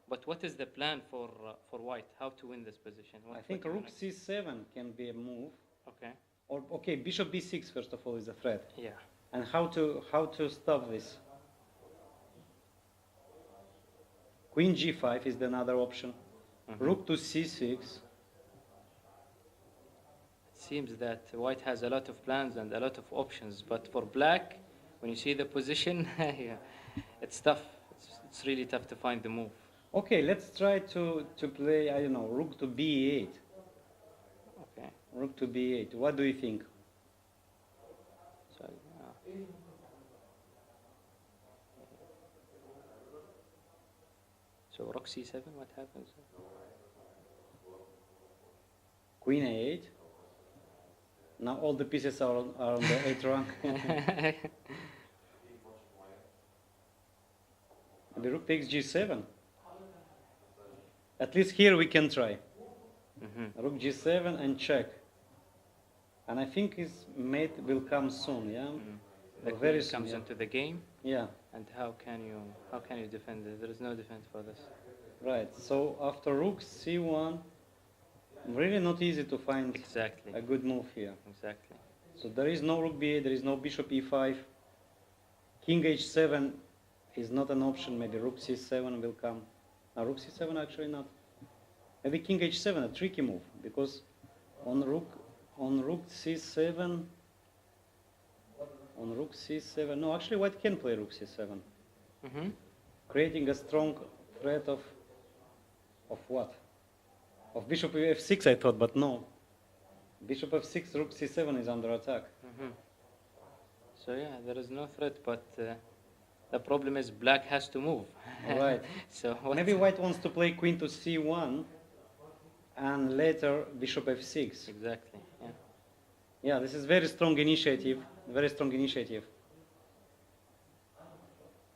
But what is the plan for white? How to win this position? I think rook c7 can be a move. Okay. Or okay, bishop b6 first of all is a threat. Yeah. And how to stop this? Queen g5 is another option. Mm-hmm. Rook to c6. It seems that white has a lot of plans and a lot of options, but for black, when you see the position, yeah, it's tough. It's really tough to find the move. Okay, let's try to play, I don't know, rook to b8. Okay. Rook to b8. What do you think? So, so rook c7, what happens? Queen a8. Now all the pieces are on the 8th rank. The rook takes g7. At least here we can try. Rook g7 and check. And I think his mate will come soon, yeah? The Very queen soon, comes yeah. into the game, Yeah, and how can you defend it? There is no defense for this. right. So after rook c1, really not easy to find Exactly. a good move here. Exactly. So there is no rook b8, there is no bishop e5. King h7 is not an option. Maybe rook c7 will come. Rook c7 actually not. Maybe king h7, a tricky move, because on rook c7, no, actually white can play rook c7, creating a strong threat of what? Of bishop f6, I thought, but no. Bishop f6, rook c7 is under attack. So yeah, there is no threat, but the problem is black has to move. Right. So Maybe white wants to play queen to c1 and later bishop f6. Exactly. Yeah. Yeah, this is very strong initiative. Very strong initiative.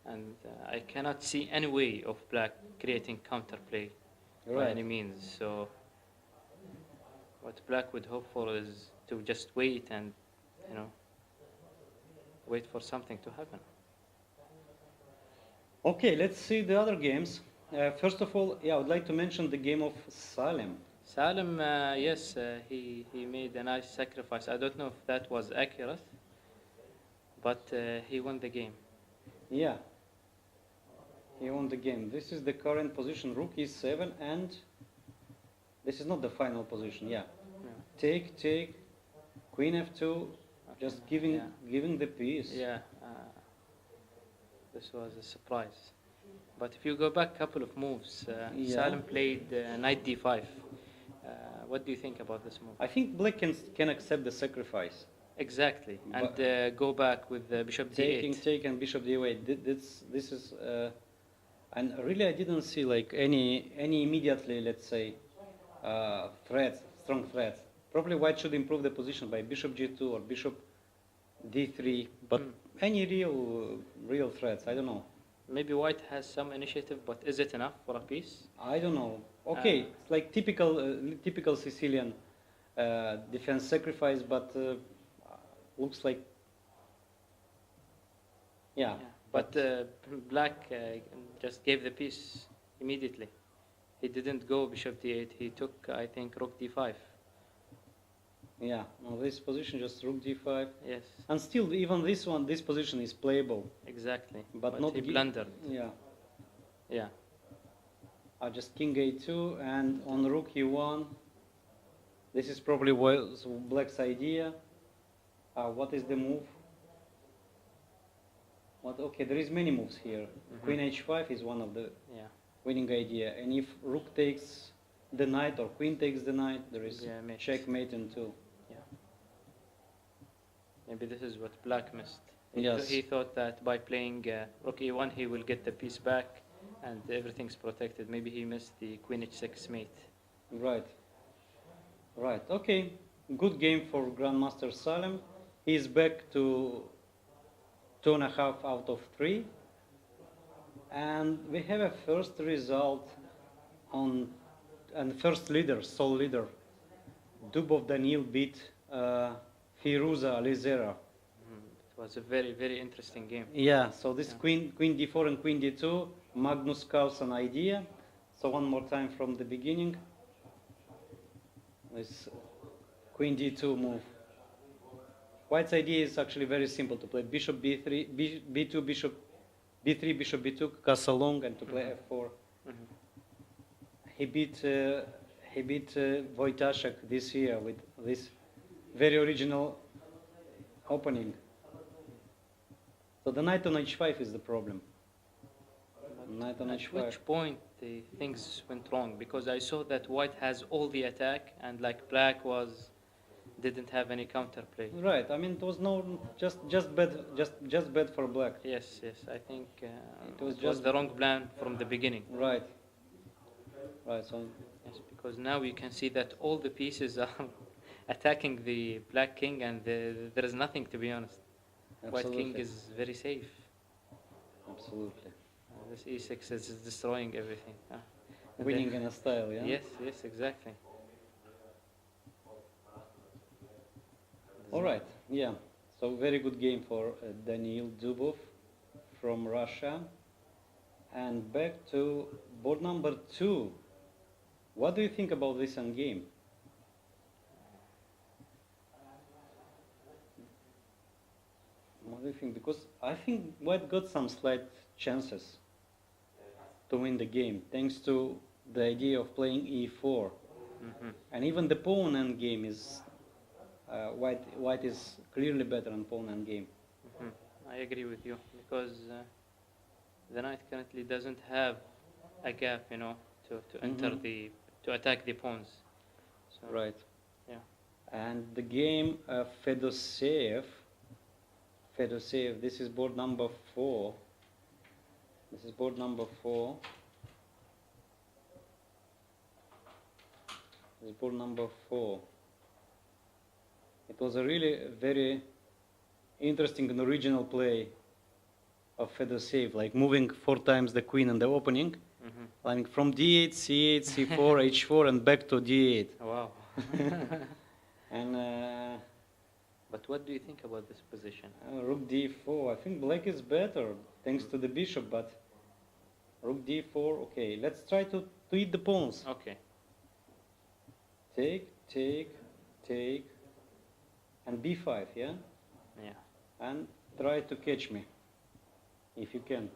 And I cannot see any way of black creating counterplay by Right. any means. So what black would hope for is to just wait and, wait for something to happen. Okay, let's see the other games. First of all, I would like to mention the game of Salem. Salim, yes, he made a nice sacrifice. I don't know if that was accurate, but he won the game. Yeah, he won the game. This is the current position, rook e7, and this is not the final position. Yeah, take, queen f2, just giving the piece. Yeah, this was a surprise. But if you go back a couple of moves, Salim played knight d5. What do you think about this move? I think black can accept the sacrifice. Exactly, and go back with bishop d8. Taking bishop d8. This is, and really I didn't see like any immediately, let's say, strong threats. Probably white should improve the position by bishop g2 or bishop d3, but any real threats, I don't know. Maybe white has some initiative, but is it enough for a piece? I don't know. Okay, it's like typical Sicilian defense sacrifice, but looks like, yeah. But black just gave the piece immediately. He didn't go bishop d8. He took, I think, rook d5. Yeah, no, this position just rook d5. Yes. And still, even this position is playable. Exactly. But not he blundered. Yeah. Yeah. Just king a2 and on rook e1. This is probably black's idea. What is the move? Okay, there is many moves here. Queen h5 is one of the winning idea. And if rook takes the knight or queen takes the knight, there is checkmate in two. Yeah. Maybe this is what black missed. Yes. He thought that by playing rook e1 he will get the piece back and everything's protected. Maybe he missed the queen h6 mate. Right. Right. Okay. Good game for Grandmaster Salem. He's back to 2.5 out of 3. And we have a first result and first leader, sole leader. Dubov Daniil beat Firuza Alizera. It was a very, very interesting game. Yeah, so this queen d4 and queen d2, Magnus Carlsen idea. So one more time from the beginning. This queen d2 move. White's idea is actually very simple, to play bishop b3, b2, bishop b3, bishop b2, castle long, and to play f4. He beat Wojtaszek this year with this very original opening. So the knight on h5 is the problem. Knight on At h5. which point things went wrong? Because I saw that white has all the attack and like black didn't have any counterplay. Right. I mean, it was just bad for black. Yes, I think It was it was just the wrong plan from the beginning. Right. Right. So Yes, because now you can see that all the pieces are attacking the black king, and there is nothing, to be honest. White king is very safe. Absolutely. This e6 is destroying everything. Winning in a style, yeah. Yes, exactly. All right, yeah. So very good game for Daniil Dubov from Russia. And back to board number 2. What do you think about this endgame? What do you think? Because I think White got some slight chances to win the game, thanks to the idea of playing e4. And even the pawn endgame is White is clearly better on pawn endgame. I agree with you because the knight currently doesn't have a gap, to enter to attack the pawns. So, Right. Yeah. And the game Fedoseev, this is board number 4. This is board number 4. This is board number 4. It was a really very interesting and original play of Fedoseev, like moving 4 times the queen in the opening, like from d8, c8, c4, h4, and back to d8. Wow. And But what do you think about this position? rook d4. I think black is better thanks to the bishop, but rook d4. Okay, let's try to eat the pawns. Okay. Take, and b5, yeah? Yeah. And try to catch me, if you can.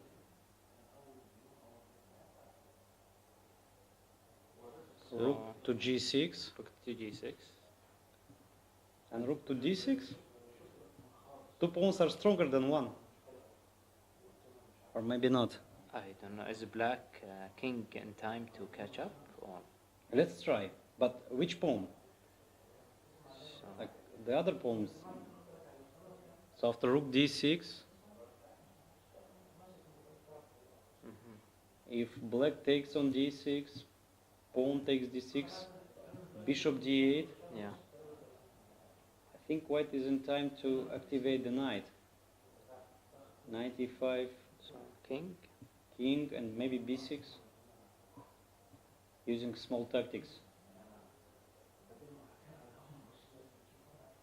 So Rook to g6, rook to g6. and rook to d6. 2 pawns are stronger than 1. Or maybe not. I don't know. Is black king in time to catch up? Or Let's try. But which pawn? so, Like the other pawns. So after rook d6, if black takes on d6, pawn takes d6, bishop d8, yeah. I think white is in time to activate the knight. Knight e5, So king. king, and maybe b6, using small tactics.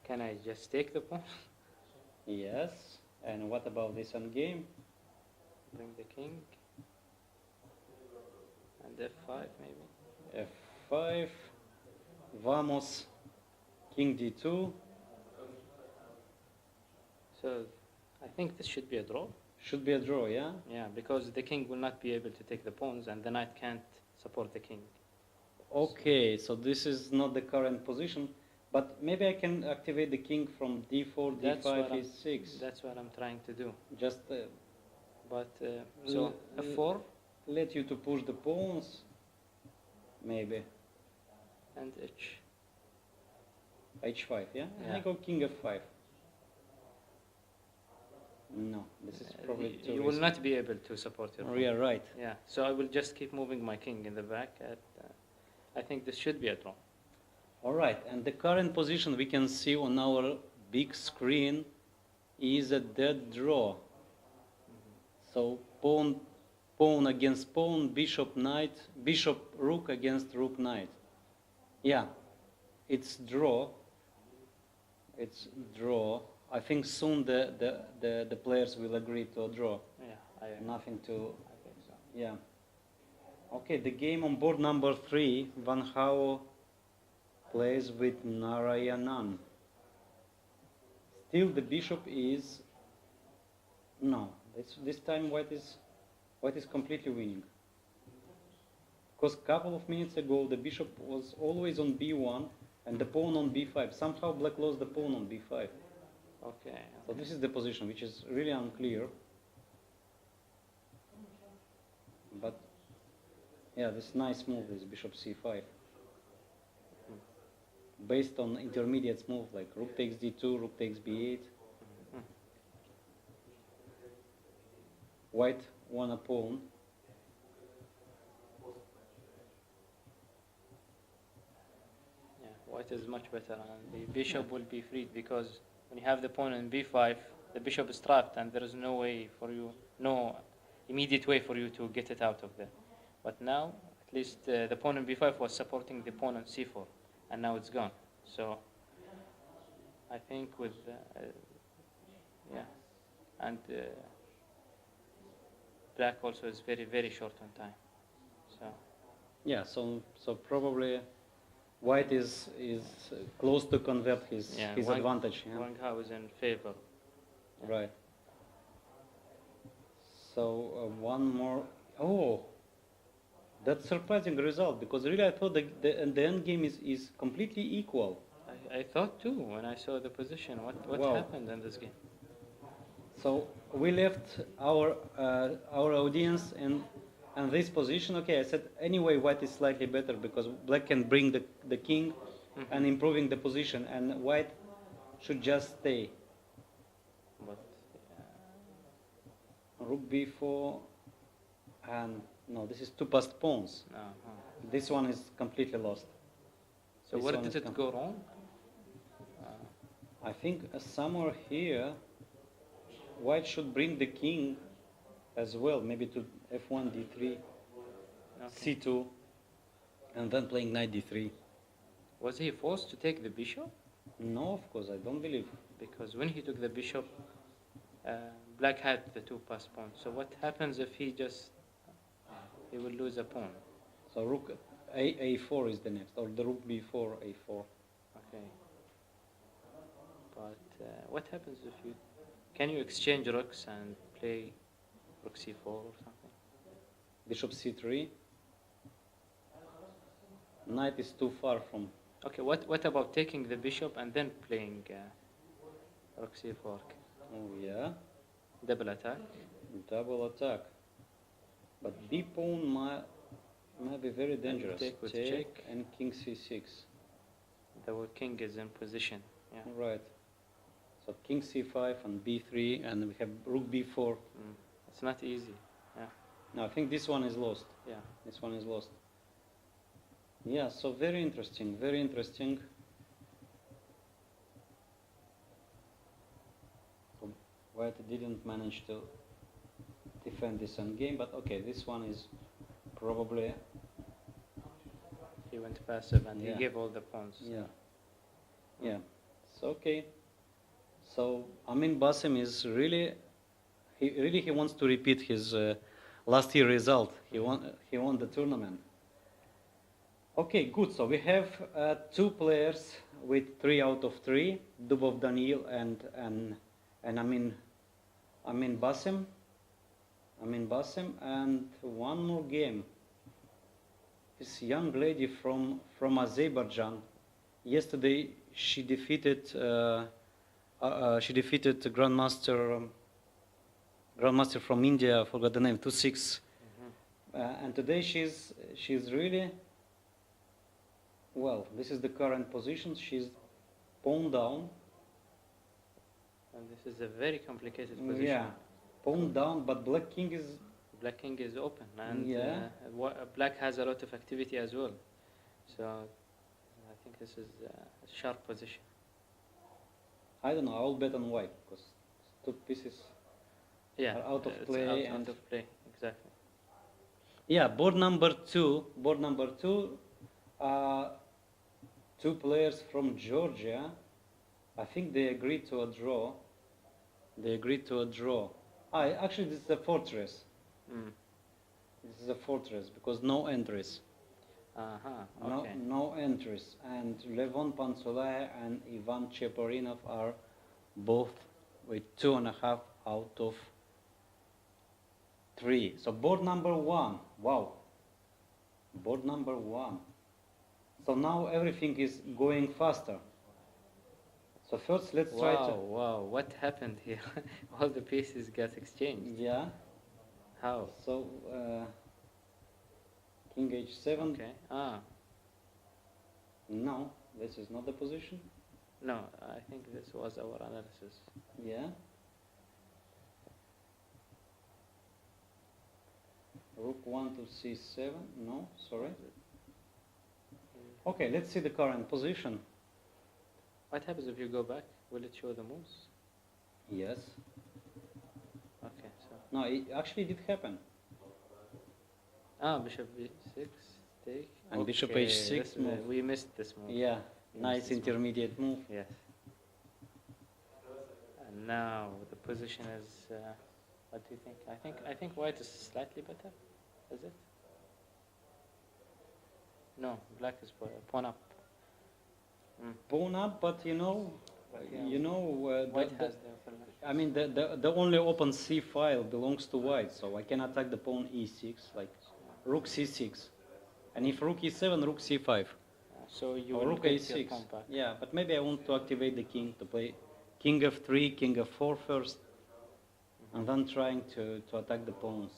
Can I just take the pawn? Yes, and what about this endgame? Bring the king. And f5 maybe. f5, vamos, king d2, So I think this should be a draw. should be a draw, yeah? Yeah, because the king will not be able to take the pawns and the knight can't support the king. Okay, so this is not the current position, but maybe I can activate the king from d4, That's d5, what I'm- e6. That's what I'm trying to do. Just But so L- f4 let you to push the pawns, maybe. and h. h5, yeah? Yeah. I go king f5. No, this is probably too You will risky. not be able to support your Oh, pawn. yeah, right. Yeah, so I will just keep moving my king in the back. I think this should be a draw. All right, and the current position we can see on our big screen is a dead draw. So pawn against pawn, bishop knight, bishop rook against rook knight. Yeah, it's draw. It's draw. I think soon the players will agree to a draw. Yeah, Nothing to, I think so. yeah. Okay, the game on board number 3, Van Hao plays with Narayanan. Still the bishop is, no, this time white is completely winning. Because a couple of minutes ago the bishop was always on b1 and the pawn on b5. Somehow black lost the pawn on b5. Okay. So this is the position, which is really unclear. But yeah, this nice move is bishop c5. Based on intermediate move like rook takes d2, rook takes b8. White won a pawn. Yeah, white is much better, and the bishop will be freed because when you have the pawn in b5, the bishop is trapped, and there is no way for you, no immediate way for you to get it out of there. But now, at least the pawn in b5 was supporting the pawn on c4, and now it's gone. So I think with yeah, and black also is very short on time. So Yeah, so probably white is close to convert his yeah, advantage. Yeah? Wang Hao is in favor. Right. So one more. Oh, that's surprising result because really I thought the end game is completely equal. I thought too when I saw the position. What Wow. happened in this game? So we left our audience in this position. Okay, I said anyway white is slightly better because black can bring the king and improving the position, and white should just stay. But Rook b4, and no, this is two passed pawns. This one is completely lost. so This where one did is it go wrong? I think somewhere here, white should bring the king as well, maybe to f1, d3, Okay. c2, and then playing knight d3. Was he forced to take the bishop? No, of course, I don't believe. Because when he took the bishop, black had the two passed pawns. So what happens if he will lose a pawn? So rook a4 is the next, or the rook b4, a4. Okay. But what happens if can you exchange rooks and play rook c4 or something? Bishop c3. Knight is too far from. Okay, what about taking the bishop and then playing rook c4? Oh yeah, Double attack. double attack. But b pawn might be very dangerous. take with check. And king c6. The king is in position. Yeah. Right. So king c5 and b3, and we have rook b4. It's not easy. Yeah. No, I think this one is lost. Yeah. This one is lost. Yeah, so very interesting, very interesting. So white didn't manage to defend this endgame, but okay, this one is probably. He went passive and Yeah. he gave all the pawns. Yeah. Yeah. So okay. So Amin Basim is he wants to repeat his last year result. He won the tournament. Okay, good. So we have two players with 3 out of 3, Dubov Daniil and Amin Basim. Amin Basim, and one more game. This young lady from Azerbaijan. Yesterday she defeated the grandmaster from India. I forgot the name. 2-6. And today she's really. Well, this is the current position. She's pawn down. And this is a very complicated position. Yeah, pawn down, but black king is. Black king is open, and Yeah. Black has a lot of activity as well. So I think this is a sharp position. I don't know. I'll bet on white because two pieces. Yeah, Are out of it's play out and- of play, exactly. Yeah, board number two. Two players from Georgia. I think they agreed to a draw. Actually, this is a fortress. Mm. This is a fortress because no entries. Okay. No entries. And Levon Pantsulaev and Ivan Cheparinov are both with 2.5 out of 3. So board number 1. Wow. Board number 1. So now everything is going faster. So first let's try to. Wow, what happened here? All the pieces got exchanged. Yeah. How? So king h7. Okay. No, this is not the position. No, I think this was our analysis. Yeah. Rook 1 to c7. No, sorry. Okay, let's see the current position. What happens if you go back? Will it show the moves? Yes. Okay, so. No, it actually did happen. Bishop b6, take. And bishop Okay, h6 this move. we missed this move. Yeah, We nice missed this move. intermediate move. Yes. And now the position is. What do you think? I think white is slightly better. Is it? No, black is pawn up. Pawn up, but Yeah, white has the information. I mean, the only open C file belongs to white, so I can attack the pawn E6, like rook C6. And if rook E7, rook C5. So you Or will rook get your A6. pawn back. Yeah, but maybe I want to activate the king to play king F3, king F4 first, and then trying to attack the pawns.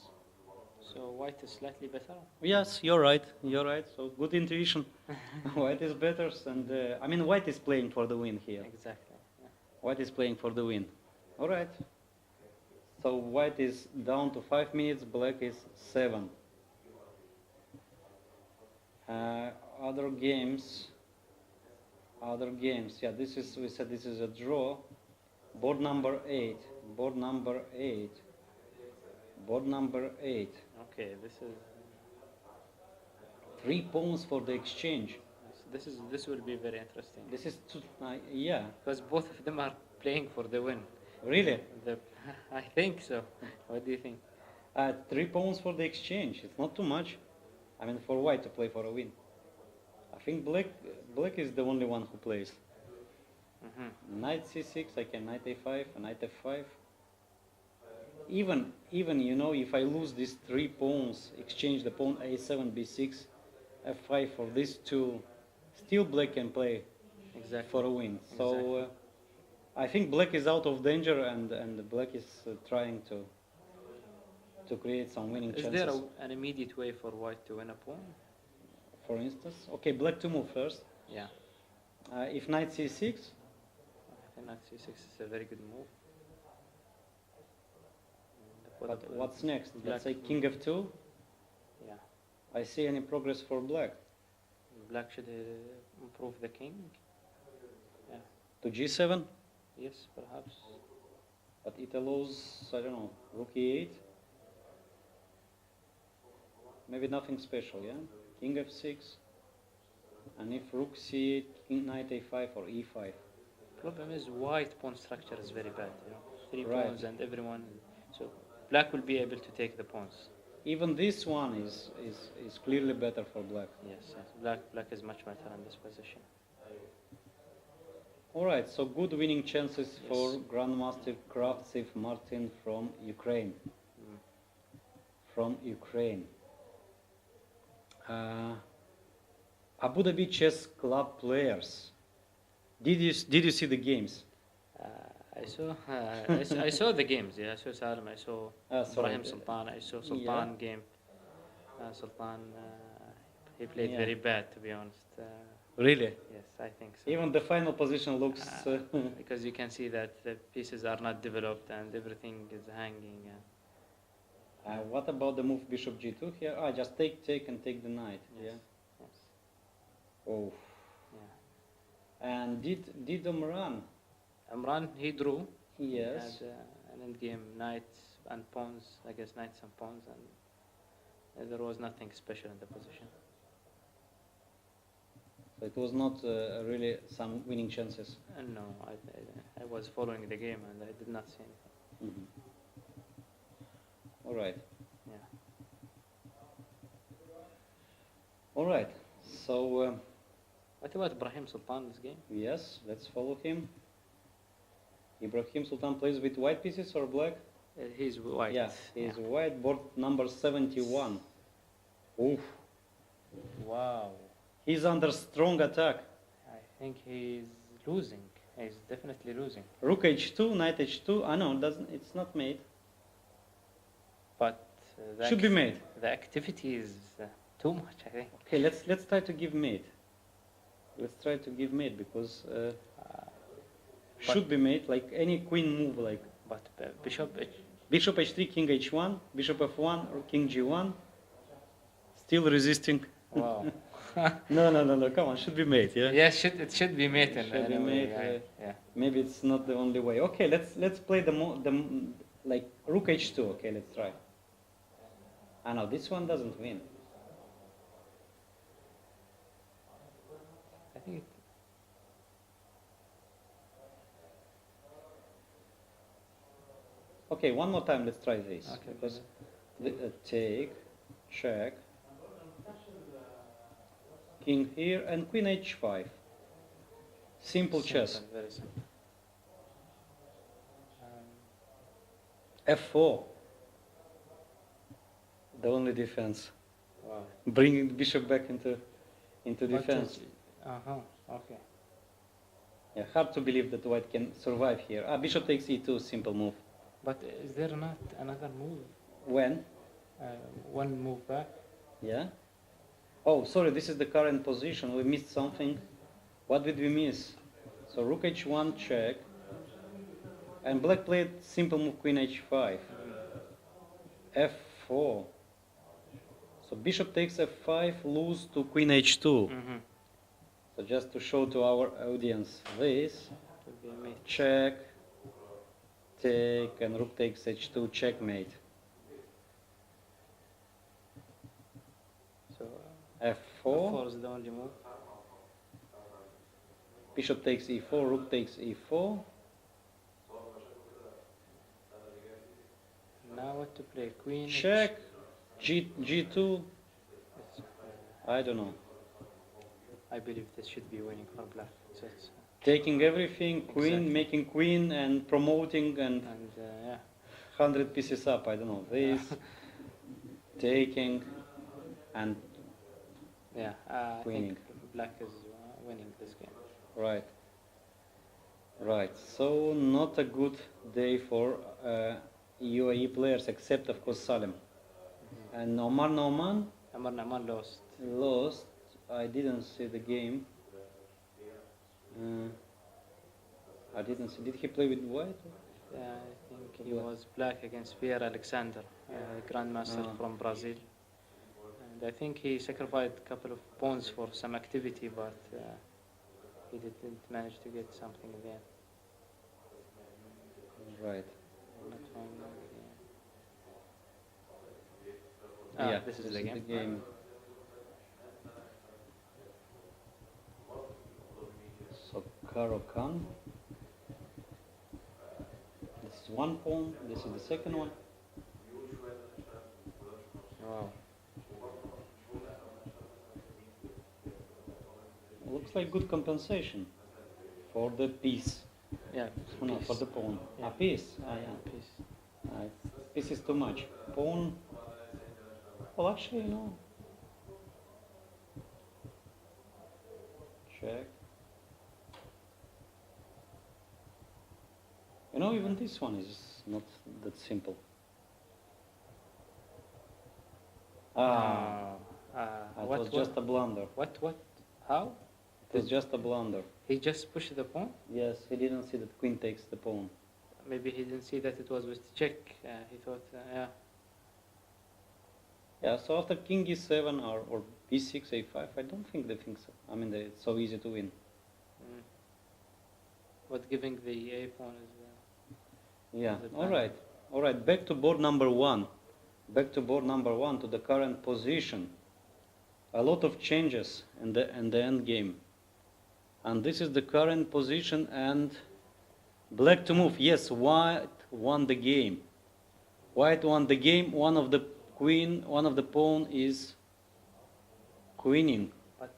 So white is slightly better. Yes, you're right. You're right. So good intuition. White is better, and I mean, white is playing for the win here. Exactly. Yeah. White is playing for the win. All right. So white is down to 5 minutes. Black is 7. Other games. Yeah, this is, we said this is a draw. Board number 8. Board number 8. Board number 8. Okay, this is 3 pawns for the exchange. this will be very interesting. This is yeah. Because both of them are playing for the win. Really? I think so. What do you think? 3 pawns for the exchange. It's not too much. I mean, for white to play for a win. I think black is the only one who plays. Knight C6. I can knight A5, knight F5. Even if I lose these 3 pawns, exchange the pawn A7, B6, F5 for these 2, still black can play Exactly. for a win. So Exactly. I think black is out of danger, and black is trying to create some winning Is chances. there an immediate way for white to win a pawn? For instance, okay, black to move first. Yeah. If knight C6, I think knight c6 is a very good move. but what's next? Black. Let's say king F2. Yeah. I see any progress for black. Black should improve the king. Yeah. To G7, Yes, perhaps. but it allows, I don't know, rook E8. Maybe nothing special, yeah? King F6. And if rook C8, king knight A5 or E5. Problem is white pawn structure is very bad. 3 Right. pawns and everyone. So black will be able to take the pawns. Even this one is clearly better for black. Yes. Black is much better in this position. All right, so good winning chances for Yes. Grandmaster Kravtsev Martin from Ukraine. From Ukraine. Abu Dhabi Chess Club players. Did you see the games? I saw the games. Yeah, I saw Salim. I saw Sorry. Ibrahim Sultan. I saw Sultan game. Sultan, he played Yeah. very bad, to be honest. Really? Yes, I think so. Even the final position looks. Because you can see that the pieces are not developed and everything is hanging. What about the move Bishop G2 here? Just take and take the knight. Yes. Yeah. Oh. Yeah. And did Umran? Imran, he drew. Yes. He had an endgame knights and pawns, I guess knights and pawns, and there was nothing special in the position. So it was not really some winning chances. No, I was following the game and I did not see anything. All right. Yeah. All right. So What about Ibrahim Sultan this game? yes, let's follow him. Ibrahim Sultan plays with white pieces or black? He's white. Yeah, he's white. Board number 71. Oof. Wow. He's under strong attack. I think he's losing. He's definitely losing. Rook H2, Knight H2. No, it's not made. But Should be made. The activity is too much, I think. Okay, let's try to give mate. Let's try to give mate because should be made like any queen move, like But Bishop Bishop H3, King H1, Bishop F1 or King G1. Still resisting. wow. No. Come on, should be made. Yeah. Yes, it should be made in Should be a way, made, yeah. Maybe it's not the only way. Okay, let's play like Rook H2. Okay, let's try. No, this one doesn't win. I think Okay, one more time. Let's try this. Okay, Because take, check, king here, and queen h5. Simple chess. Very simple. f4. The only defense. Wow. Bringing the bishop back into But defense. Okay. Yeah, hard to believe that white can survive here. Ah, bishop takes e2, simple move. But is there not another move? When? One move back? Yeah. Oh, sorry, this is the current position. We missed something. What did we miss? So rook h1 check. And black played simple move queen h5. f4. So bishop takes f5, lose to queen h2. So just to show to our audience this, Would be a mate. check, take, and rook takes h2, checkmate. So f4, F4 is the only move. bishop takes e4, rook takes e4. Now what to play? Queen. Check, g2, It's, I don't know. I believe this should be winning for black. So it's, Taking everything, queen, Exactly. making queen, and promoting, and and yeah. 100 pieces up, I don't know. This, taking, and Yeah, I Winning. think black is winning this game. right. Right, so not a good day for UAE players, except of course Salim. And Omar Nauman Amar Naman lost. lost. I didn't see the game. I didn't see. Did he play with white? I think He it was- was black against Pierre Alexander, grandmaster Ah. from Brazil. And I think he sacrificed a couple of pawns for some activity, but he didn't manage to get something in the end. Right. Not finding the game. Yeah, This is the game. So Karo Khan. This is one pawn. This is the second one. Wow. Looks like good compensation for the piece. Yeah, No, piece. for the pawn. Yeah. A piece. Ah, Yeah, yeah. piece. Piece is too much. Pawn. Well, actually, no. Check. You know, even this one is not that simple. It was just a blunder. What? How? It was just a blunder. He just pushed the pawn? Yes, he didn't see that queen takes the pawn. Maybe he didn't see that it was with check. He thought, yeah. Yeah, so after king e7 or b6, a5, I don't think they think so. I mean, it's so easy to win. Mm. But giving the a pawn is. Yeah, Is it all fine? right. All right, back to board number one. Back to board number one, to the current position. A lot of changes in the end game. And this is the current position, and black to move. Yes, white won the game. White won the game. One of the pawn is queening. But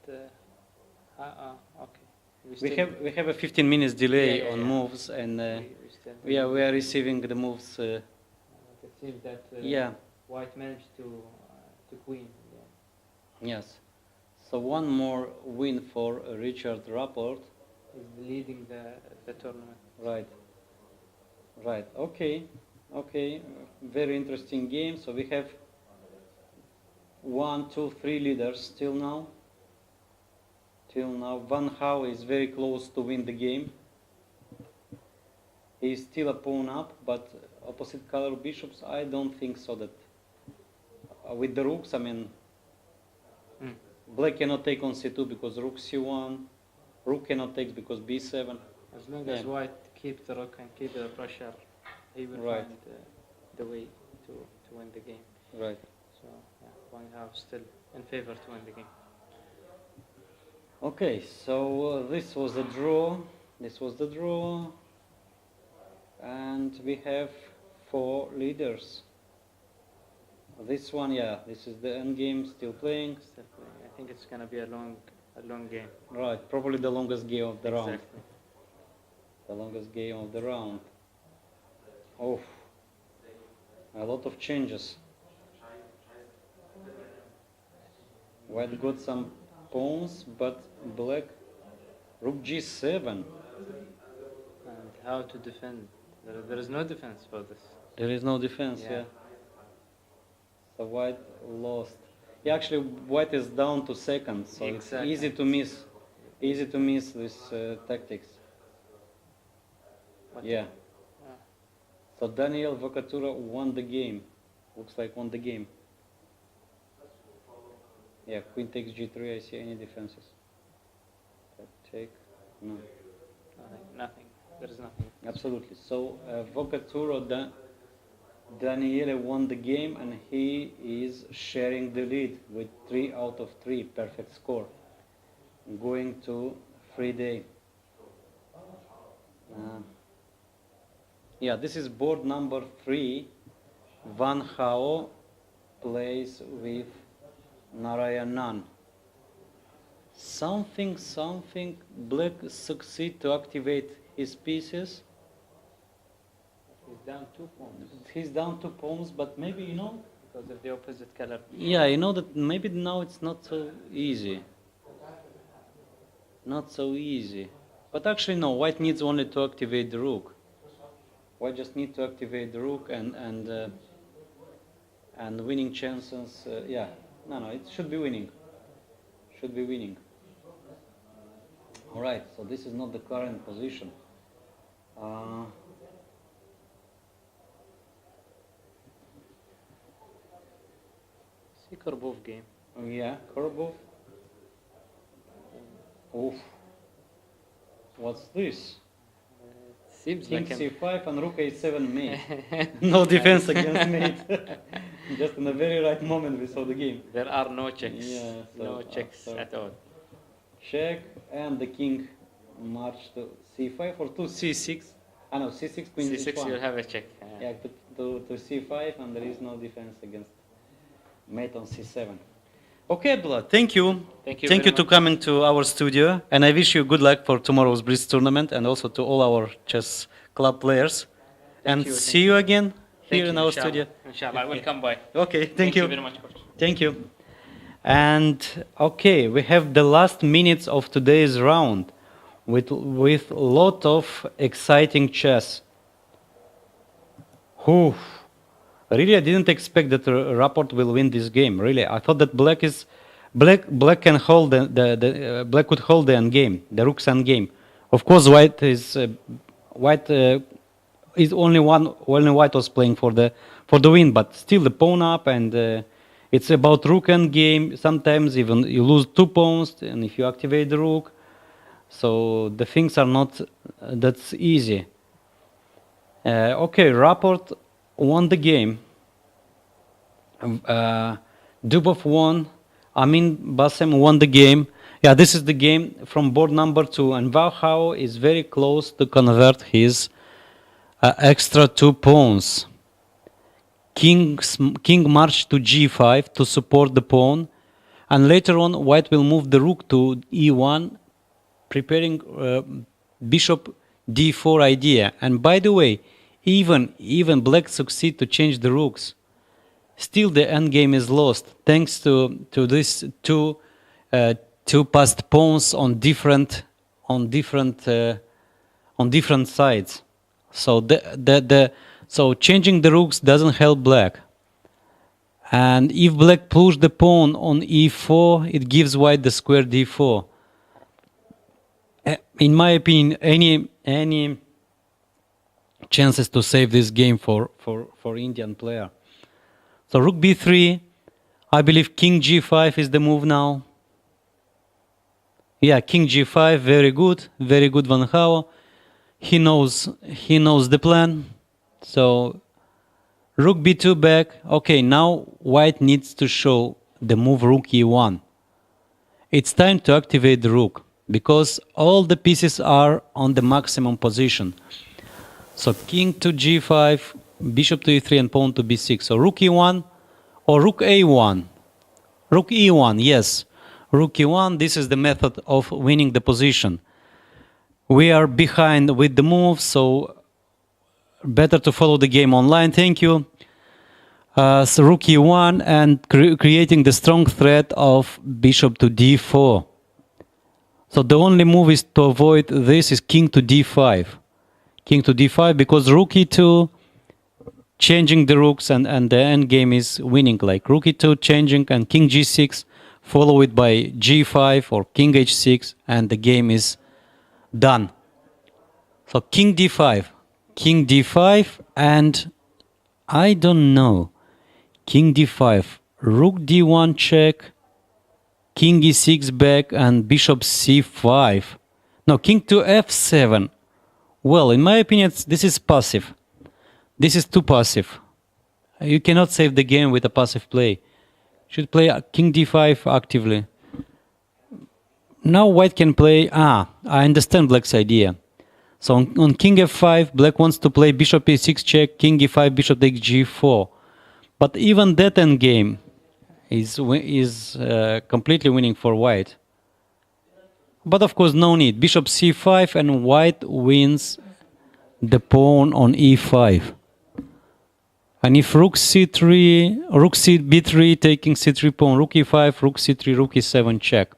okay. We have a 15 minutes delay Yeah, on yeah. moves, and we still we are receiving the moves. It seems that Yeah. white managed to queen. Yes. So one more win for Richard Rapport. He's leading the tournament. Right. Right. Okay. Okay. Very interesting game. So we have 1, 2, 3 leaders till now. Till now, Van Hau is very close to win the game. He is still a pawn up, but opposite color bishops, I don't think so. That with the rooks, I mean, Mm. black cannot take on c2 because rook c1. Rook cannot take because b7. As long as Yeah. white keep the rook and keep the pressure, he will Right. find the way to win the game. Right. So yeah, Van Hau still in favor to win the game. Okay, so this was the draw. This was the draw. And we have 4 leaders. This one, yeah, this is the end game, still playing. Still playing. I think it's gonna be a long game. Right, probably the longest game of the round. Exactly. The longest game of the round. Oh, a lot of changes. White got some pawns, but black rook g7. And how to defend? There is no defense for this. There is no defense, Yeah. yeah. So white lost. Yeah, actually, white is down to second, so Exactly. it's easy to miss. Easy to miss these tactics. But Yeah. So Daniel Vocatura won the game. Looks like won the game. Yeah, queen takes g3. I see any defenses. Take. No. Nothing. There is nothing. Absolutely. So Vocaturo Daniele won the game, and he is sharing the lead with 3 out of 3, perfect score, going to free day. Yeah, this is board number 3. Van Hao plays with Narayanan. Something, black succeed to activate his pieces. He's down 2 pawns He's down 2 pawns, but maybe, because of the opposite color. yeah, that maybe now it's not so easy. Not so easy. But actually, no, white needs only to activate the rook. White just need to activate the rook and winning chances, yeah. No, it should be winning. Should be winning. All right, so this is not the current position. See Korbov game. Yeah, Korbov. Oof. What's this? Seems King like c5 and rook a7 mate. No defense against mate. Just in the very right moment we saw the game. there are no checks. Yeah, so, no checks so- at all. Check, and the king marched to c5 or to c6. Ah no, c6, queen C6, h1. you'll have a check. Yeah, to c5, and there is no defense against mate on c7. Okay, Abdullah, thank you. Thank you Thank very you to much. coming to our studio, and I wish you good luck for tomorrow's Blitz tournament, and also to all our chess club players. And you, see you again here Thank in you, our inshallah. studio. Inshallah, I will come by. Okay, thank you. very much, coach. Thank you. And okay, we have the last minutes of today's round with a lot of exciting chess. Whew. Really, I didn't expect that Rapport will win this game. Really, I thought that black can hold the black could hold the end game, the rook's end game. Of course, white is only white was playing for the win, but still the pawn up, and it's about rook end game. Sometimes even you lose 2 pawns, and if you activate the rook, so the things are not that's easy. Okay, Rapport won the game. Dubov won. Amin Bassem won the game. Yeah, this is the game from board number 2, and Vauhau is very close to convert his extra 2 pawns. King marched to g5 to support the pawn, and later on white will move the rook to e1, preparing bishop d4 idea. And by the way, even black succeed to change the rooks. Still the endgame is lost thanks to this two passed pawns on different sides. So so changing the rooks doesn't help black. And if black push the pawn on e4, it gives white the square d4. In my opinion, any chances to save this game for Indian player. So rook b3, I believe king g5 is the move now. Yeah, king g5, very good Van Hao. He knows the plan. So rook b2 back. Okay, now white needs to show the move rook e1. It's time to activate the rook because all the pieces are on the maximum position. So king to g5, bishop to e3 and pawn to b6. So rook e1 or rook a1. Rook e1, yes. Rook e1, this is the method of winning the position. We are behind with the move, so better to follow the game online. Thank you. So rook e1 and creating the strong threat of bishop to d4. So the only move is to avoid this is king to d5. King to d5 because rook e2 changing the rooks and the endgame is winning, like rook e2 changing and king g6 followed by g5 or king h6 and the game is done. So king d5 and I don't know. King d5, rook d1 check, king e6 back and bishop c5. No, king to f7. Well, in my opinion, this is passive. This is too passive. You cannot save the game with a passive play. Should play king d5 actively. Now white can play... I understand black's idea. So on king f5, black wants to play bishop e6 check, king e5, bishop takes g4. But even that endgame is completely winning for white. But of course, no need. Bishop c5 and white wins the pawn on e5. And if rook c3, rook b3 taking c3 pawn, rook e5, rook c3, rook e7 check.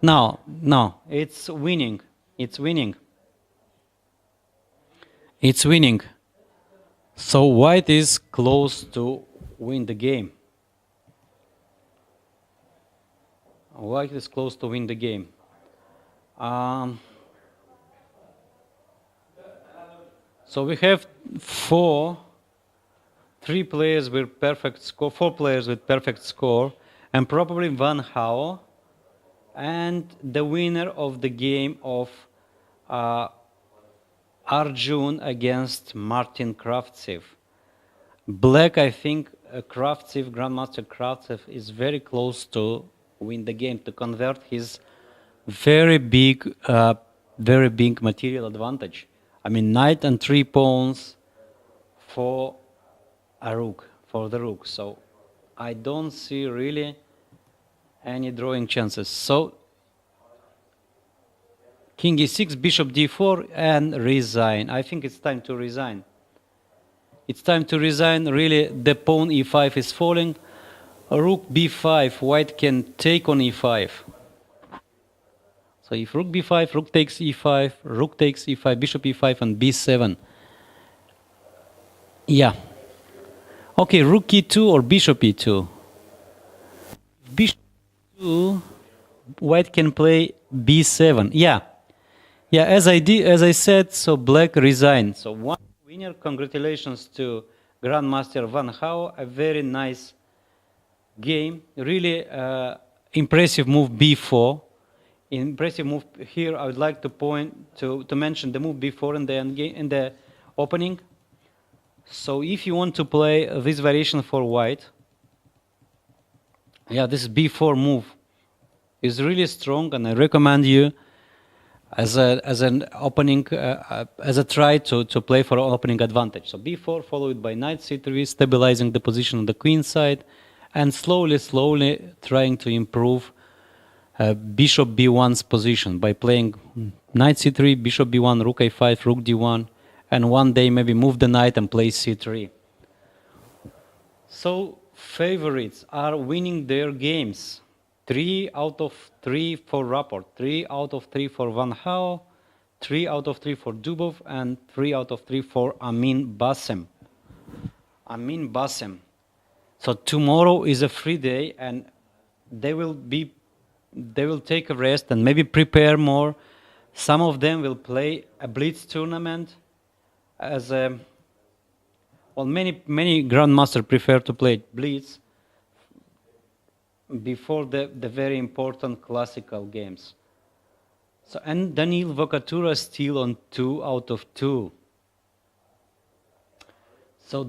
Now, it's winning. It's winning. It's winning. So white is close to win the game. White is close to win the game. So we have three players with perfect score, 4 players with perfect score, and probably Van Hao, and the winner of the game of Arjun against Martin Kravtsev. Black, I think, Kravtsev, Grandmaster Kravtsev, is very close to win the game, to convert his very big material advantage. I mean, knight and 3 pawns for a rook, for the rook. So I don't see really any drawing chances. So king e6, bishop d4, and resign. I think it's time to resign. It's time to resign. Really, the pawn e5 is falling. Rook b5, white can take on e5. So if rook b5, rook takes e5, rook takes e5, bishop e5, and b7. Yeah. Okay, rook e2 or bishop e2. Bishop e2, white can play b7. Yeah. Yeah, as I said, so black resigned. So one winner, congratulations to Grandmaster Van Hao. A very nice game. Really impressive move b4. Impressive move here. I would like to mention the move b4 in the opening. So if you want to play this variation for white, yeah, this b4 move is really strong, and I recommend you as an opening, as a try to play for opening advantage. So b4 followed by knight c3, stabilizing the position on the queen side, and slowly trying to improve bishop b1's position by playing knight c3, bishop b1, rook a5, rook d1, and one day maybe move the knight and play c3. So favorites are winning their games. 3 out of 3 for Rapport, 3 out of 3 for Van Hao, 3 out of 3 for Dubov, and 3 out of 3 for Amin Bassem. Amin Bassem. So tomorrow is a free day, and they will take a rest and maybe prepare more. Some of them will play a blitz tournament. Many grandmasters prefer to play blitz before the very important classical games. So, and Daniil Vokatura still on 2 out of 2. So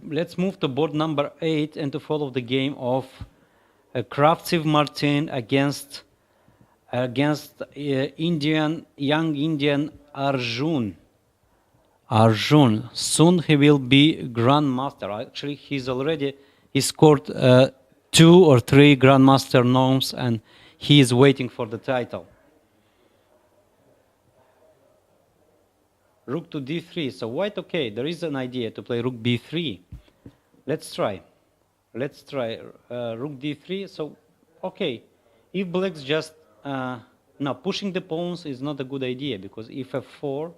let's move to board number 8 and to follow the game of Kravtsev Martin against young Indian Arjun. Arjun. Soon he will be grandmaster. Actually, he scored 2 or 3 grandmaster norms, and he is waiting for the title. Rook to d3. So white, okay, there is an idea to play rook b3. Let's try. Rook d3. So, okay, if black's just now pushing the pawns is not a good idea, because if f4,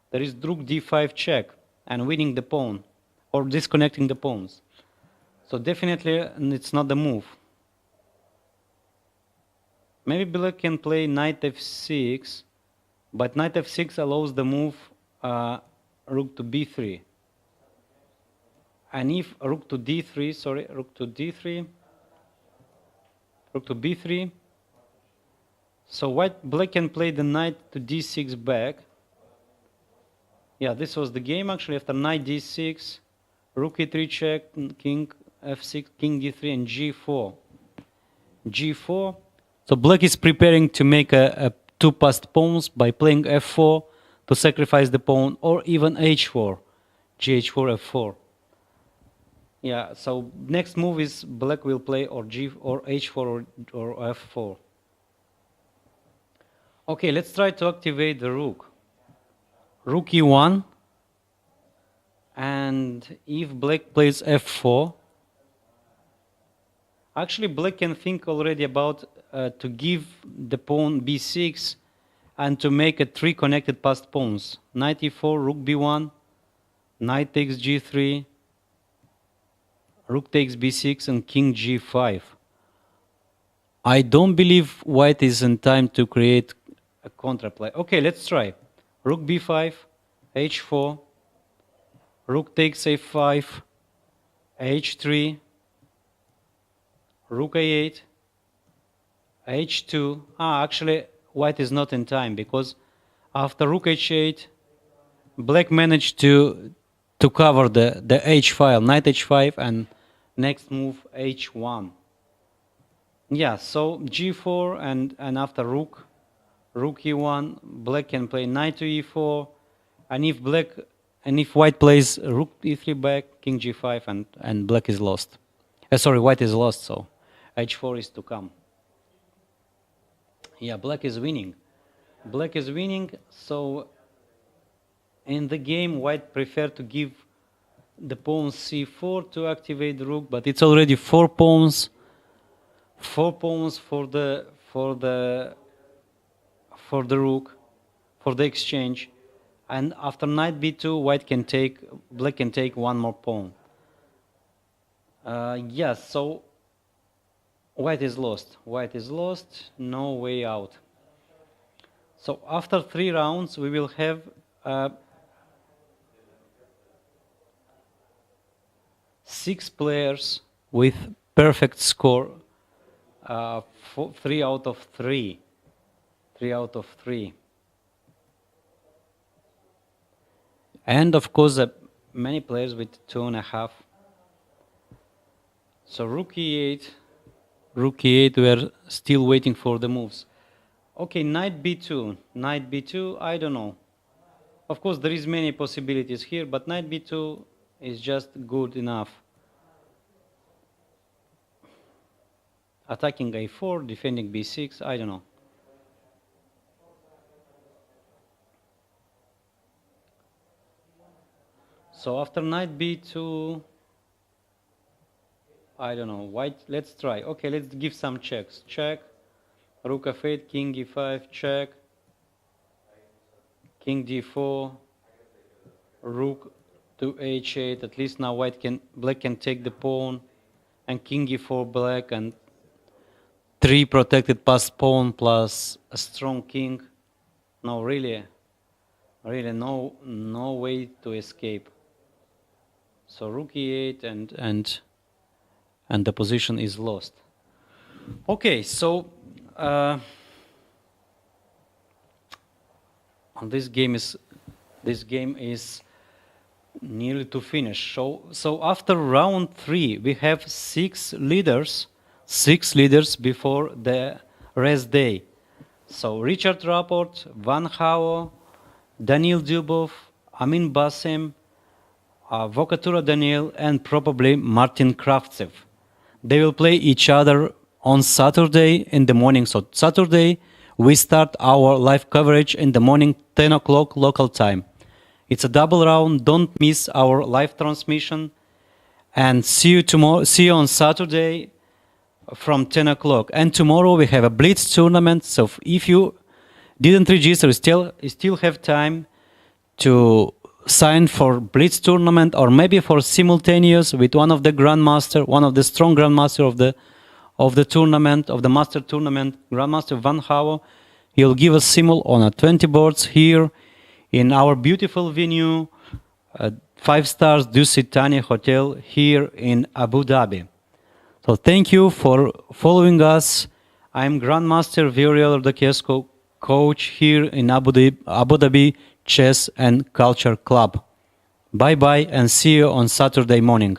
there is rook d5 check and winning the pawn or disconnecting the pawns. So definitely it's not the move. Maybe black can play knight f6, but knight f6 allows the move rook to b3. And if rook to d3, rook to b3, so black can play the knight to d6 back. Yeah, this was the game actually. After knight d6, rook e3 check, king f6, king d3, and g4. G4. So black is preparing to make a 2 passed pawns by playing f4 to sacrifice the pawn, or even h4, gh4, f4. Yeah, so next move is black will play or h4 or f4. Okay, let's try to activate the rook. Rook e1, and if black plays f4, actually black can think already about to give the pawn b6 and to make a 3 connected passed pawns. Knight e4, rook b1, knight takes g3, rook takes b6, and king g5. I don't believe white is in time to create a counterplay. Okay, let's try. Rook b5, h4, rook takes a5, h3, rook a8, h2. Actually, white is not in time, because after rook h8, black managed to cover the h file, knight h5, and next move h1. Yeah, so g4, and after rook e1, black can play knight to e4, and if white plays rook e3 back, king g5, and black is lost. White is lost, so h4 is to come. Yeah, black is winning. Black is winning, so in the game, white prefer to give the pawn c4 to activate the rook, but it's already 4 pawns. 4 pawns for the rook, for the exchange, and after knight b2, black can take 1 more pawn. Yes, so white is lost. White is lost. No way out. So after 3 rounds, we will have 6 players with perfect score. 3 out of 3. 3 out of 3. And of course, many players with 2.5. So rook e8, we are still waiting for the moves. Okay, knight b2, I don't know. Of course, there is many possibilities here, but knight b2 is just good enough. Attacking a4, defending b6, I don't know. So after knight b2, I don't know, white, let's try. Okay, let's give some checks. Check, rook f8, king e5, check, king d4, rook to h8. At least now black can take the pawn, and king e4 black, and 3 protected passed pawn plus a strong king. No, really no way to escape. So rook e8, and the position is lost. Okay, so this game is nearly to finish. So after round 3, we have 6 leaders before the rest day. So Richard Rapport, Van Hao, Daniil Dubov, Amin Basim, Vokatura Daniel, and probably Martin Kravtsev. They will play each other on Saturday in the morning. So Saturday, we start our live coverage in the morning, 10 o'clock local time. It's a double round. Don't miss our live transmission. And see you tomorrow. See you on Saturday from 10 o'clock. And tomorrow we have a Blitz tournament. So if you didn't register, you still have time to sign for Blitz tournament, or maybe for simultaneous with one of the grandmaster, one of the strong grandmaster of the tournament, of the master tournament, Grandmaster Van Havo. He'll give us simul on a 20 boards here in our beautiful venue, 5 stars Dusit Thani Hotel here in Abu Dhabi. So thank you for following us. I'm Grandmaster Vioriel Ardakescu, coach here in Abu Dhabi Chess and Culture Club. Bye-bye and see you on Saturday morning.